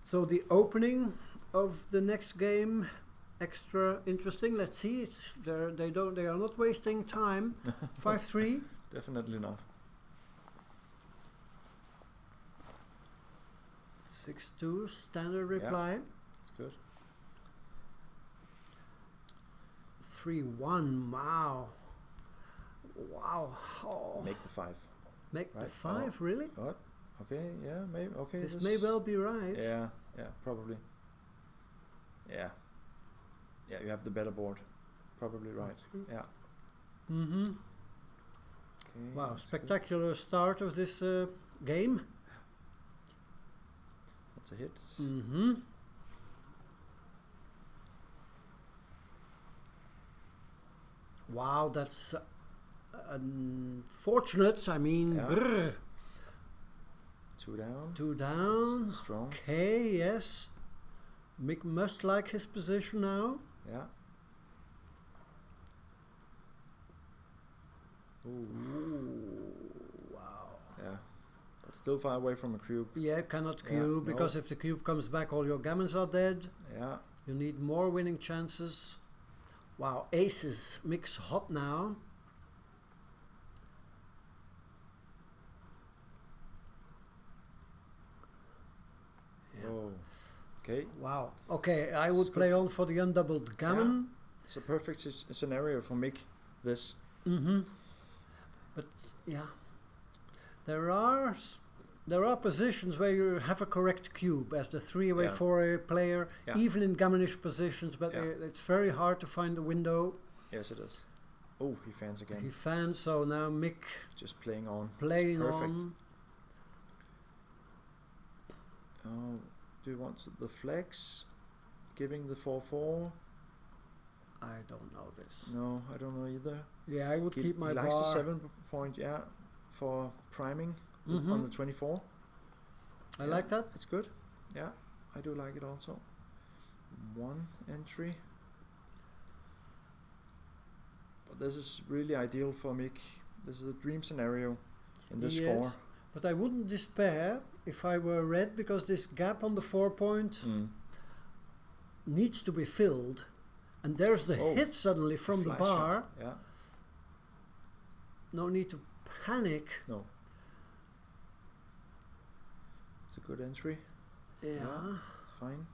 So the opening of the next game, extra interesting. Let's see. They are not wasting time. 5-3. Definitely not. 6-2, standard reply. That's good. 3-1, wow. Wow. Oh. Make the 5. Make the 5, really? What? Okay, yeah, maybe. Okay. This may well be right. Yeah, probably. Yeah. Yeah, you have the better board. Probably right. Yeah. Okay, wow, spectacular start of this game. That's a hit. Wow, that's unfortunate. I mean, brr. 2 down. 2 down. That's strong. Okay, yes. Mick must like his position now. Yeah. Ooh, wow. Yeah. But still far away from a cube. Yeah, cannot cube, because if the cube comes back, all your gammons are dead. Yeah. You need more winning chances. Wow, aces. Mick's hot now. Oh. Okay. Wow. Okay, I would play on for the undoubled gammon. Yeah. It's a perfect scenario for Mick, this. But yeah, there are positions where you have a correct cube as the 3-way, 4-way player, even in gammonish positions, but it's very hard to find the window. Yes, it is. Oh, he fans again. He fans, so now Mick just playing on. Playing perfect. on. Oh, do you want the flex? Giving the 4-4? I don't know this. No, I don't know either. Yeah, I would keep my he bar. likes the 7 point, for priming on the 24. I like that. It's good. Yeah, I do like it also. 1 entry. But this is really ideal for Mick. This is a dream scenario in this score. But I wouldn't despair if I were red, because this gap on the 4 point needs to be filled. And there's the hit suddenly from the bar. Yeah. No need to panic. No. It's a good entry. Yeah. Fine.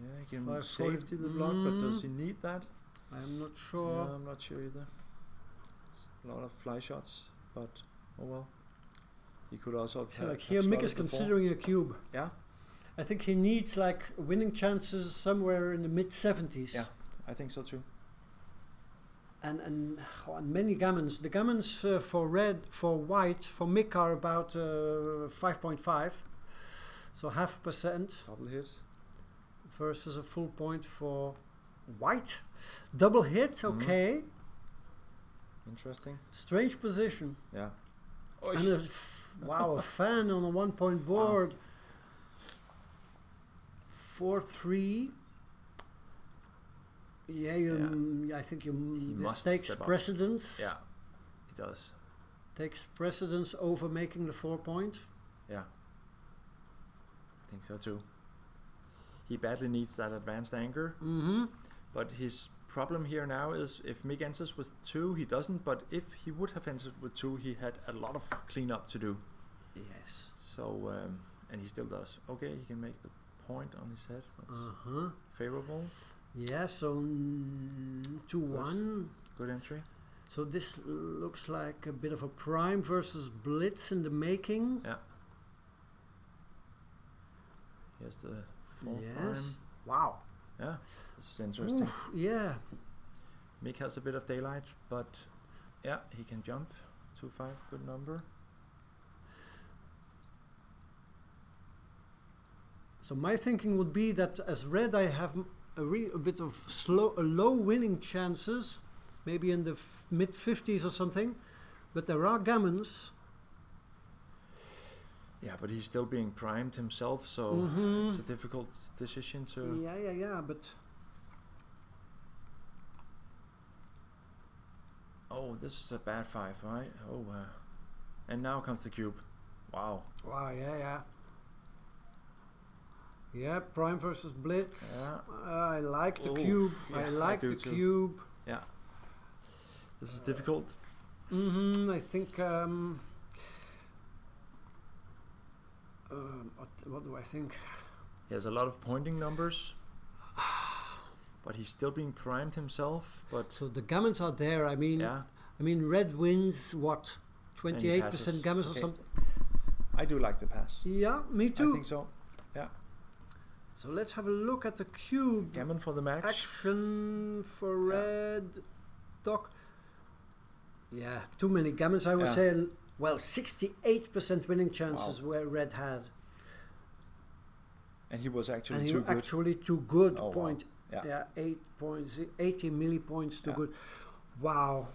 Yeah, he can 540. safety the block, but does he need that? I'm not sure. No, I'm not sure either. It's a lot of fly shots, but oh well. He could also have Like here, Mick is considering a cube. Yeah. I think he needs like winning chances somewhere in the mid 70s. Yeah, I think so too. And many gammons. The gammons for white, for Mick are about 5.5. So 0.5%. Double hit. Versus a full point for white. Double hit, okay. Interesting. Strange position. Yeah. And a fan on a 1 point board. 4-3. Yeah, I think this takes precedence. Yeah, it does. Takes precedence over making the 4 point. Yeah, I think so too. He badly needs that advanced anchor. But his problem here now is if Mick enters with 2, he doesn't. But if he would have entered with 2, he had a lot of cleanup to do. Yes. So, and he still does. Okay, he can make the point on his head. That's favorable. Yeah, so 2-1. Good entry. So this looks like a bit of a prime versus blitz in the making. Yeah. Here's the full yes. prime. Wow. Yeah, this is interesting. Oof, yeah. Mick has a bit of daylight, but yeah, he can jump. 2-5, good number. So my thinking would be that as red I have a bit of low winning chances, maybe in the mid 50s or something, but there are gammons. Yeah, but he's still being primed himself, so it's a difficult decision to... Yeah, but... Oh, this is a bad 5, right? Oh, and now comes the cube. Wow. Wow, yeah. Yeah, prime versus blitz. Yeah. I like the Ooh, cube. yeah, I like the too. cube. Yeah. This is difficult. I think... what do I think? He has a lot of pointing numbers, but he's still being primed himself. But so the gammons are there. I mean, red wins what 28% gammons or something. I do like the pass. Yeah, me too. I think so. Yeah. So let's have a look at the cube. Gammon for the match. Action for red. Doc. Yeah, too many gammons. I would say. Well, 68% winning chances where red had. And he was actually too good. Actually too good. Oh, point. Wow. Yeah, 8 points, 80 millipoints too good. Wow.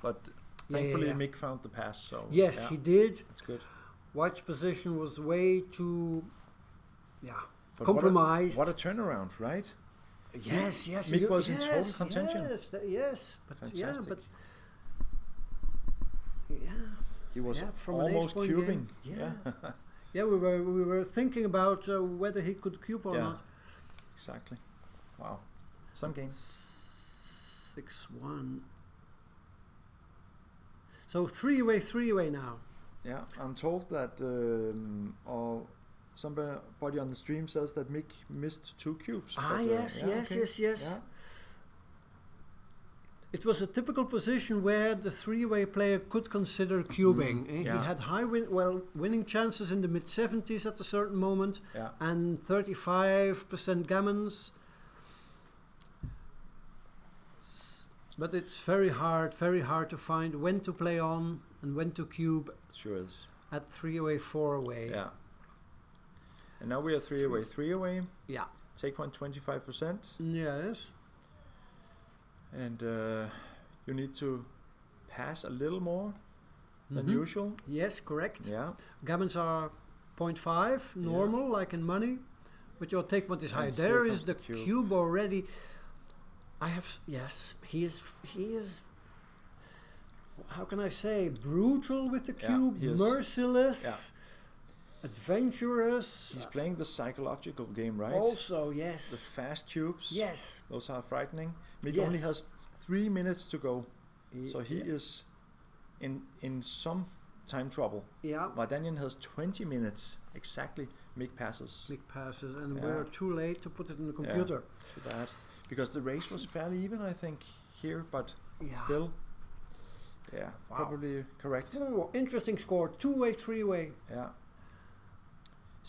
But thankfully Mick found the pass. So yes, he did. That's good. White's position was way too, but compromised. What a turnaround, right? Yes. Mick was in total contention. Yes, but fantastic. Yeah. He was from almost an 8-point cubing. Game. Yeah, we were thinking about whether he could cube or not. Exactly. Wow. Some games. 6-1. So three-way now. Yeah, I'm told that somebody on the stream says that Mick missed 2 cubes. Yes. Yeah. It was a typical position where the three-way player could consider cubing. He had high winning chances in the mid 70s at a certain moment, and 35% gammons. But it's very hard to find when to play on and when to cube. Sure is. At 3-away, 4-away. Yeah. And now we are 3-away, 3-away. Yeah. Take point 25%. Yes. And you need to pass a little more than usual. Yes, correct. Yeah. Gammons are 0.5 normal, like in money, but your take point is high. And there is the cube already. He is. How can I say? Brutal with the cube, merciless, adventurous. He's playing the psychological game, right? Also, yes. The fast cubes. Yes. Those are frightening. Mick only has 3 minutes to go, so he is in some time trouble. Yeah. Vardanyan has 20 minutes exactly. Mick passes. Mick passes, and we're too late to put it in the computer. Too bad. Because the race was fairly even, I think, here, but still. Yeah, probably correct. Oh, interesting score. 2-way, 3-way. Yeah.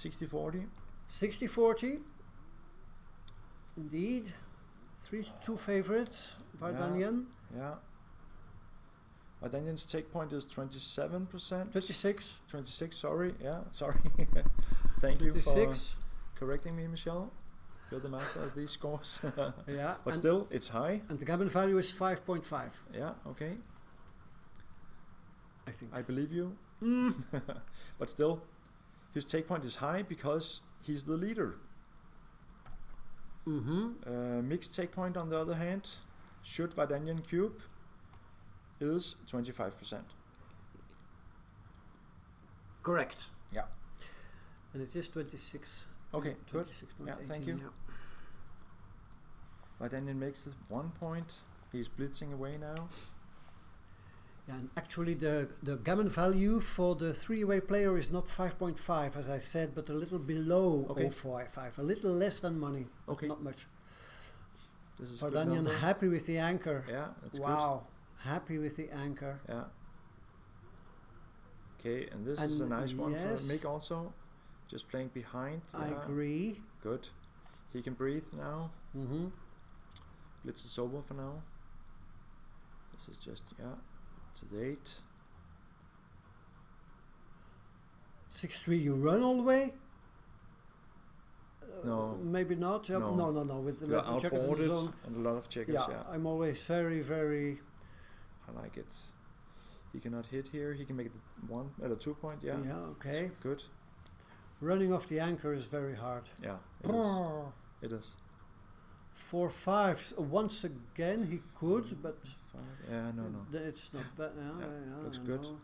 60-40. 60-40. Indeed. 2 favorites. Vardanyan. Yeah. Vardanyan's take point is 27%. 26. 26, sorry. Yeah, sorry. Thank you for correcting me, Michelle. You're the master of these scores. Yeah. But still, it's high. And the gammon value is 5.5. Yeah, okay. I think. I believe you. But still, his take point is high because he's the leader. Mixed take point, on the other hand, should Vardanyan cube, is 25%. Correct. Yeah. And it is 26. Okay, good. 26.18. Yeah, thank you. Vardanyan makes this 1 point. He's blitzing away now. Yeah, and actually the gammon value for the 3-way player is not 5.5 as I said, but a little below 0.5, a little less than money, not much. This is Vardanyan happy with the anchor. Yeah, that's good. Wow, happy with the anchor. Yeah. Okay, and this is a nice one for Mick also. Just playing behind. I agree. Good. He can breathe now. Blitz is over for now. This is just, to the 8. 6-3, you run all the way? No. Maybe not. Yeah, no. With the checkers in the zone. And a lot of checkers, I'm always very, very... I like it. He cannot hit here. He can make it 1 at a 2 point, Yeah, okay. It's good. Running off the anchor is very hard. Yeah, it is. It is. 4-5. Once again he could, but... 5. Yeah, no. It's not bad. Looks good. Know.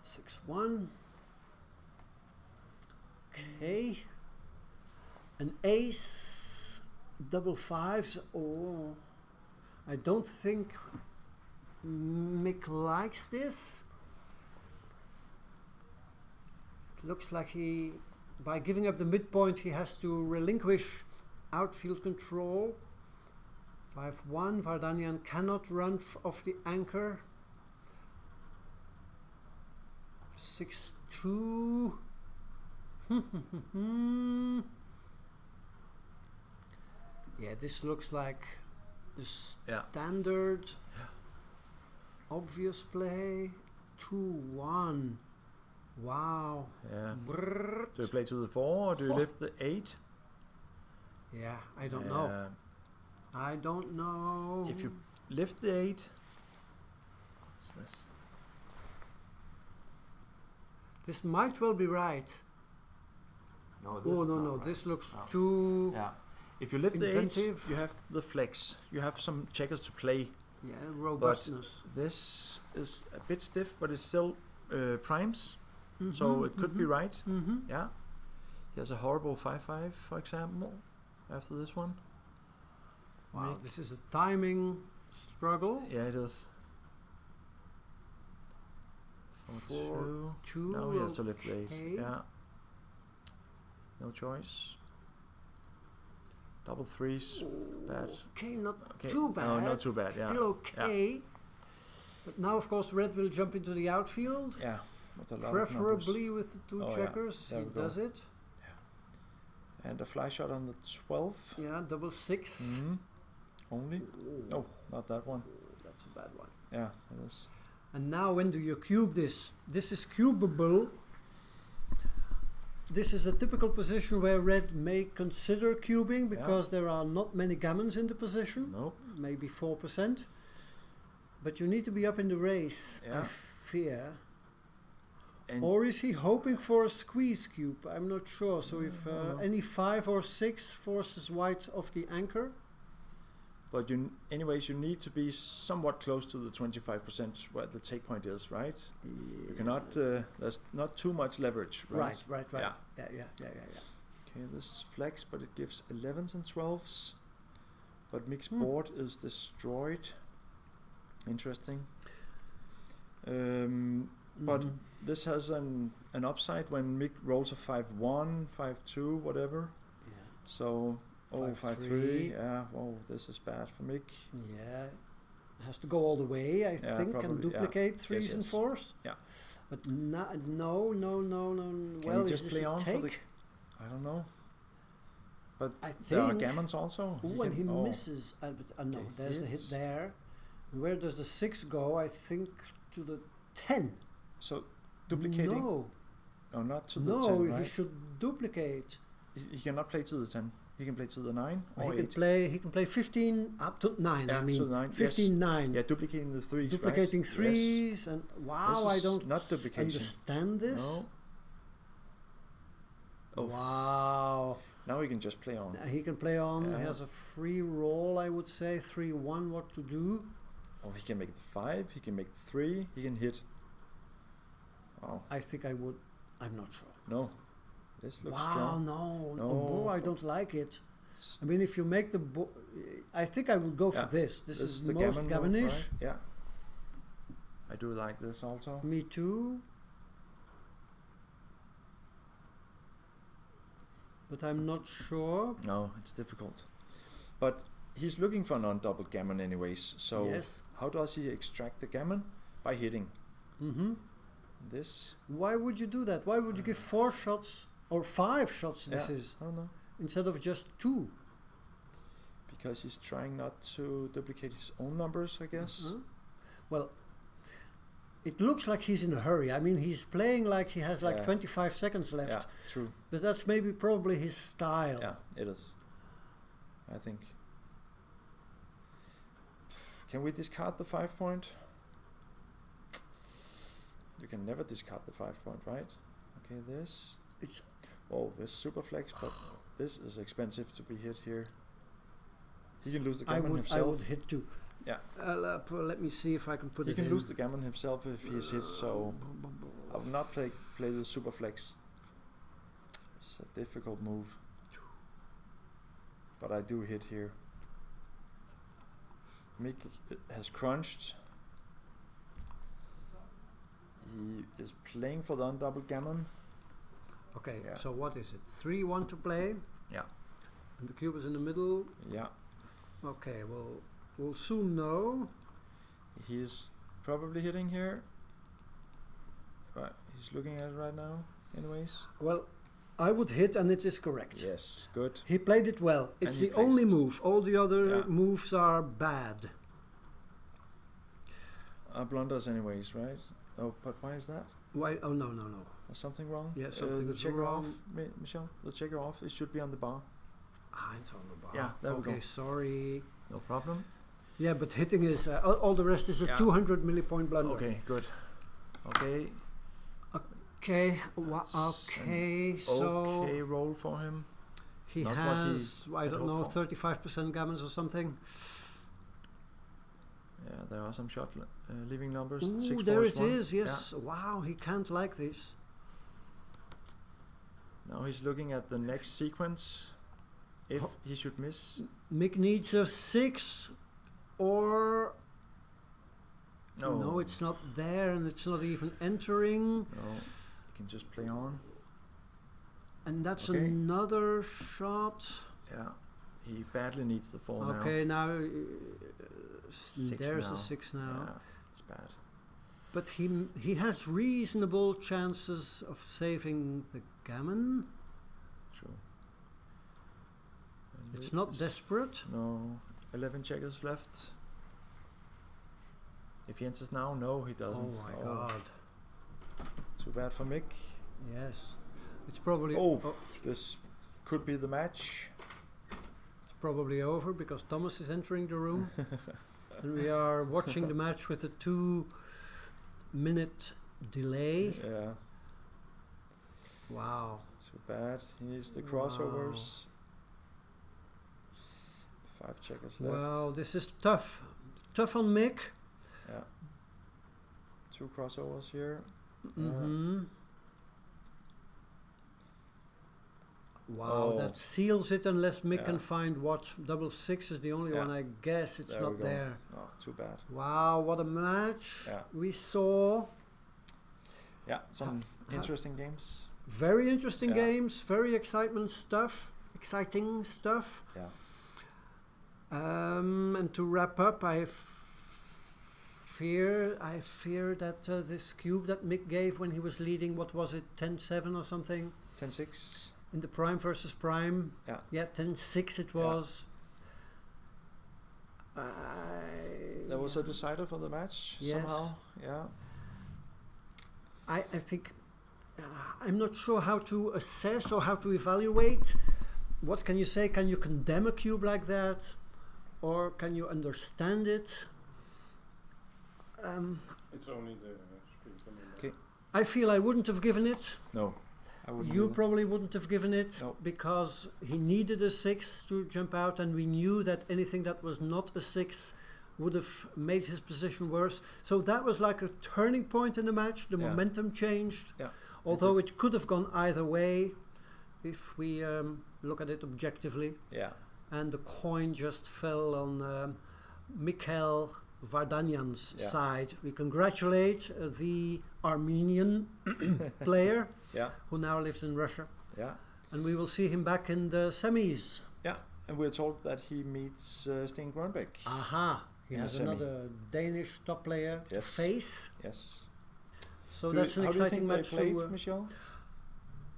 6-1. Okay. An ace. Double 5s. Oh. I don't think Mick likes this. It looks like by giving up the midpoint, he has to relinquish outfield control. 5-1. Vardanyan cannot run off the anchor. 6-2. Yeah, this looks like the standard obvious play. 2-1. Wow. Yeah. Do you play to the 4 or do you lift the 8? Yeah, I don't know. I don't know. If you lift the 8, this might well be right. No, this no. This looks too. Yeah. If you lift inventive. the 8, you have the flex. You have some checkers to play. Yeah, robustness. But this is a bit stiff, but it's still primes. So it could be right. Yeah. He has a horrible 5-5, for example, after this one. Wow, this is a timing struggle. Yeah, it is. 4-2. Now he has to lift the 8. Yeah. No choice. Double 3s. Bad. Okay, not too bad. No, not too bad. Yeah. Still okay. Yeah. But now, of course, red will jump into the outfield. Yeah. With a lot preferably with the 2 checkers. Yeah. He does it. Yeah. And a fly shot on the 12. Yeah, double 6. Only? No, not that one. That's a bad one. Yeah, it is. And now when do you cube this? This is cubable. This is a typical position where red may consider cubing because there are not many gammons in the position. Nope. Maybe 4%. But you need to be up in the race, I fear. And or is he hoping for a squeeze cube? I'm not sure. So if any 5 or 6 forces white off the anchor. But anyways, you need to be somewhat close to the 25% where the take point is, right? Yeah. You cannot. There's not too much leverage, right? Right. Yeah. Okay, this is flex, but it gives 11s and 12s. But mixed board is destroyed. Interesting. But this has an upside when Mick rolls a 5-1, 5-2, whatever. Yeah. So, 5-3. Yeah, this is bad for Mick. Yeah. Has to go all the way, I think, probably, and duplicate threes and fours. Yeah. But no. Can Well, he just is play this a on take? for the... I don't know. But I there are think. gammons also. Oh, and he misses. No, Okay, there's the hit hits. there. And where does the 6 go? I think to the 10. So, duplicating... No, not to the 10, right? he should duplicate. He cannot play to the 10. He can play to the 9 or he 8. can play 15 up to 9. Yeah, I mean, to the 9. 15, 9. Yeah, duplicating the 3s, Duplicating right? threes and wow, This I is don't not duplication. understand this. No. Oh. Wow. Now he can just play on. He can play on. Yeah. He has a free roll, I would say. 3-1, what to do? Oh, he can make the 5. He can make the 3. He can hit. Wow. I think I would. I'm not sure. No. This looks Wow, strong. no, I don't like it. I mean, if you make the I think I would go for this. This is the most gammon move, gammonish. right? Yeah. I do like this also. Me too. But I'm not sure. No, it's difficult. But he's looking for an undoubled gammon anyways. So Yes. how does he extract the gammon? By hitting. Mm-hmm. This. Why would you do that? Why would you give 4 shots or 5 shots? This is I don't know. instead of just 2. Because he's trying not to duplicate his own numbers, I guess. Well, it looks like he's in a hurry. I mean, he's playing like he has like Yeah. 25 seconds left. Yeah, true. But that's probably his style. Yeah, it is. I think. Can we discard the 5 point? You can never discard the 5 point, right? Okay, this. It's this super flex, but this is expensive to be hit here. He can lose the gammon himself. I would hit 2. Yeah. Let me see if I can put He it can in. lose the gammon himself if he is hit, so I will not play the super flex. It's a difficult move. But I do hit here. Mick has crunched. He is playing for the undoubled gammon. Okay, Yeah. so what is it? 3-1 to play? Yeah. And the cube is in the middle? Yeah. Okay, well, we'll soon know. He is probably hitting here. But he's looking at it right now, anyways. Well, I would hit and it is correct. Yes, good. He played it well. It's And he the only placed. move. All the other Yeah. moves are bad. Blunders anyways, right? Oh, but why is that? Why? Oh, no. Is something wrong? Yeah, something the is checker wrong. off, Michelle. The checker off. It should be on the bar. It's on the bar. Yeah, there we okay, go. sorry. No problem. Yeah, but hitting is... all the rest is a 200 millipoint blunder. Okay, good. Okay. Okay, okay, so... Okay roll for him. He Not what has, I had don't know, hoped for. 35% gammons or something. Yeah, there are some shot leaving numbers. Ooh, 6, there 4 it one. is, yes. Wow, he can't like this. Now he's looking at the next sequence. If he should miss. Mick needs a 6 or... No. No, it's not there and it's not even entering. No, he can just play on. And that's Okay. another shot. Yeah, he badly needs the 4 now. Okay, now... 6 there's now. a 6 now. Yeah, it's bad. But he has reasonable chances of saving the gammon. True. And It's not it's- desperate. No, 11 checkers left. If he enters now, no, he doesn't. Oh my god. Too bad for Mick. Yes. It's probably This could be the match. it's probably over because Thomas is entering the room. And we are watching the match with a 2-minute delay. Yeah, Wow. too bad. He needs the crossovers. 5 checkers left. Well, this is tough. Tough on Mick. Yeah. 2 crossovers here. Mm-hmm. Wow, Oh. that seals it unless Mick Yeah. can find what. Double six is the only Yeah. one. I guess it's There we not go. there. Oh, too bad. Wow, what a match Yeah. we saw. Yeah, some Ha- interesting games. Very interesting Yeah. games, very exciting stuff. Yeah. And to wrap up, I fear that this cube that Mick gave when he was leading, what was it, 10-7 or something, 10-6. in the Prime versus Prime. Yeah. Yeah, 10-6 it Yeah. was. That was a decider for the match Yes. somehow. Yeah. I think I'm not sure how to assess or how to evaluate. What can you say? Can you condemn a cube like that, or can you understand it? It's only the street. Okay. I feel I wouldn't have given it. No, I wouldn't. You either. probably wouldn't have given it No. because he needed a 6 to jump out, and we knew that anything that was not a 6 would have made his position worse. So that was like a turning point in the match. The Yeah. momentum changed. Yeah. Although it could have gone either way if we look at it objectively. Yeah. And the coin just fell on Mikael Vardanyan's Yeah. side. We congratulate the Armenian player Yeah. who now lives in Russia. Yeah. And we will see him back in the semis. Yeah. And we're told that he meets Sten Grönbeck. Aha! He In a has semi. another Danish top player to Yes. face. Yes. So Do that's you- an how do you exciting think match. they played, to, Michel?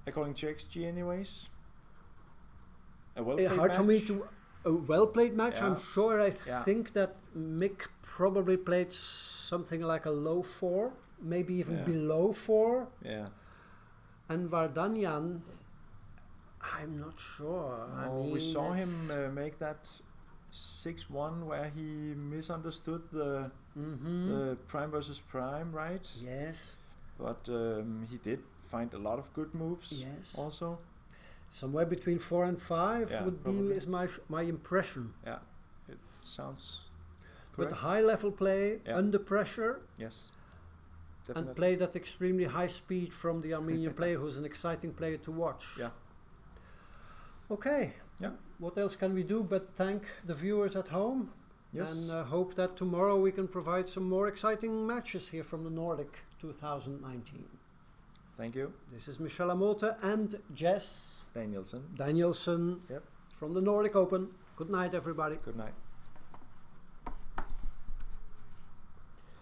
According to XG, anyways. A well-played hard for me match? to. A well-played match. Yeah. I'm sure. I Yeah. think that Mick probably played something like a low 4, maybe even Yeah. below 4. Yeah. And Vardanyan, I'm not sure. I Oh, we mean, saw him it's- make that 6-1 where he misunderstood the Mhm. Prime versus Prime, right? Yes. But he did find a lot of good moves. Yes. Also. Somewhere between 4 and 5 Yeah, would probably. be is my impression. Yeah. It sounds But correct. high level play, Yeah. under pressure, Yes. and Definitely. played at extremely high speed from the Armenian player, who's an exciting player to watch. Yeah. Okay. Yeah. What else can we do but thank the viewers at home? Yes. And hope that tomorrow we can provide some more exciting matches here from the Nordic 2019. Thank you, This is Michel Amote and Jess Danielson. Danielson Yep. from the Nordic Open. Good night, everybody. Good night.